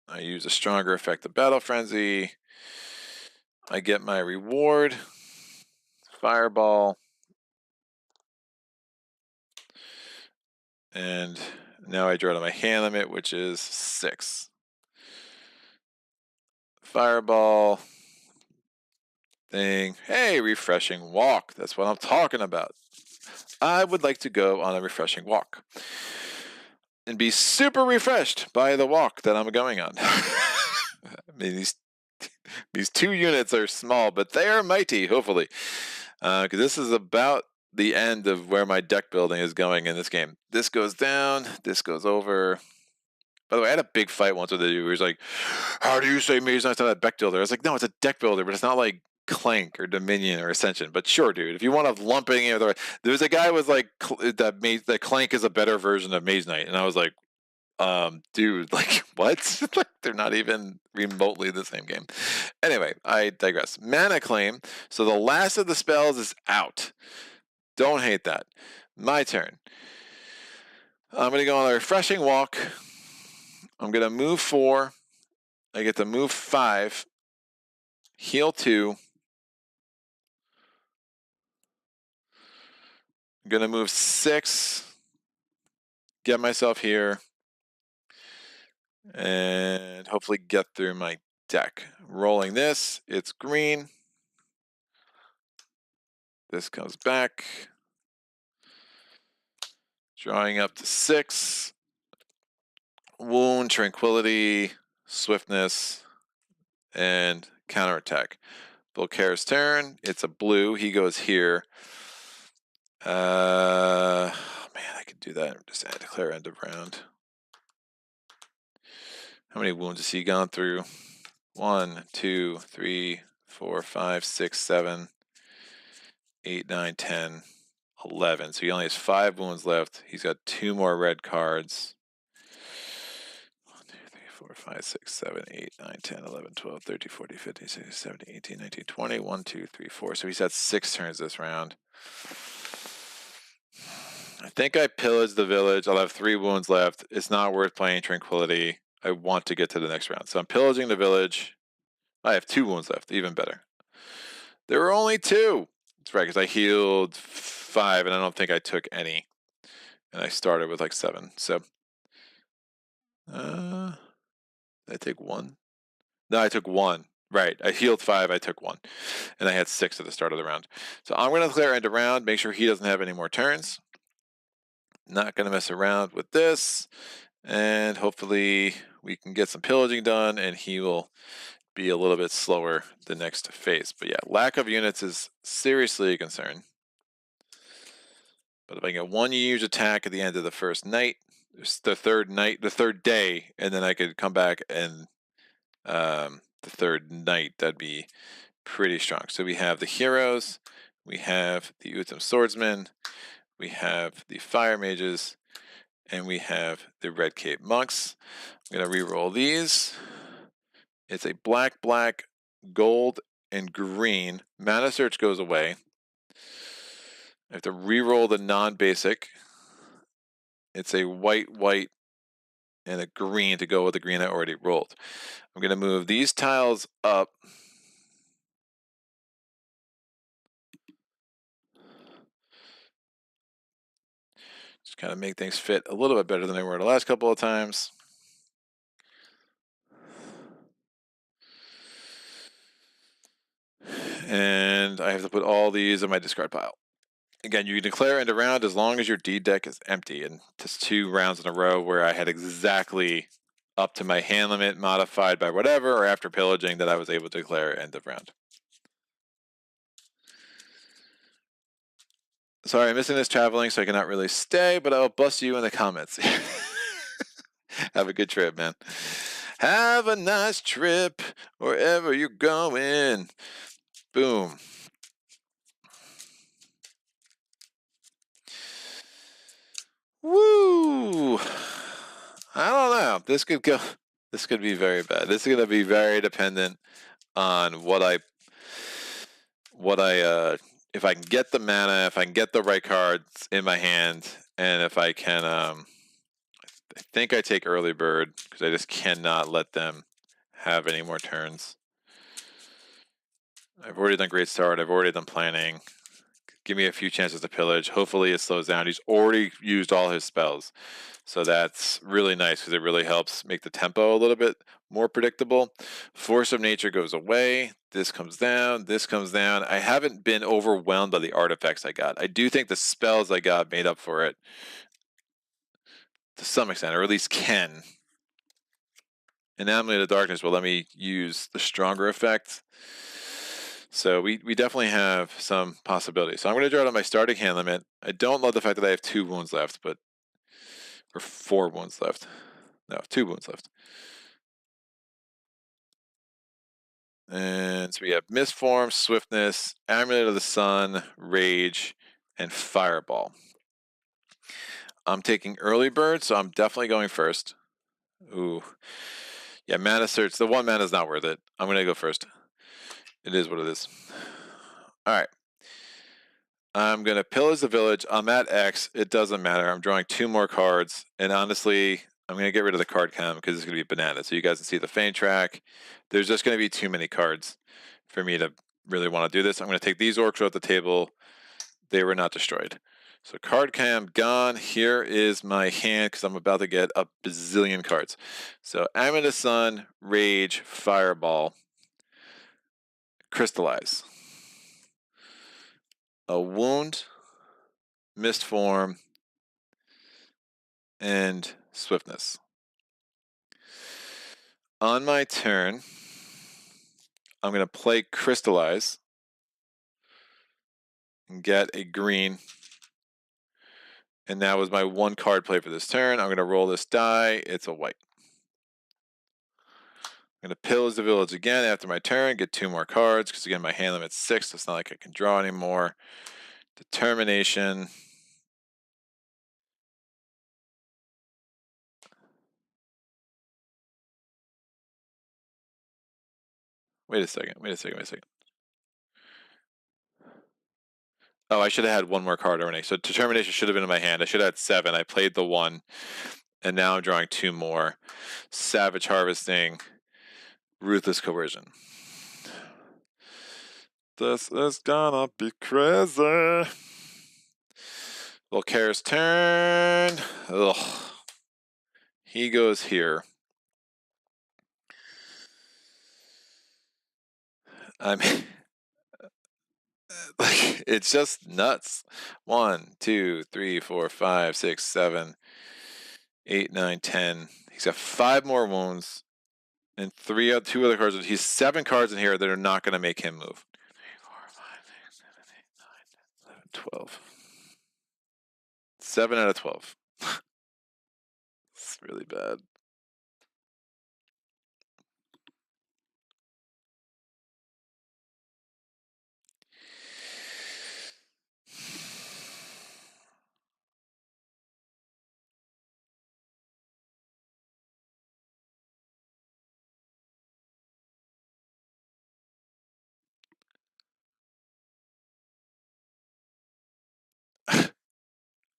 I use a stronger effect of Battle Frenzy. I get my reward. Fireball. And now I draw to my hand limit, which is 6. Fireball. Thing. Hey, refreshing walk. That's what I'm talking about. I would like to go on a refreshing walk and be super refreshed by the walk that I'm going on. I mean, these 2 units are small, but they are mighty, hopefully. Because this is about the end of where my deck building is going in this game. This goes down, this goes over. By the way, I had a big fight once with a dude who was like, how do you say Mage Knight's not a deck builder? I was like, no, it's a deck builder, but it's not like Clank or Dominion or Ascension. But sure, dude, if you want to lump in, there's a guy who was like that Clank is a better version of Mage Knight, and I was like, dude, like what? Like they're not even remotely the same game. Anyway, I digress. Mana Claim. So the last of the spells is out. Don't hate that. My turn. I'm gonna go on a refreshing walk. I'm gonna move 4. I get to move 5. Heal 2. I'm gonna move 6. Get myself here. And hopefully get through my deck. Rolling this, it's green. This comes back. Drawing up to 6. Wound, Tranquility, Swiftness, and Counterattack. Volkare's turn. It's a blue. He goes here. Man, I could do that. Just declare end of round. How many wounds has he gone through? 1, 2, 3, 4, 5, 6, 7, 8, 9, 10, 11. So he only has 5 wounds left. He's got 2 more red cards. 1, 2, 3, 4, 5, 6, 7, 8, 9, 10, 11, 12, 13, 14, 15, 16, 17, 18, 19, 20. 1, 2, 3, 4. So he's had 6 turns this round. I think I pillaged the village. I'll have 3 wounds left. It's not worth playing Tranquility. I want to get to the next round. So I'm pillaging the village. I have 2 wounds left. Even better. There were only 2. That's right, because I healed 5, and I don't think I took any. And I started with like 7. So, did I take 1? No, I took 1. Right, I healed 5, I took 1. And I had 6 at the start of the round. So I'm going to declare end of round, make sure he doesn't have any more turns. Not going to mess around with this. And hopefully we can get some pillaging done, and he will be a little bit slower the next phase. But yeah, lack of units is seriously a concern. But if I get 1 huge attack at the end of the first night, the third day, and then I could come back and the third night, that'd be pretty strong. So we have the heroes, we have the Utham swordsmen, we have the fire mages, and we have the red cape monks. I'm gonna re-roll these. It's a black, gold, and green. Mana search goes away. I have to re-roll the non-basic. It's a white, and a green to go with the green I already rolled. I'm going to move these tiles up. Just kind of make things fit a little bit better than they were the last couple of times. And I have to put all these in my discard pile. Again, you can declare end of round as long as your D deck is empty. And just 2 rounds in a row where I had exactly up to my hand limit modified by whatever, or after pillaging, that I was able to declare end of round. Sorry, I'm missing this traveling, so I cannot really stay, but I'll bust you in the comments. Have a good trip, man. Have a nice trip wherever you're going. Boom. Woo! I don't know. This could go. This could be very bad. This is going to be very dependent on what I if I can get the mana, if I can get the right cards in my hand, and if I can I think I take early bird because I just cannot let them have any more turns. I've already done great start. I've already done planning. Give me a few chances to pillage. Hopefully it slows down. He's already used all his spells. So that's really nice because it really helps make the tempo a little bit more predictable. Force of nature goes away. This comes down. This comes down. I haven't been overwhelmed by the artifacts I got. I do think the spells I got made up for it to some extent, or at least can. Anomaly of the Darkness will let me use the stronger effect. So we definitely have some possibilities. So I'm going to draw down my starting hand limit. I don't love the fact that I have 2 wounds left, or 4 wounds left. No, 2 wounds left. And so we have Mistform, Swiftness, Amulet of the Sun, Rage, and Fireball. I'm taking Early Bird, so I'm definitely going first. Ooh. Yeah, Mana Search. The 1 mana is not worth it. I'm going to go first. It is what it is. All right. I'm going to pillage the village. I'm at X. It doesn't matter. I'm drawing 2 more cards. And honestly, I'm going to get rid of the card count because it's going to be bananas. So you guys can see the Feint track. There's just going to be too many cards for me to really want to do this. I'm going to take these orcs off the table. They were not destroyed. So card cam gone. Here is my hand because I'm about to get a bazillion cards. So Amulet of Sun, Rage, Fireball, Crystallize. A wound, Mistform, and Swiftness. On my turn, I'm going to play Crystallize and get a green. And that was my 1 card play for this turn. I'm going to roll this die. It's a white. I'm going to pillage the village again after my turn, get 2 more cards, because again, my hand limit's 6, so it's not like I can draw anymore. Determination. Wait a second. Oh, I should have had 1 more card already. So determination should have been in my hand. I should have had 7. I played the 1, and now I'm drawing 2 more. Savage Harvesting, Ruthless Coercion. This is gonna be crazy. Volkare's turn. Ugh. He goes here. I mean, like, it's just nuts. 1, 2, 3, 4, 5, 6, 7, 8, 9, 10. He's got 5 more wounds and 2 other cards. He's 7 cards in here that are not going to make him move. 2, 3, 4, 5, 6, 7, 8, 9, 10, 11, 12. 7 out of 12. It's really bad.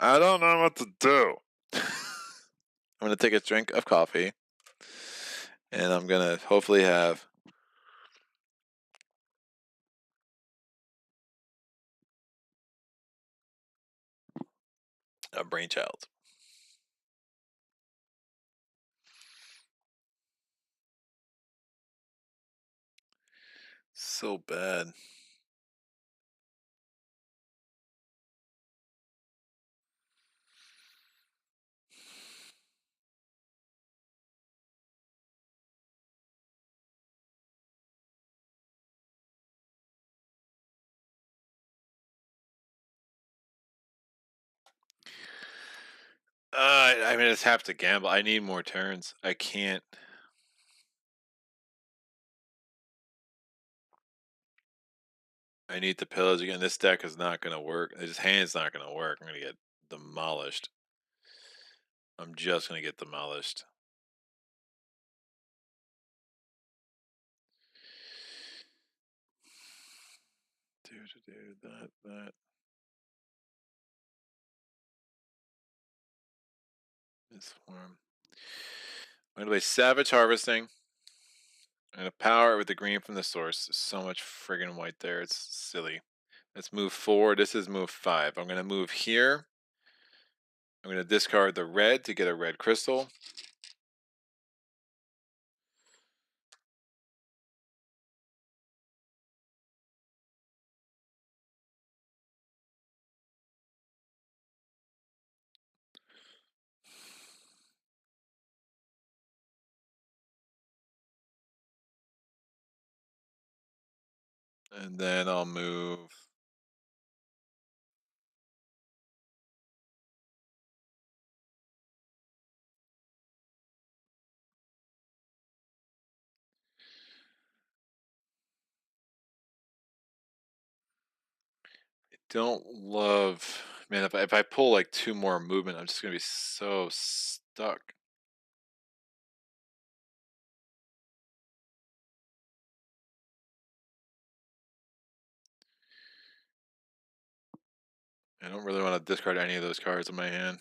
I don't know what to do. I'm going to take a drink of coffee. And I'm going to hopefully have a brainchild. So bad. I mean, it's have to gamble. I need more turns. I can't. I need the pillage again. This deck is not going to work. His hand's not going to work. I'm going to get demolished. I'm just going to get demolished. That. This form. I'm going to play Savage Harvesting. I'm going to power it with the green from the source. There's so much friggin' white there. It's silly. Let's move 4. This is move 5. I'm going to move here. I'm going to discard the red to get a red crystal. And then I'll move. Don't love, man. If I pull like 2 more movement, I'm just gonna be so stuck. I don't really want to discard any of those cards in my hand.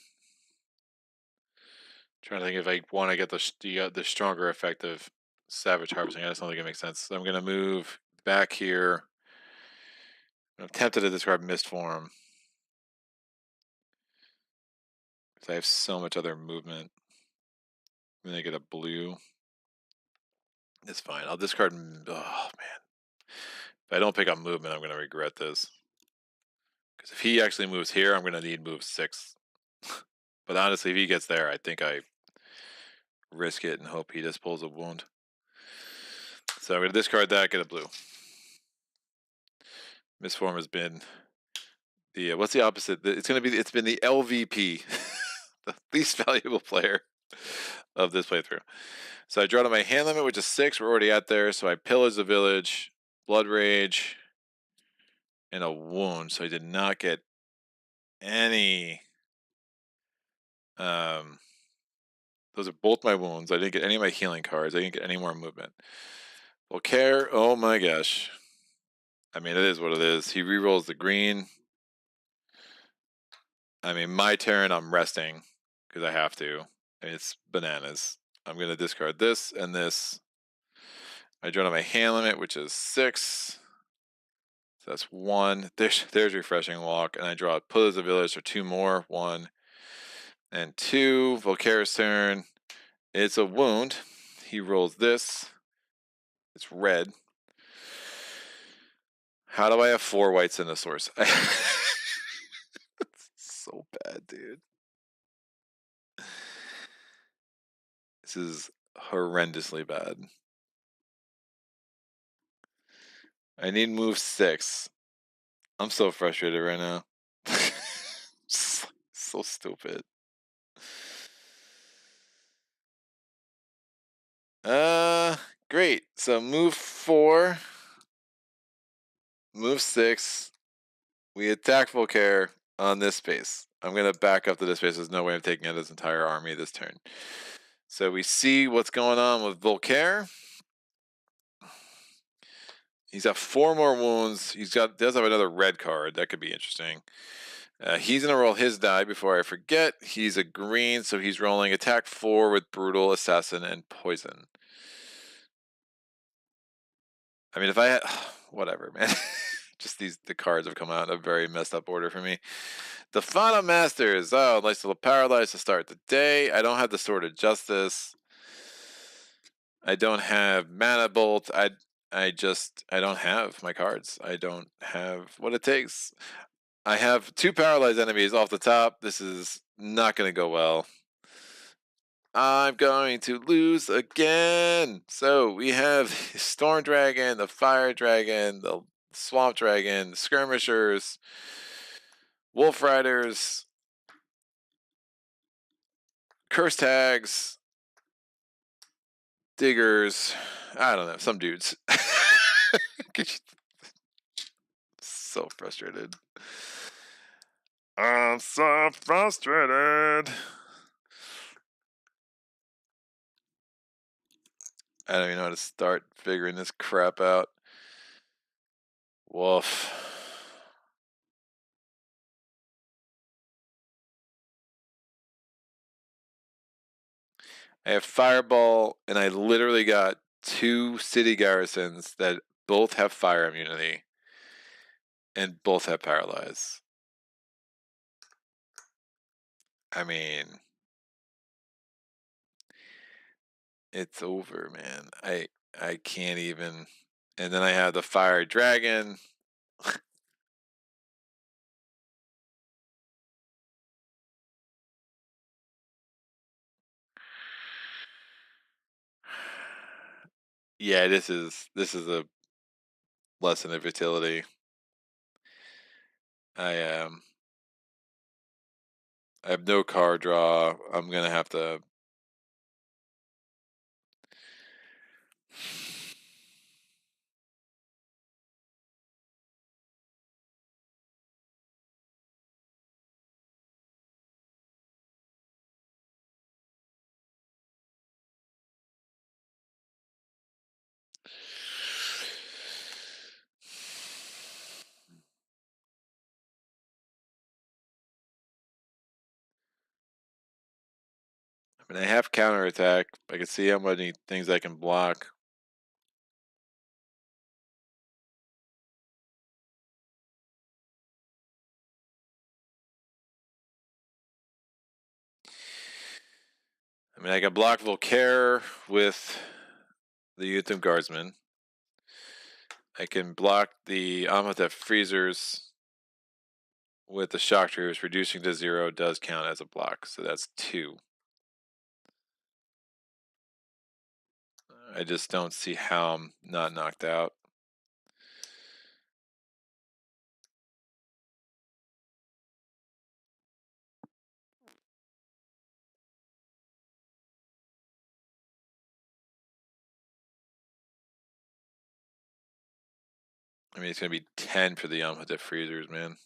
Trying to think if I want to get the stronger effect of Savage Harvesting. I just don't think it makes sense. So I'm gonna move back here. I'm tempted to discard Mist Form because I have so much other movement. Then I get a blue. It's fine. I'll discard. Oh man, if I don't pick up movement, I'm gonna regret this. Because if he actually moves here, I'm gonna need move 6. But honestly, if he gets there, I think I risk it and hope he just pulls a wound. So I'm gonna discard that, get a blue. Misform has been the what's the opposite? It's been the LVP, the least valuable player of this playthrough. So I draw to my hand limit, which is 6. We're already at there. So I pillage the village, Blood Rage, and a wound. So I did not get any. Those are both my wounds. I didn't get any of my healing cards. I didn't get any more movement. Volkare, oh my gosh. I mean, it is what it is. He rerolls the green. I mean, my turn, I'm resting because I have to. I mean, it's bananas. I'm going to discard this and this. I draw to my hand limit, which is 6. So that's 1. There's Refreshing Walk, and I draw Pillars of Village for 2 more. 1 and 2. Volkare's turn. It's a wound. He rolls this. It's red. How do I have 4 whites in the source? So bad, dude. This is horrendously bad. I need move 6. I'm so frustrated right now. So stupid. Great. So move 4, move 6. We attack Volkare on this space. I'm gonna back up to this space. There's no way of taking out his entire army this turn. So we see what's going on with Volkare. He's got 4 more wounds. Does have another red card. That could be interesting. He's gonna roll his die before I forget. He's a green, so he's rolling attack 4 with brutal, assassin, and poison. I mean, if I had whatever, man. Just the cards have come out in a very messed up order for me. The Fauna Masters. Oh, nice little paralyze to start the day. I don't have the Sword of Justice. I don't have Mana Bolt. I don't have my cards. I don't have what it takes. I have 2 paralyzed enemies off the top. This is not going to go well. I'm going to lose again. So we have Storm Dragon, the Fire Dragon, the Swamp Dragon, the Skirmishers, Wolf Riders, Curse Tags, Diggers. I don't know, some dudes. So frustrated. I'm so frustrated. I don't even know how to start figuring this crap out. Woof. I have Fireball, and I literally got 2 city garrisons that both have fire immunity and both have Paralyze. I mean, it's over, man. I can't even. And then I have the Fire Dragon. Yeah, this is a lesson of utility. I have no card draw. I'm gonna have to. I mean, I have counterattack. I can see how many things I can block. I mean, I can block Volkare with the Utham Guardsman. I can block the Amatef Freezers with the Shock Troopers. Reducing to 0 does count as a block, so that's 2. I just don't see how I'm not knocked out. I mean, it's going to be 10 for the Amatef Freezers, man.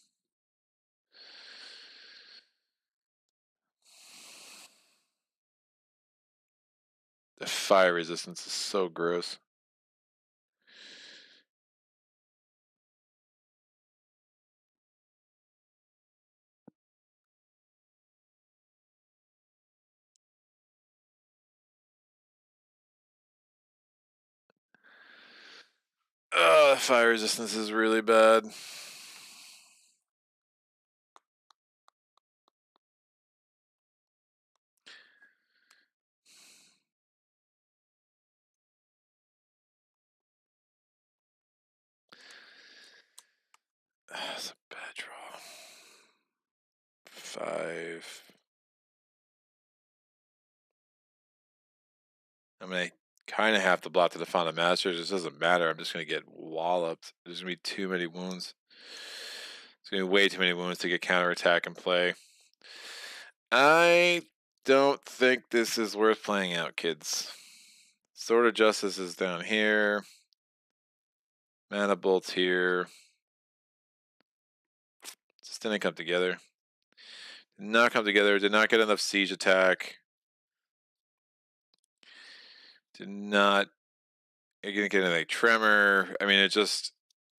The fire resistance is so gross. Fire resistance is really bad. That's a bad draw. 5. I mean, I kind of have to block to the Font of Masters. It doesn't matter. I'm just going to get walloped. There's going to be too many wounds. There's going to be way too many wounds to get counterattack and play. I don't think this is worth playing out, kids. Sword of Justice is down here. Mana Bolt's here. Just didn't come together. Did not come together. Did not get enough siege attack. Did not get anything tremor. I mean, it's just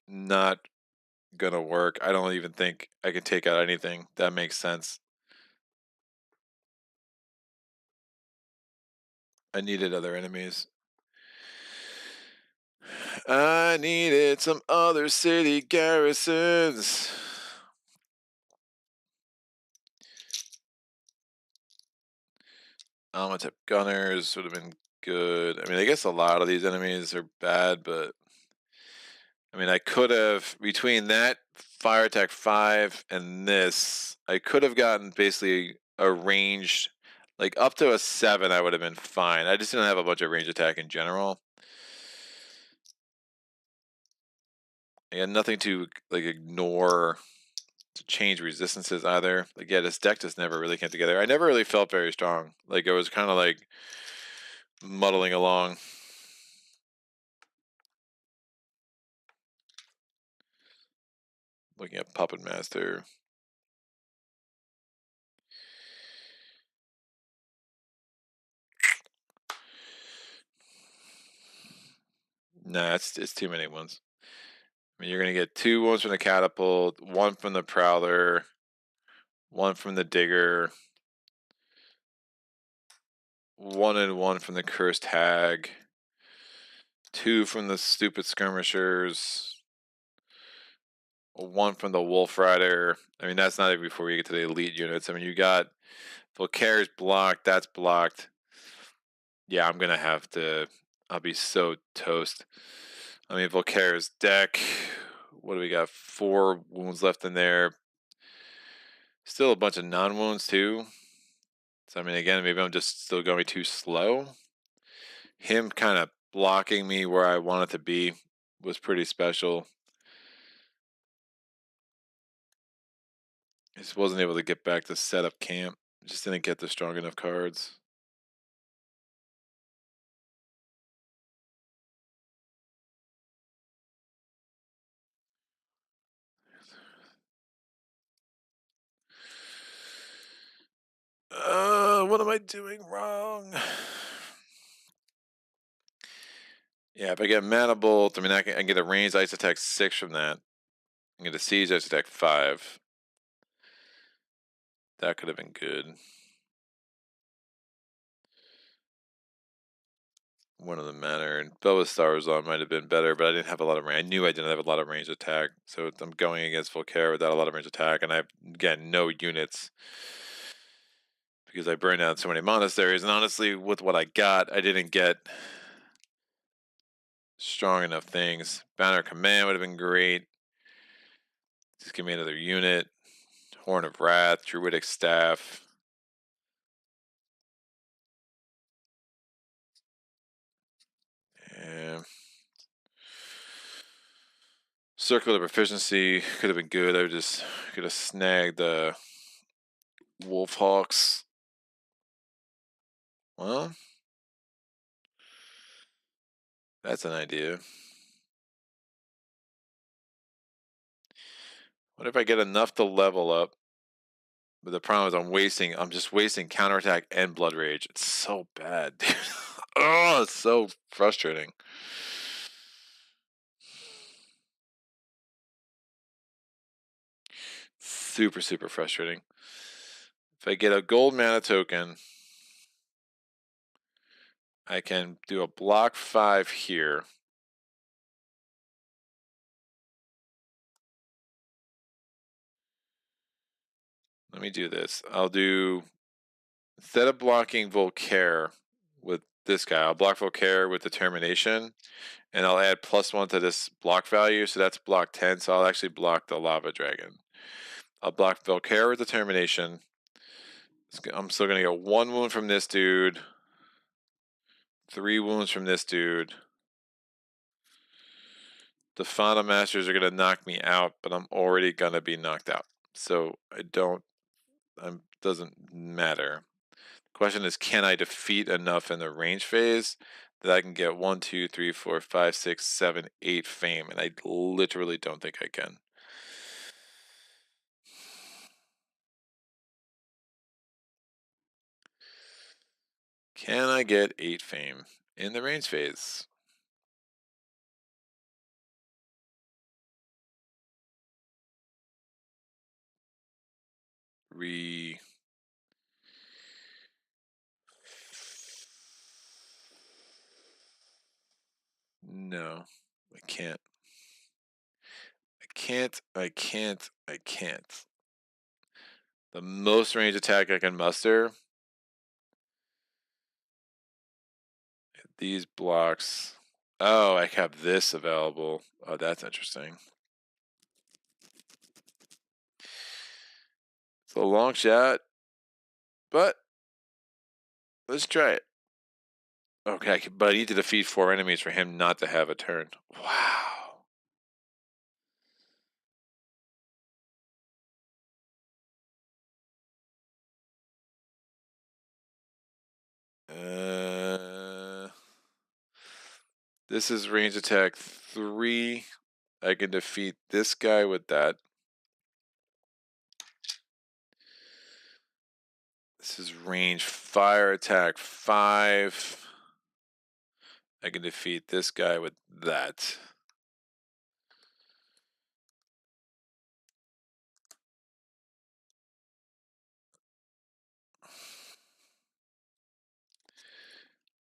not gonna work. I don't even think I can take out anything that makes sense. I needed other enemies. I needed some other city garrisons. Alma-type gunners would have been good. I mean, I guess a lot of these enemies are bad, but I mean, I could have, between that fire attack 5 and this, I could have gotten basically a ranged, like up to a 7, I would have been fine. I just didn't have a bunch of range attack in general. I had nothing to like ignore to change resistances either. Like, yeah, this deck just never really came together. I never really felt very strong. Like, it was kind of like muddling along. Looking at Puppet Master. Nah, it's too many ones. I mean, you're gonna get 2 wounds from the catapult, 1 from the prowler, 1 from the digger, 1 and 1 from the cursed hag, 2 from the stupid skirmishers, 1 from the wolf rider. I mean, that's not even before you get to the elite units. I mean, you got Volkare's blocked. That's blocked. Yeah, I'm gonna have to. I'll be so toast. I mean, Volkare's deck. What do we got? 4 wounds left in there. Still a bunch of non-wounds too. So I mean, again, maybe I'm just still going too slow. Him kind of blocking me where I wanted to be was pretty special. I just wasn't able to get back to set up camp. Just didn't get the strong enough cards. What am I doing wrong? Yeah, if I get Mana Bolt, I mean, I can get a ranged ice attack 6 from that. I can get a siege ice attack 5. That could have been good. One of the manner and Boa Starzon might have been better, but I didn't have a lot of range. I knew I didn't have a lot of range attack, so I'm going against Volkare without a lot of range attack, and I have, again, no units because I burned down so many monasteries. And honestly, with what I got, I didn't get strong enough things. Banner Command would have been great. Just give me another unit. Horn of Wrath, Druidic Staff. Yeah. Circle of Proficiency could have been good. I just could have snagged the Wolfhawks. Well, that's an idea. What if I get enough to level up? But the problem is I'm just wasting counterattack and blood rage. It's so bad, dude. Oh, it's so frustrating. Super, super frustrating. If I get a gold mana token, I can do a block 5 here. me do this. I'll do, instead of blocking Volkare with this guy, I'll block Volkare with Determination, and I'll add +1 to this block value, so that's block 10, so I'll actually block the Lava Dragon. I'll block Volkare with Determination. I'm still going to get 1 wound from this dude, 3 wounds from this dude. The Fauna Masters are going to knock me out, but I'm already going to be knocked out. So doesn't matter. The question is, can I defeat enough in the range phase that I can get 1, 2, 3, 4, 5, 6, 7, 8 fame? And I literally don't think I can. Can I get 8 fame in the range phase? No, I can't. I can't. The most range attack I can muster. These blocks. Oh, I have this available. Oh, that's interesting. It's a long shot, but let's try it. Okay, but I need to defeat 4 enemies for him not to have a turn. Wow. This is range attack 3. I can defeat this guy with that. This is range fire attack 5. I can defeat this guy with that.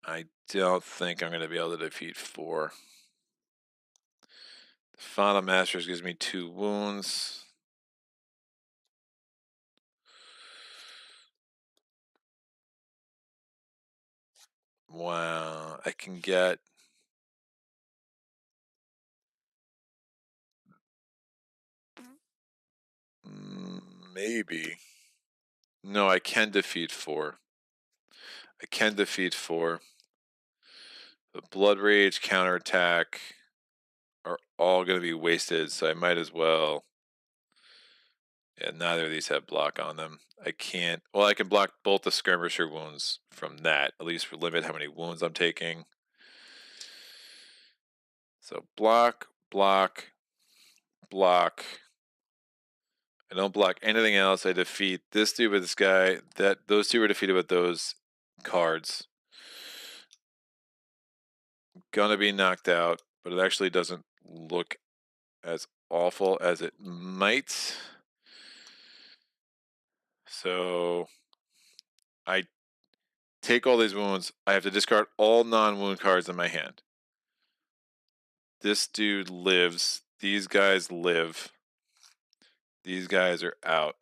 I don't think I'm going to be able to defeat 4. The Fauna Masters gives me 2 wounds. Wow, I can get... maybe. No, I can defeat 4. I can defeat 4. The Blood Rage, Counterattack are all going to be wasted, so I might as well... Yeah, neither of these have block on them. I can't... Well, I can block both the Skirmisher wounds from that, at least for limit how many wounds I'm taking. So block, block, block. I don't block anything else. I defeat this dude with this guy. Those two were defeated with those cards. Gonna be knocked out, but it actually doesn't look as awful as it might. So I take all these wounds. I have to discard all non-wound cards in my hand. This dude lives. These guys live. These guys are out.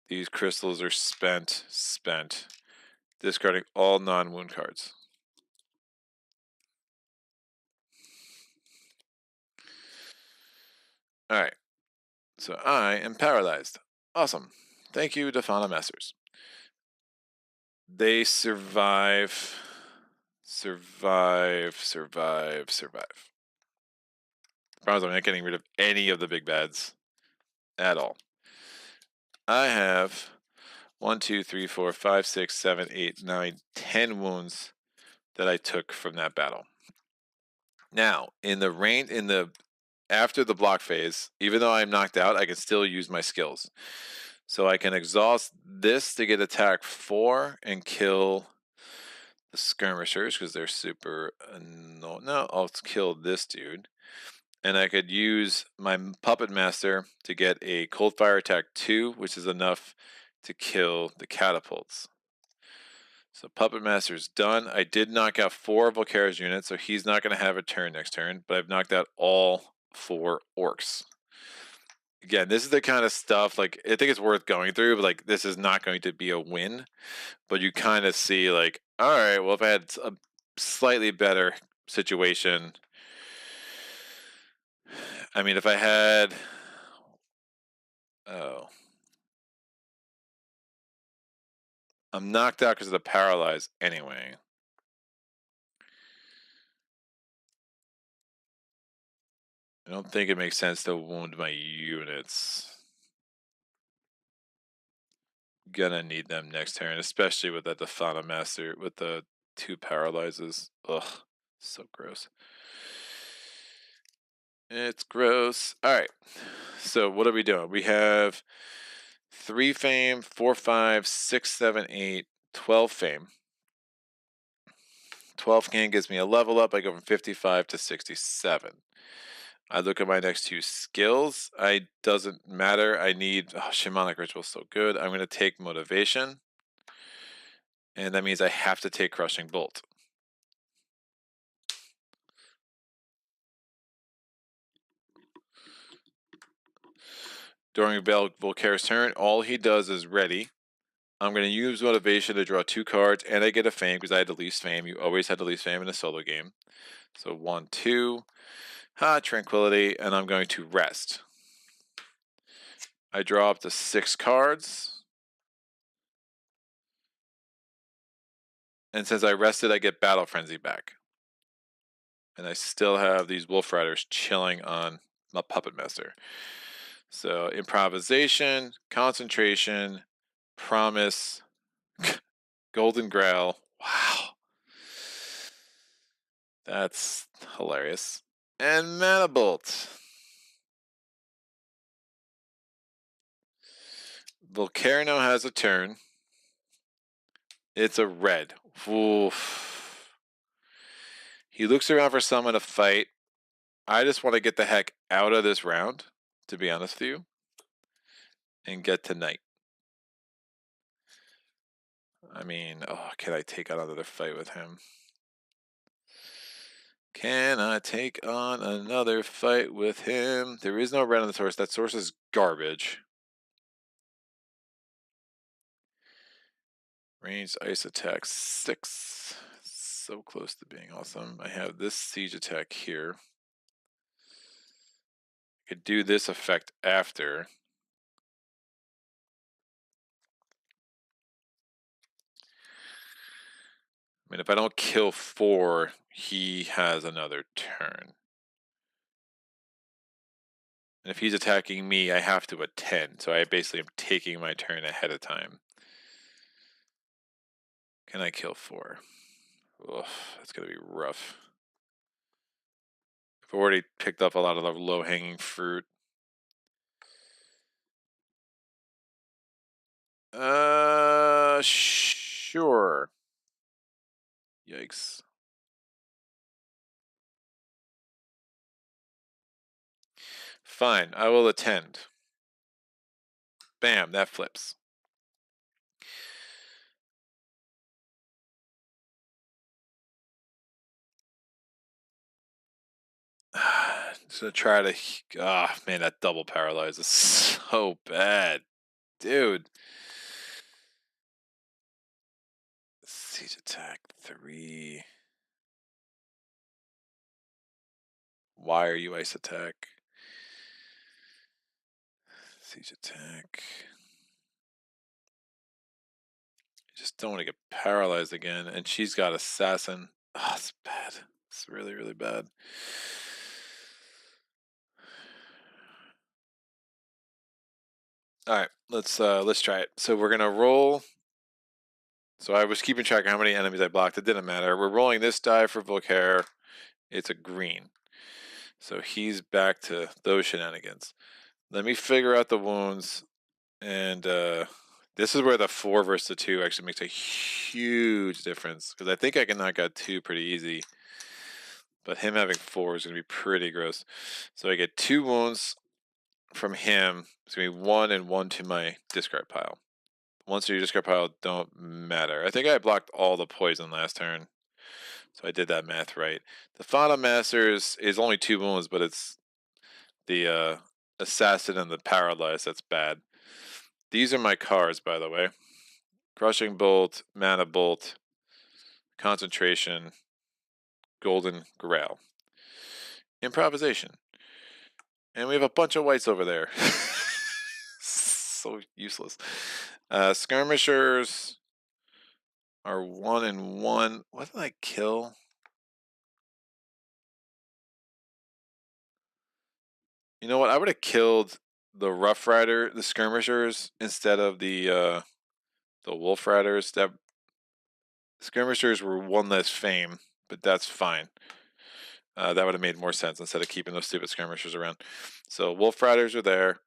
These crystals are spent. Discarding all non-wound cards. Alright. So I am paralyzed. Awesome. Thank you, Fauna Masters. They survive. The problem is I'm not getting rid of any of the big bads at all. I have 1, 2, 3, 4, 5, 6, 7, 8, 9, 10 wounds that I took from that battle. Now, after the block phase, even though I'm knocked out, I can still use my skills. So I can exhaust this to get attack 4 and kill the skirmishers because they're super annoying. No, I'll kill this dude. And I could use my Puppet Master to get a Cold Fire attack 2, which is enough to kill the catapults. So Puppet Master's done. I did knock out 4 of Volkare's units, so he's not going to have a turn next turn, but I've knocked out all 4 orcs. Again, this is the kind of stuff, like, I think it's worth going through, but, like, this is not going to be a win. But you kind of see, like, all right, well, if I had a slightly better situation, I mean, if I had, oh, I'm knocked out because of the paralyzed anyway. I don't think it makes sense to wound my units. Gonna need them next turn, especially with that Defana Master with the 2 paralyzes. Ugh, so gross. It's gross. All right. So what are we doing? We have 3 fame, 4, 5, 6, 7, 8, 12 fame. 12 fame gives me a level up. I go from 55 to 67. I look at my next 2 skills. I doesn't matter. I need Shamanic Ritual, so good. I'm going to take Motivation, and that means I have to take Crushing Bolt. During Volkare's turn, all he does is ready. I'm going to use Motivation to draw 2 cards, and I get a fame because I had the least fame. You always had the least fame in a solo game. So 1, 2. Tranquility, and I'm going to rest. I draw up to 6 cards. And since I rested, I get Battle Frenzy back. And I still have these Wolf Riders chilling on my Puppet Master. So improvisation, concentration, promise, Golden Grail. Wow. That's hilarious. And Mana Bolt. Volkare now has a turn. It's a red. Oof. He looks around for someone to fight. I just want to get the heck out of this round, to be honest with you, and get to night. I mean, can I take on another fight with him? Can I take on another fight with him? There is no red on the source. That source is garbage. Ranged ice attack 6. So close to being awesome. I have this siege attack here. I could do this effect after. I mean, if I don't kill 4, he has another turn. And if he's attacking me, I have to attend. So I basically am taking my turn ahead of time. Can I kill 4? Ugh, that's going to be rough. I've already picked up a lot of the low-hanging fruit. Sure. Yikes. Fine, I will attend. Bam, that flips. Just gonna try to. Man, that double paralyze is so bad, dude. Siege attack 3. Why are you ice attack? Siege attack. Just don't want to get paralyzed again. And she's got assassin. Oh, it's bad. It's really, really bad. All right, let's try it. So we're gonna roll. So I was keeping track of how many enemies I blocked. It didn't matter. We're rolling this die for Volkare. It's a green. So he's back to those shenanigans. Let me figure out the wounds. And this is where the 4 versus the 2 actually makes a huge difference. Because I think I can knock out 2 pretty easy. But him having 4 is going to be pretty gross. So I get 2 wounds from him. It's going to be 1 and 1 to my discard pile. Once your discard pile don't matter. I think I blocked all the poison last turn. So I did that math right. The Fauna Masters is only 2 wounds, but it's the assassin and the paralyzed. That's bad. These are my cards, by the way. Crushing Bolt, Mana Bolt, Concentration, Golden Grail. Improvisation. And we have a bunch of whites over there. So useless. Skirmishers are 1 and 1. What did I kill? You know what? I would have killed the Rough Rider, the Skirmishers, instead of the Wolf Riders. That Skirmishers were 1 less fame, but that's fine. That would have made more sense instead of keeping those stupid Skirmishers around. So Wolf Riders are there.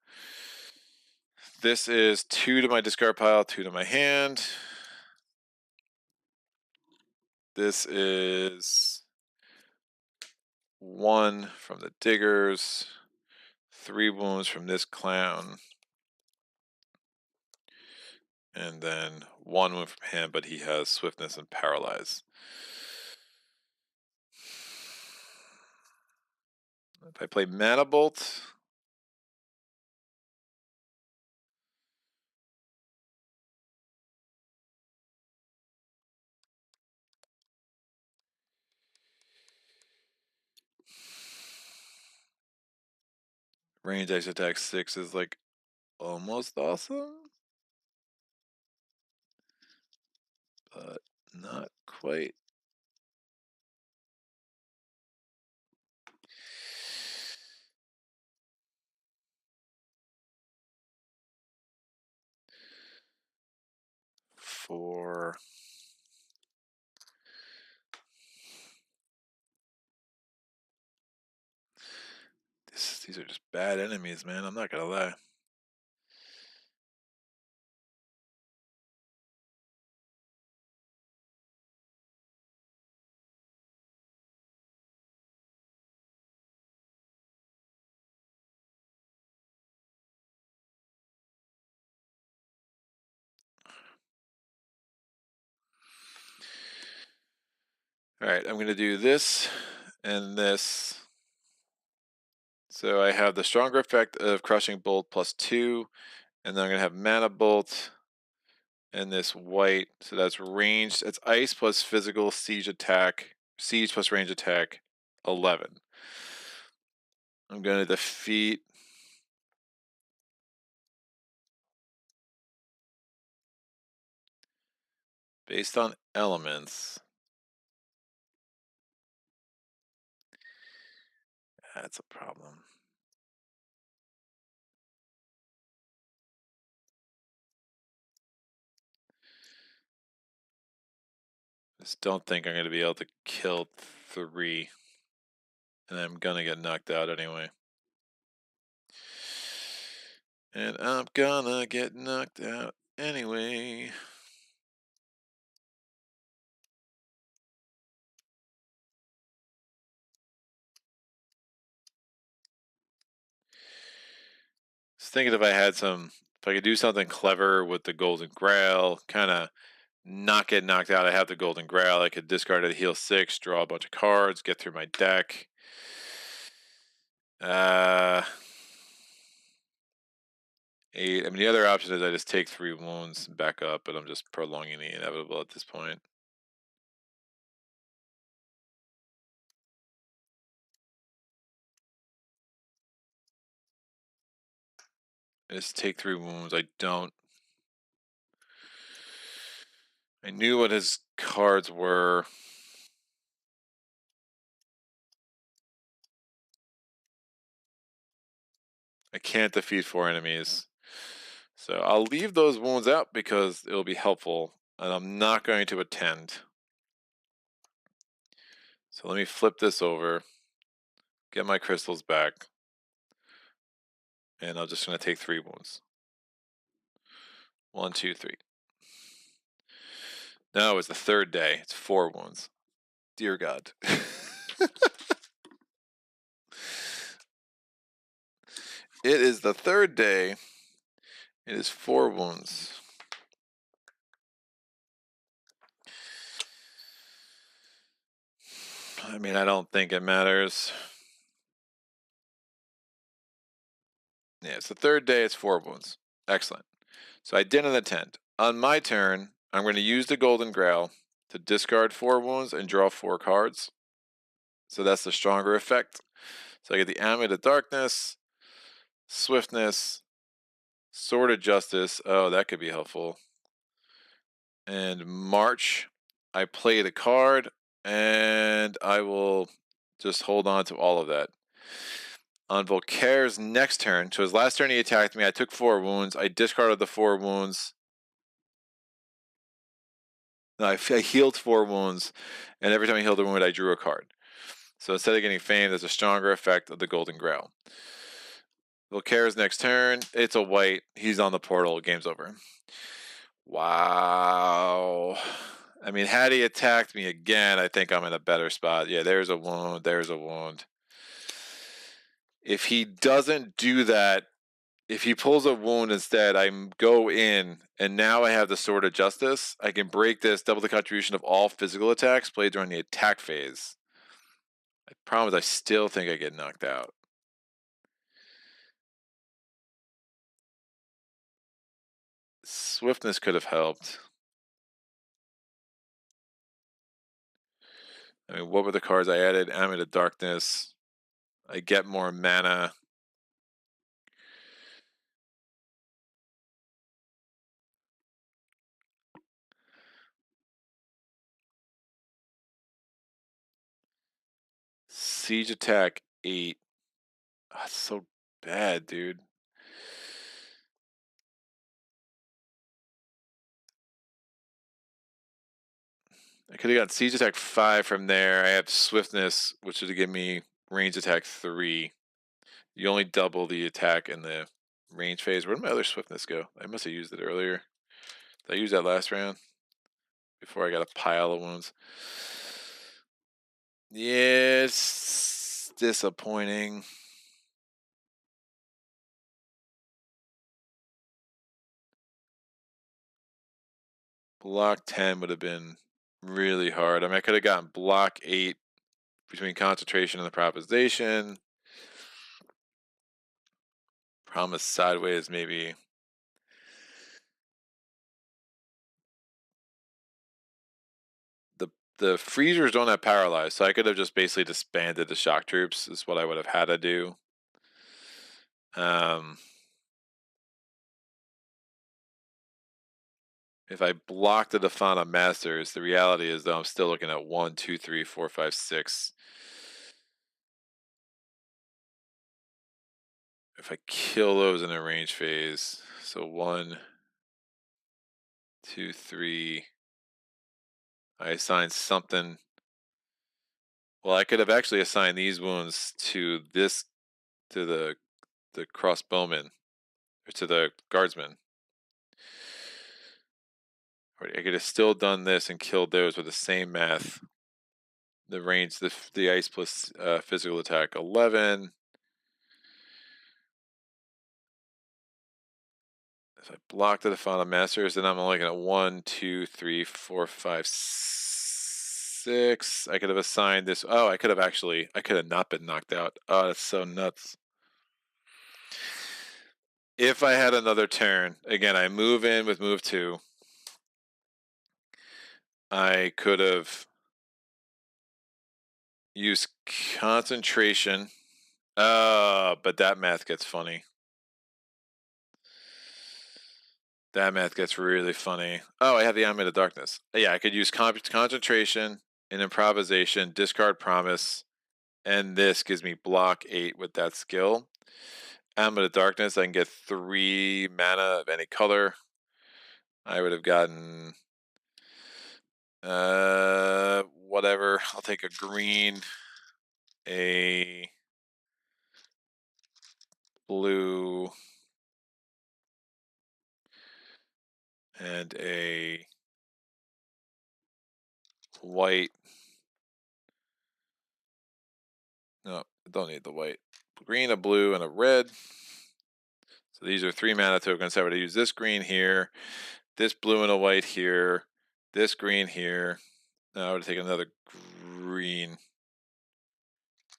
This is 2 to my discard pile, 2 to my hand. This is 1 from the Diggers, 3 wounds from this clown, and then 1 wound from him, but he has swiftness and paralyze. If I play Mana Bolt, range ice attack 6 is like almost awesome, but not quite. For these are just bad enemies, man. I'm not gonna lie. All right, I'm gonna do this and this. So I have the stronger effect of Crushing Bolt +2, and then I'm gonna have Mana Bolt and this white. So that's ranged. It's ice plus physical siege attack, siege plus range attack, 11. I'm gonna defeat based on elements. That's a problem. Just don't think I'm gonna be able to kill 3. And I'm gonna get knocked out anyway. And I'm gonna get knocked out anyway. Just thinking if I could do something clever with the Golden Grail, kind of not get knocked out. I have the Golden Grail. I could discard it to heal 6, draw a bunch of cards, get through my deck. 8. I mean, the other option is I just take 3 wounds and back up, but I'm just prolonging the inevitable at this point. I just take 3 wounds. I knew what his cards were. I can't defeat 4 enemies. So I'll leave those wounds out because it'll be helpful, and I'm not going to attend. So let me flip this over, get my crystals back, and I'm just going to take 3 wounds. 1, 2, 3. No, it's the 3rd day. It's 4 wounds. Dear God. It is the 3rd day. It is 4 wounds. I mean, I don't think it matters. Yeah, it's the third day. It's 4 wounds. Excellent. So I didn't attend. On my turn, I'm going to use the Golden Grail to discard 4 wounds and draw 4 cards. So that's the stronger effect. So I get the Amulet of Darkness, Swiftness, Sword of Justice. Oh, that could be helpful. And March, I play the card, and I will just hold on to all of that. On Volkare's next turn, so his last turn he attacked me, I took 4 wounds. I discarded the 4 wounds. No, I healed 4 wounds, and every time I healed a wound, I drew a card. So instead of getting Fame, there's a stronger effect of the Golden Grail. Volkare's next turn, it's a white. He's on the portal. Game's over. Wow. I mean, had he attacked me again, I think I'm in a better spot. Yeah, there's a wound. There's a wound. If he doesn't do that, if he pulls a wound instead, I go in, and now I have the Sword of Justice. I can break this, double the contribution of all physical attacks played during the attack phase. I promise I still think I get knocked out. Swiftness could have helped. I mean, what were the cards I added? Amulet of Darkness. I get more mana. Siege attack 8. Oh, that's so bad, dude. I could have got siege attack 5 from there. I have swiftness, which would give me range attack 3. You only double the attack in the range phase. Where did my other swiftness go? I must have used it earlier. Did I use that last round? Before I got a pile of wounds. Yeah, it's disappointing. Block 10 would have been really hard. I mean, I could have gotten block 8 between concentration and the proposition. Promise sideways, maybe. The freezers don't have paralyzed, so I could have just basically disbanded the shock troops, is what I would have had to do. If I block the Defana Masters, the reality is though I'm still looking at 1, 2, 3, 4, 5, 6. If I kill those in a range phase, so 1, 2, 3. I assign something. Well, I could have actually assigned these wounds to this, to the crossbowman, or to the guardsman. I could have still done this and killed those with the same math. The range, the ice plus physical attack 11. If I block the Defana Masters, then I'm only looking at 1, 2, 3, 4, 5, 6. I could have assigned this. Oh, I could have not been knocked out. Oh, that's so nuts. If I had another turn, again, I move in with move 2. I could have used concentration. But that math gets funny. That math gets really funny. Oh, I have the Amulet of Darkness. Yeah, I could use concentration and improvisation, discard promise, and this gives me block 8 with that skill. Amulet of Darkness, I can get 3 mana of any color. I would have gotten whatever. I'll take a green, a blue, and a white. No, I don't need the white. Green, a blue, and a red. So these are 3 mana tokens. I would use this green here, this blue and a white here, this green here. Now I would take another green,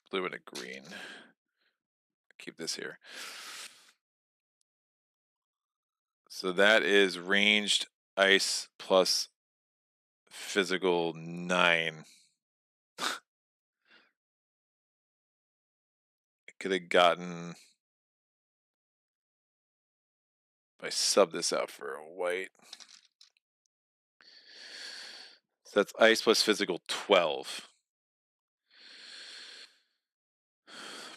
blue and a green. Keep this here. So that is ranged ice plus physical 9. I could have gotten, if I sub this out for a white. So that's ice plus physical 12.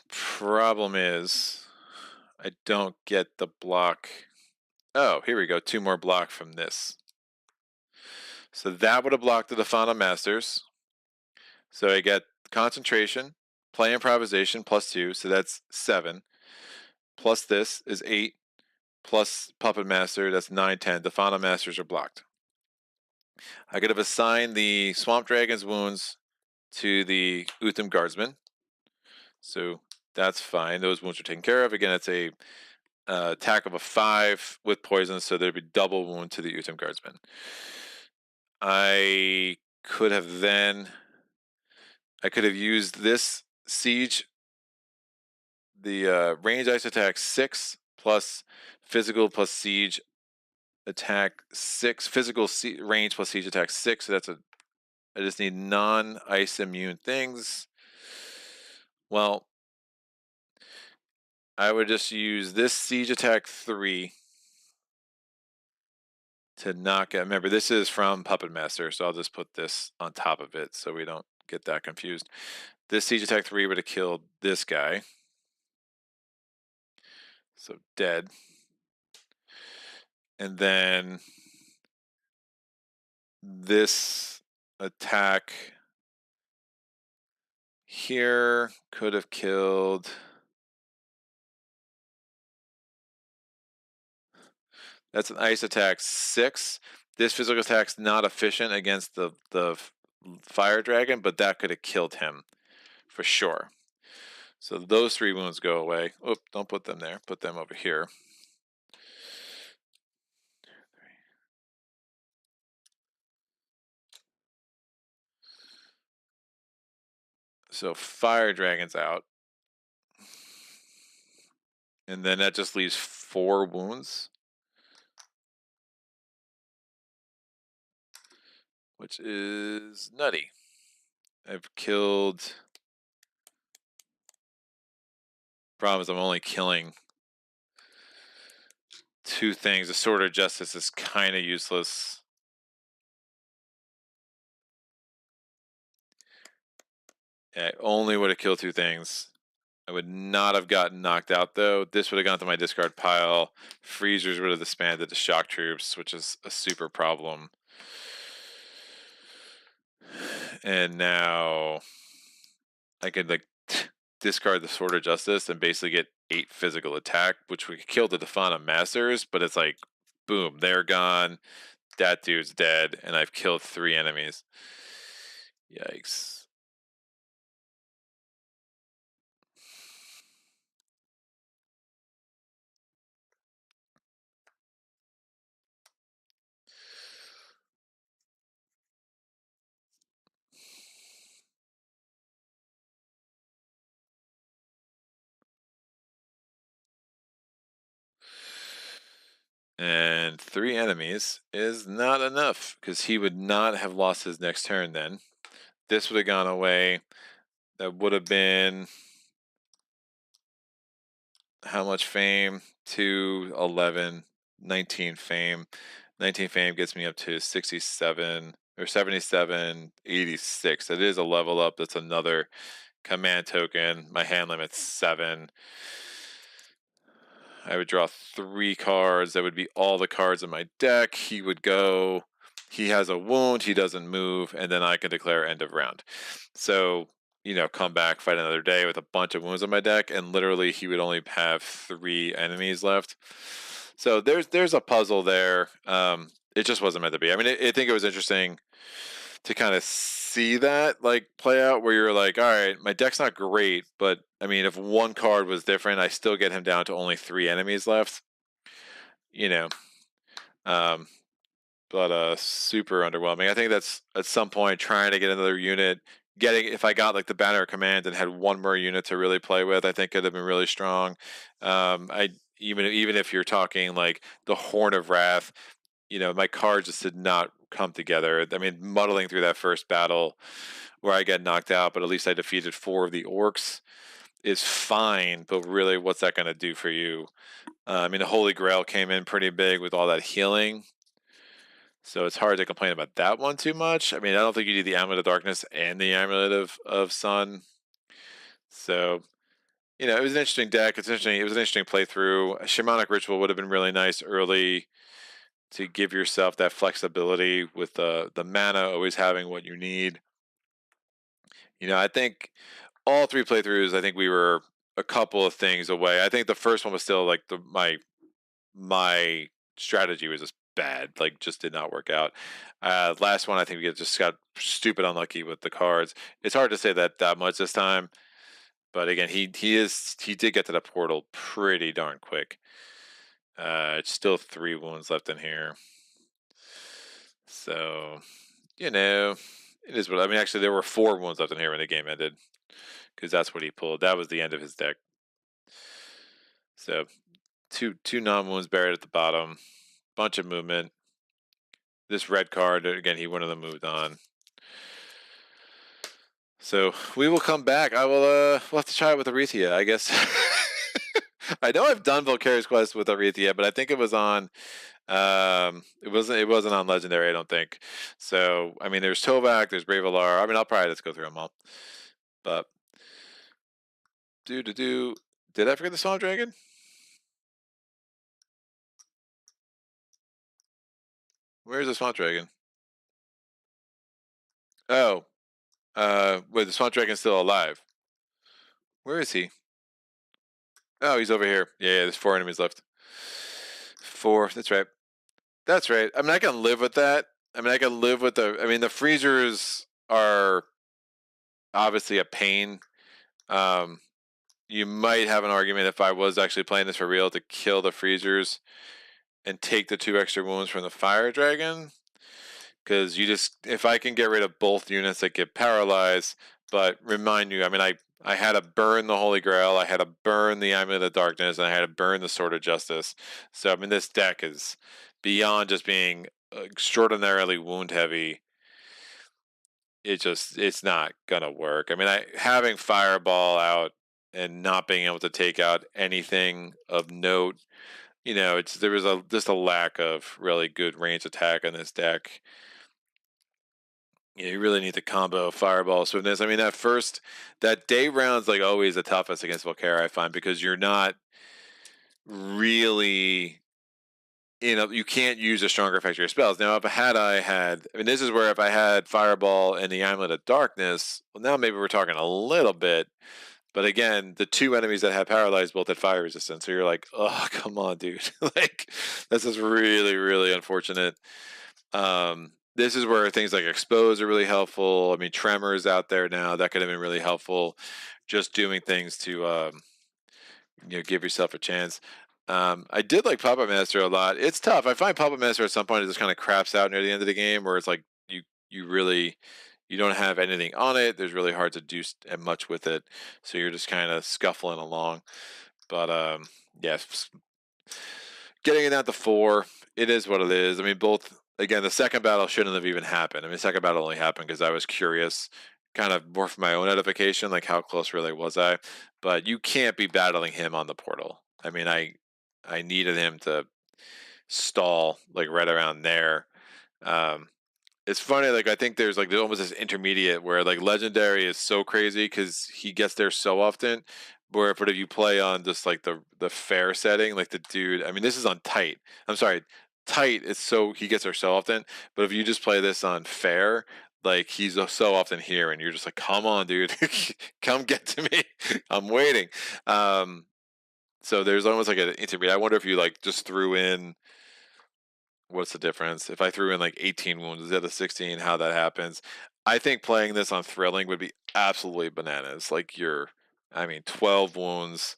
Problem is, I don't get the block. Oh, here we go. 2 more block from this. So that would have blocked the Defana Masters. So I get concentration, play improvisation plus 2, so that's 7. Plus this is 8. Plus Puppet Master, that's 9, 10. Defana Masters are blocked. I could have assigned the Swamp Dragon's wounds to the Utham Guardsman. So that's fine. Those wounds are taken care of. Again, it's a attack of a 5 with poison, so there'd be double wound to the Utham Guardsman. I could have used this siege, the range ice attack 6 plus physical plus siege attack 6, physical range plus siege attack 6. So that's I just need non-ice immune things. Well, I would just use this siege attack 3 to knock out. Remember, this is from Puppet Master, so I'll just put this on top of it so we don't get that confused. This siege attack 3 would have killed this guy. So dead. And then this attack here could have killed. That's an ice attack 6. This physical attack's not efficient against the fire dragon, but that could have killed him for sure. So those 3 wounds go away. Oh, don't put them there. Put them over here. So fire dragon's out. And then that just leaves 4 wounds. Which is nutty. I've killed. Problem is I'm only killing 2 things. The Sword of Justice is kind of useless. I only would have killed 2 things. I would not have gotten knocked out, though. This would have gone to my discard pile. Freezers would have disbanded to shock troops, which is a super problem. And now I could like discard the Sword of Justice and basically get 8 physical attack, which would kill the Defana Masters, but it's like, boom, they're gone. That dude's dead, and I've killed 3 enemies. Yikes. And 3 enemies is not enough, because he would not have lost his next turn then. This would have gone away. That would have been how much fame? 2, 11, 19 fame. 19 fame gets me up to 67 or 77, 86. That is a level up. That's another command token. My hand limit's 7. I would draw 3 cards. That would be all the cards in my deck. He would go. He has a wound. He doesn't move, and then I can declare end of round. So, come back, fight another day with a bunch of wounds on my deck, and literally he would only have 3 enemies left. So there's a puzzle there. It just wasn't meant to be. I mean, I think it was interesting to kind of see that like play out, where you're like, all right, my deck's not great, but I mean, if one card was different, I still get him down to only 3 enemies left. Um, but super underwhelming. I think that's at some point trying to get another unit. If I got like the Banner of Command and had 1 more unit to really play with, I think could have been really strong. even if you're talking like the Horn of Wrath, my cards just did not come together. I mean, muddling through that first battle where I get knocked out, but at least I defeated 4 of the orcs is fine. But really, what's that going to do for you? I mean, the Holy Grail came in pretty big with all that healing. So it's hard to complain about that one too much. I mean, I don't think you need the Amulet of Darkness and the Amulet of Sun. So, it was an interesting deck. It was an interesting playthrough. A Shamanic Ritual would have been really nice early to give yourself that flexibility with the mana always having what you need. I think all 3 playthroughs, I think we were a couple of things away. I think the first one was still like my strategy was just bad, like just did not work out. Last one, I think we just got stupid unlucky with the cards. It's hard to say that much this time, but again, he did get to the portal pretty darn quick. It's still 3 wounds left in here, so it is what I mean. Actually, there were 4 wounds left in here when the game ended, because that's what he pulled. That was the end of his deck. So two non-wounds buried at the bottom, bunch of movement. This red card, again, he wouldn't have moved on. So we will come back. We'll have to try it with Arethia, I guess. I know I've done Volkare's Quest with Arethia, but I think it was on it wasn't on Legendary, I don't think. So I mean, there's Tovak, there's Bravelar. I mean, I'll probably just go through them all. But did I forget the Swamp Dragon? Where's the Swamp Dragon? Oh, wait, the Swamp Dragon's still alive. Where is he? Oh, he's over here. Yeah, there's 4 enemies left. 4, that's right. That's right. I mean, I can live with that. I mean, I can live with the freezers are obviously a pain. You might have an argument if I was actually playing this for real to kill the freezers and take the 2 extra wounds from the fire dragon. Because if I can get rid of both units that get paralyzed, but remind you, I mean, I had to burn the Holy Grail, I had to burn the Amulet of Darkness, and I had to burn the Sword of Justice. So, I mean, this deck is beyond just being extraordinarily wound heavy. It's not gonna work. I mean, having Fireball out and not being able to take out anything of note, there was just a lack of really good range attack in this deck. You really need to combo Fireball Swiftness. I mean, that day round's like always the toughest against Volkare, I find, because you're not really, you can't use a stronger effect of your spells. Now, I mean, this is where if I had Fireball and the Amulet of Darkness, well, now maybe we're talking a little bit. But again, the 2 enemies that have Paralyzed both had fire resistance. So you're like, oh, come on, dude. Like, this is really, really unfortunate. This is where things like Expose are really helpful. I mean, Tremors out there now, that could have been really helpful. Just doing things to, give yourself a chance. I did like Puppet Master a lot. It's tough. I find Puppet Master at some point it just kind of craps out near the end of the game, where it's like you don't have anything on it. There's really hard to do much with it, so you're just kind of scuffling along. But yeah, getting it down to 4, it is what it is. I mean, again, the second battle shouldn't have even happened. I mean, the second battle only happened because I was curious, kind of more for my own edification, like how close really was I. But you can't be battling him on the portal. I mean, I needed him to stall like right around there. It's funny, like I think there's almost this intermediate where like Legendary is so crazy because he gets there so often. But if you play on just like the fair setting, like the dude, I mean, this is on tight. I'm sorry, tight. He gets there so often. But if you just play this on fair, like he's so often here, and you're just like, come on, dude, come get to me. I'm waiting. So there's almost like an intermediate. I wonder if you like just threw in. What's the difference? If I threw in like 18 wounds instead of 16, how that happens. I think playing this on Thrilling would be absolutely bananas. Like 12 wounds.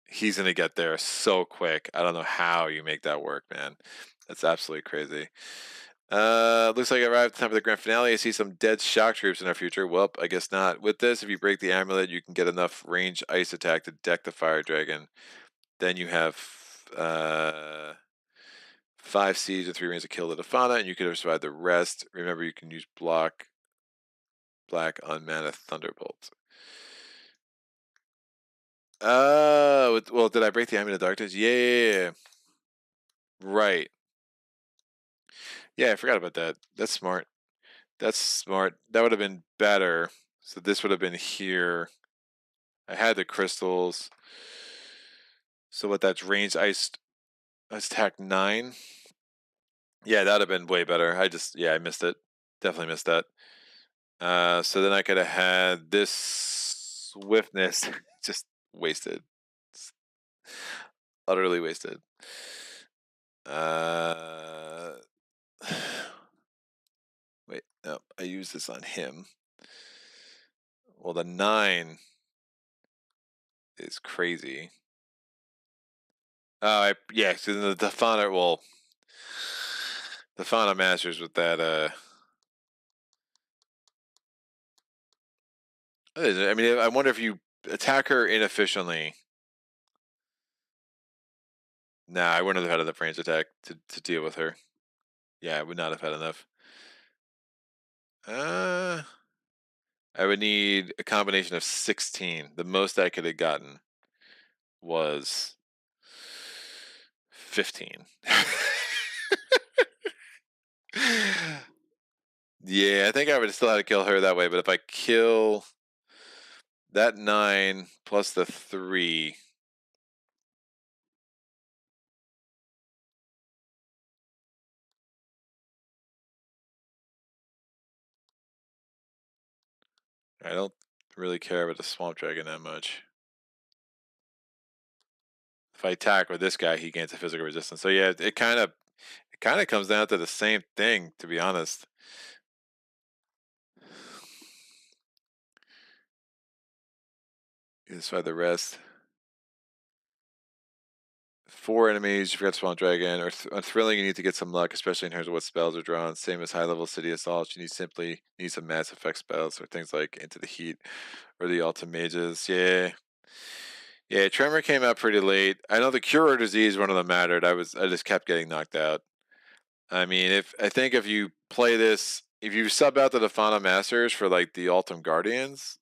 He's going to get there so quick. I don't know how you make that work, man. That's absolutely crazy. Looks like I arrived at time for the grand finale. I see some dead shock troops in our future. Well, I guess not. With this, if you break the amulet, you can get enough range ice attack to deck the fire dragon. Then you have 5 siege and 3 rings to kill the Defana, and you could have survived the rest. Remember, you can use black on mana Thunderbolt. Well, did I break the Amulet of Darkness? Yeah. Right. Yeah, I forgot about that. That's smart. That's smart. That would have been better. So this would have been here. I had the crystals. So what, that's ranged ice attack 9. Yeah, that would have been way better. I missed it. Definitely missed that. So then I could have had this swiftness just wasted. It's utterly wasted. Wait, no, I used this on him. Well, the 9 is crazy. Yeah, so the Fauna, well, the Fauna Masters with that, I mean, I wonder if you attack her inefficiently. Nah, I wouldn't have had enough range attack to deal with her. Yeah, I would not have had enough. I would need a combination of 16. The most I could have gotten was 15. Yeah, I think I would have still had to kill her that way, but if I kill that 9 plus the 3. I don't really care about the Swamp Dragon that much. If I attack with this guy, he gains a physical resistance. So yeah, it kind of comes down to the same thing, to be honest. You decide the rest. 4 enemies, you forgot Swamp Dragon. Or on Thrilling, you need to get some luck, especially in terms of what spells are drawn. Same as high-level City Assault, you simply need some Mass Effect spells, or things like Into the Heat, or the Ultimate Mages. Yeah. Yeah, Tremor came out pretty late. I know the Cure or Disease, one of them mattered. I just kept getting knocked out. I mean, if you play this, if you sub out the Defana Masters for like the Ultim Guardians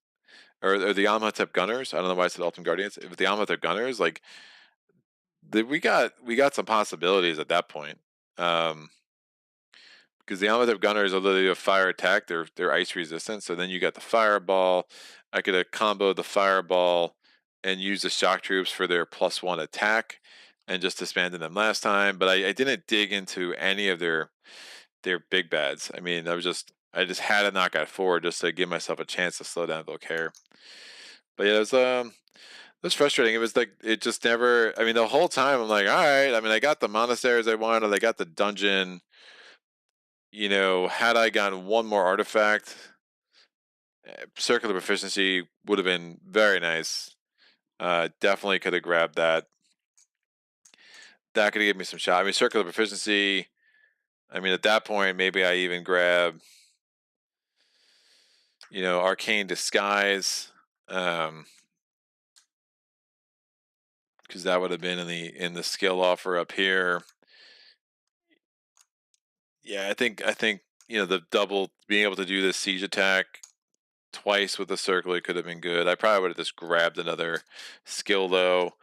or the Amhatep Gunners, I don't know why I said Ultim Guardians. If the Amhatep Gunners, like we got some possibilities at that point. Because the Amhatep Gunners are literally a fire attack, they're ice resistant. So then you got the Fireball. I could have comboed the Fireball and used the Shock Troops for their +1 attack, and just disbanded them last time. But I didn't dig into any of their big bads. I mean, I just had to knock out 4 just to give myself a chance to slow down Volkare. But yeah, it was frustrating. It was like it just never. I mean, the whole time I'm like, all right. I mean, I got the monasteries I wanted. I got the dungeon. You know, had I gotten one more artifact, circular proficiency would have been very nice. Definitely could have grabbed that. That could have given me some shot. I mean, circular proficiency. I mean, at that point, maybe I even grab, arcane disguise, because that would have been in the skill offer up here. Yeah, I think the double being able to do this siege attack twice with the circle, it could have been good. I probably would have just grabbed another skill though.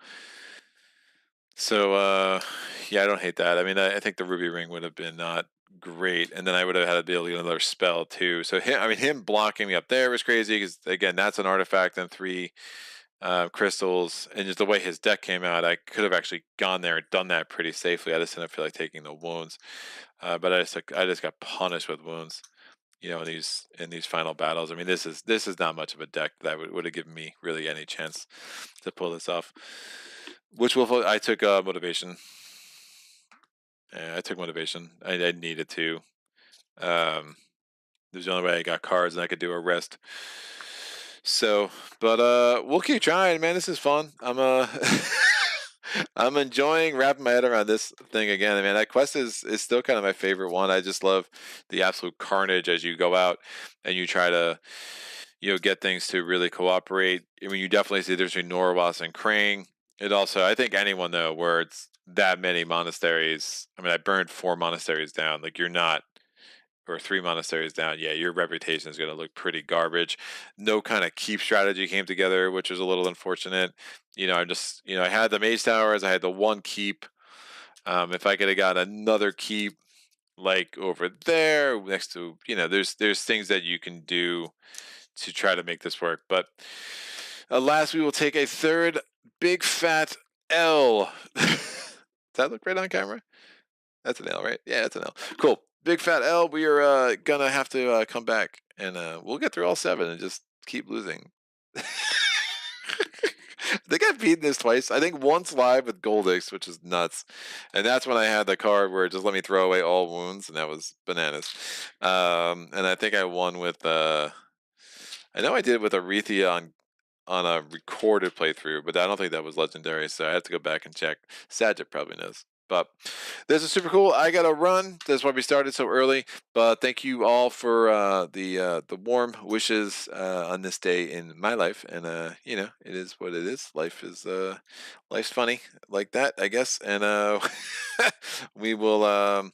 So yeah, I don't hate that. I mean, I think the ruby ring would have been not great, and then I would have had to be able to get another spell too. So him blocking me up there was crazy because again, that's an artifact and 3 crystals, and just the way his deck came out, I could have actually gone there and done that pretty safely. I just didn't feel like taking the wounds, but I just got punished with wounds. In these final battles. I mean, this is not much of a deck that would have given me really any chance to pull this off. Which I took motivation. Yeah, I took motivation. I needed to. It was the only way I got cards and I could do a rest. So, but we'll keep trying, man. This is fun. I'm enjoying wrapping my head around this thing again. I mean, that quest is still kind of my favorite one. I just love the absolute carnage as you go out and you try to, get things to really cooperate. I mean, you definitely see there's between Norwas and Krang. It also, I think anyone though, where that many monasteries. I mean, I burned 4 monasteries down. Like, you're not, or 3 monasteries down. Yeah, your reputation is going to look pretty garbage. No kind of keep strategy came together, which was a little unfortunate. I just, I had the mage towers. I had the 1 keep. If I could have got another keep, like over there next to, there's things that you can do to try to make this work. But alas, we will take a third big fat L. Does that look right on camera? That's an L, right? Yeah, that's an L. Cool. Big fat L. We are gonna have to come back, and we'll get through all 7 and just keep losing. I think I've beaten this twice. I think once live with Goldix, which is nuts, and that's when I had the card where it just let me throw away all wounds, and that was bananas. And I think I won with I know I did it with Arethea on a recorded playthrough, but I don't think that was legendary, so I have to go back and check. Sagitt probably knows. But this is super cool. I gotta run. That's why we started so early. But thank you all for the warm wishes on this day in my life. And it is what it is. Life's funny like that, I guess. And we will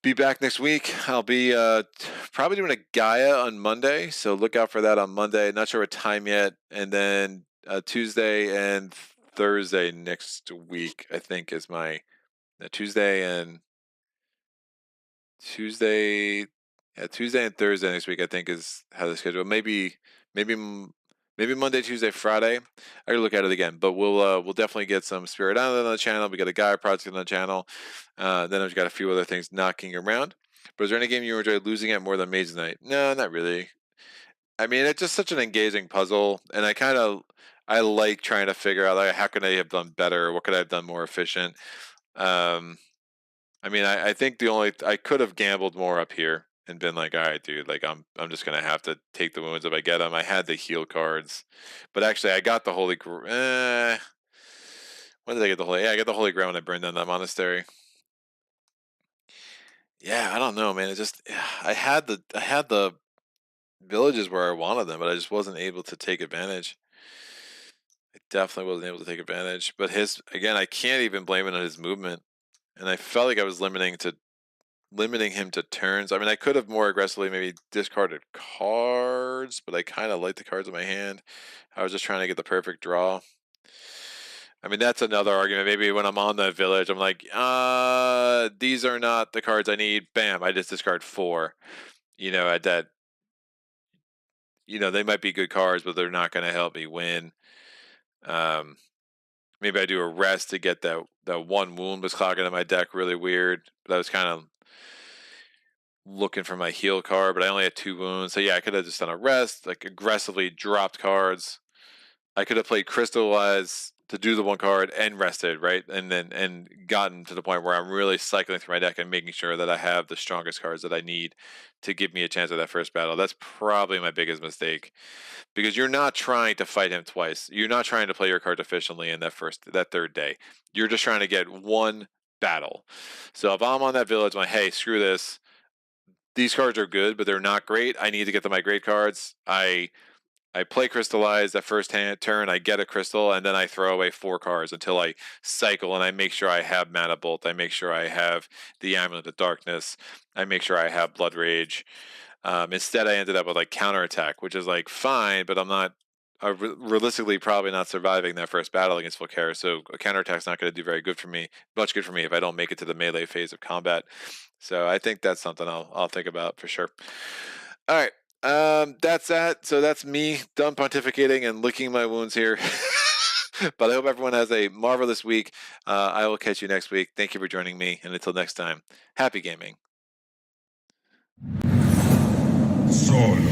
be back next week. I'll be probably doing a Gaia on Monday, so look out for that on Monday. Not sure what time yet. And then Tuesday and Thursday next week, I think, is my Tuesday and Tuesday and Thursday next week, I think, is how the schedule. Maybe Monday, Tuesday, Friday. I gotta look at it again, but we'll definitely get some Spirit Island on the channel. We got a Gaia project on the channel. Then I've got a few other things knocking around. But is there any game you enjoy losing at more than Mage Knight? No, not really. I mean, it's just such an engaging puzzle, and I like trying to figure out, like, how could I have done better? What could I have done more efficient? I mean, I think I could have gambled more up here and been like, all right, dude, like I'm just gonna have to take the wounds if I get them. I had the heal cards, but actually I got the when did I get the holy? Yeah, I got the holy grail when I burned down that monastery. Yeah, I don't know, man. It just I had the villages where I wanted them, but I just wasn't able to take advantage. I definitely wasn't able to take advantage. But I can't even blame it on his movement, and I felt like I was limiting him to turns. I mean, I could have more aggressively maybe discarded cards, but I kind of like the cards in my hand. I was just trying to get the perfect draw. I mean, that's another argument. Maybe when I'm on the village, I'm like, these are not the cards I need. Bam, I just discard 4. At that, they might be good cards, but they're not going to help me win. Maybe I do a rest to get that 1 wound was clogging in my deck really weird. But I was kind of looking for my heal card, but I only had 2 wounds. So yeah, I could have just done a rest, like aggressively dropped cards. I could have played Crystallize to do the 1 card and rested, right? And gotten to the point where I'm really cycling through my deck and making sure that I have the strongest cards that I need to give me a chance at that first battle. That's probably my biggest mistake, because you're not trying to fight him twice. You're not trying to play your cards efficiently in that 3rd day. You're just trying to get 1 battle. So if I'm on that village, I'm like, hey, screw this. These cards are good, but they're not great. I need to get to my great cards. I play Crystallize that first turn. I get a crystal, and then I throw away 4 cards until I cycle, and I make sure I have Mana Bolt. I make sure I have the Amulet of Darkness. I make sure I have Blood Rage. Instead, I ended up with like Counterattack, which is like fine, but I'm not realistically probably not surviving that first battle against Volkare. So a counterattack's not going to do much good for me if I don't make it to the melee phase of combat. So I think that's something I'll think about for sure. All right. That's that. So that's me done pontificating and licking my wounds here. But I hope everyone has a marvelous week. I will catch you next week. Thank you for joining me. And until next time, happy gaming. Solo.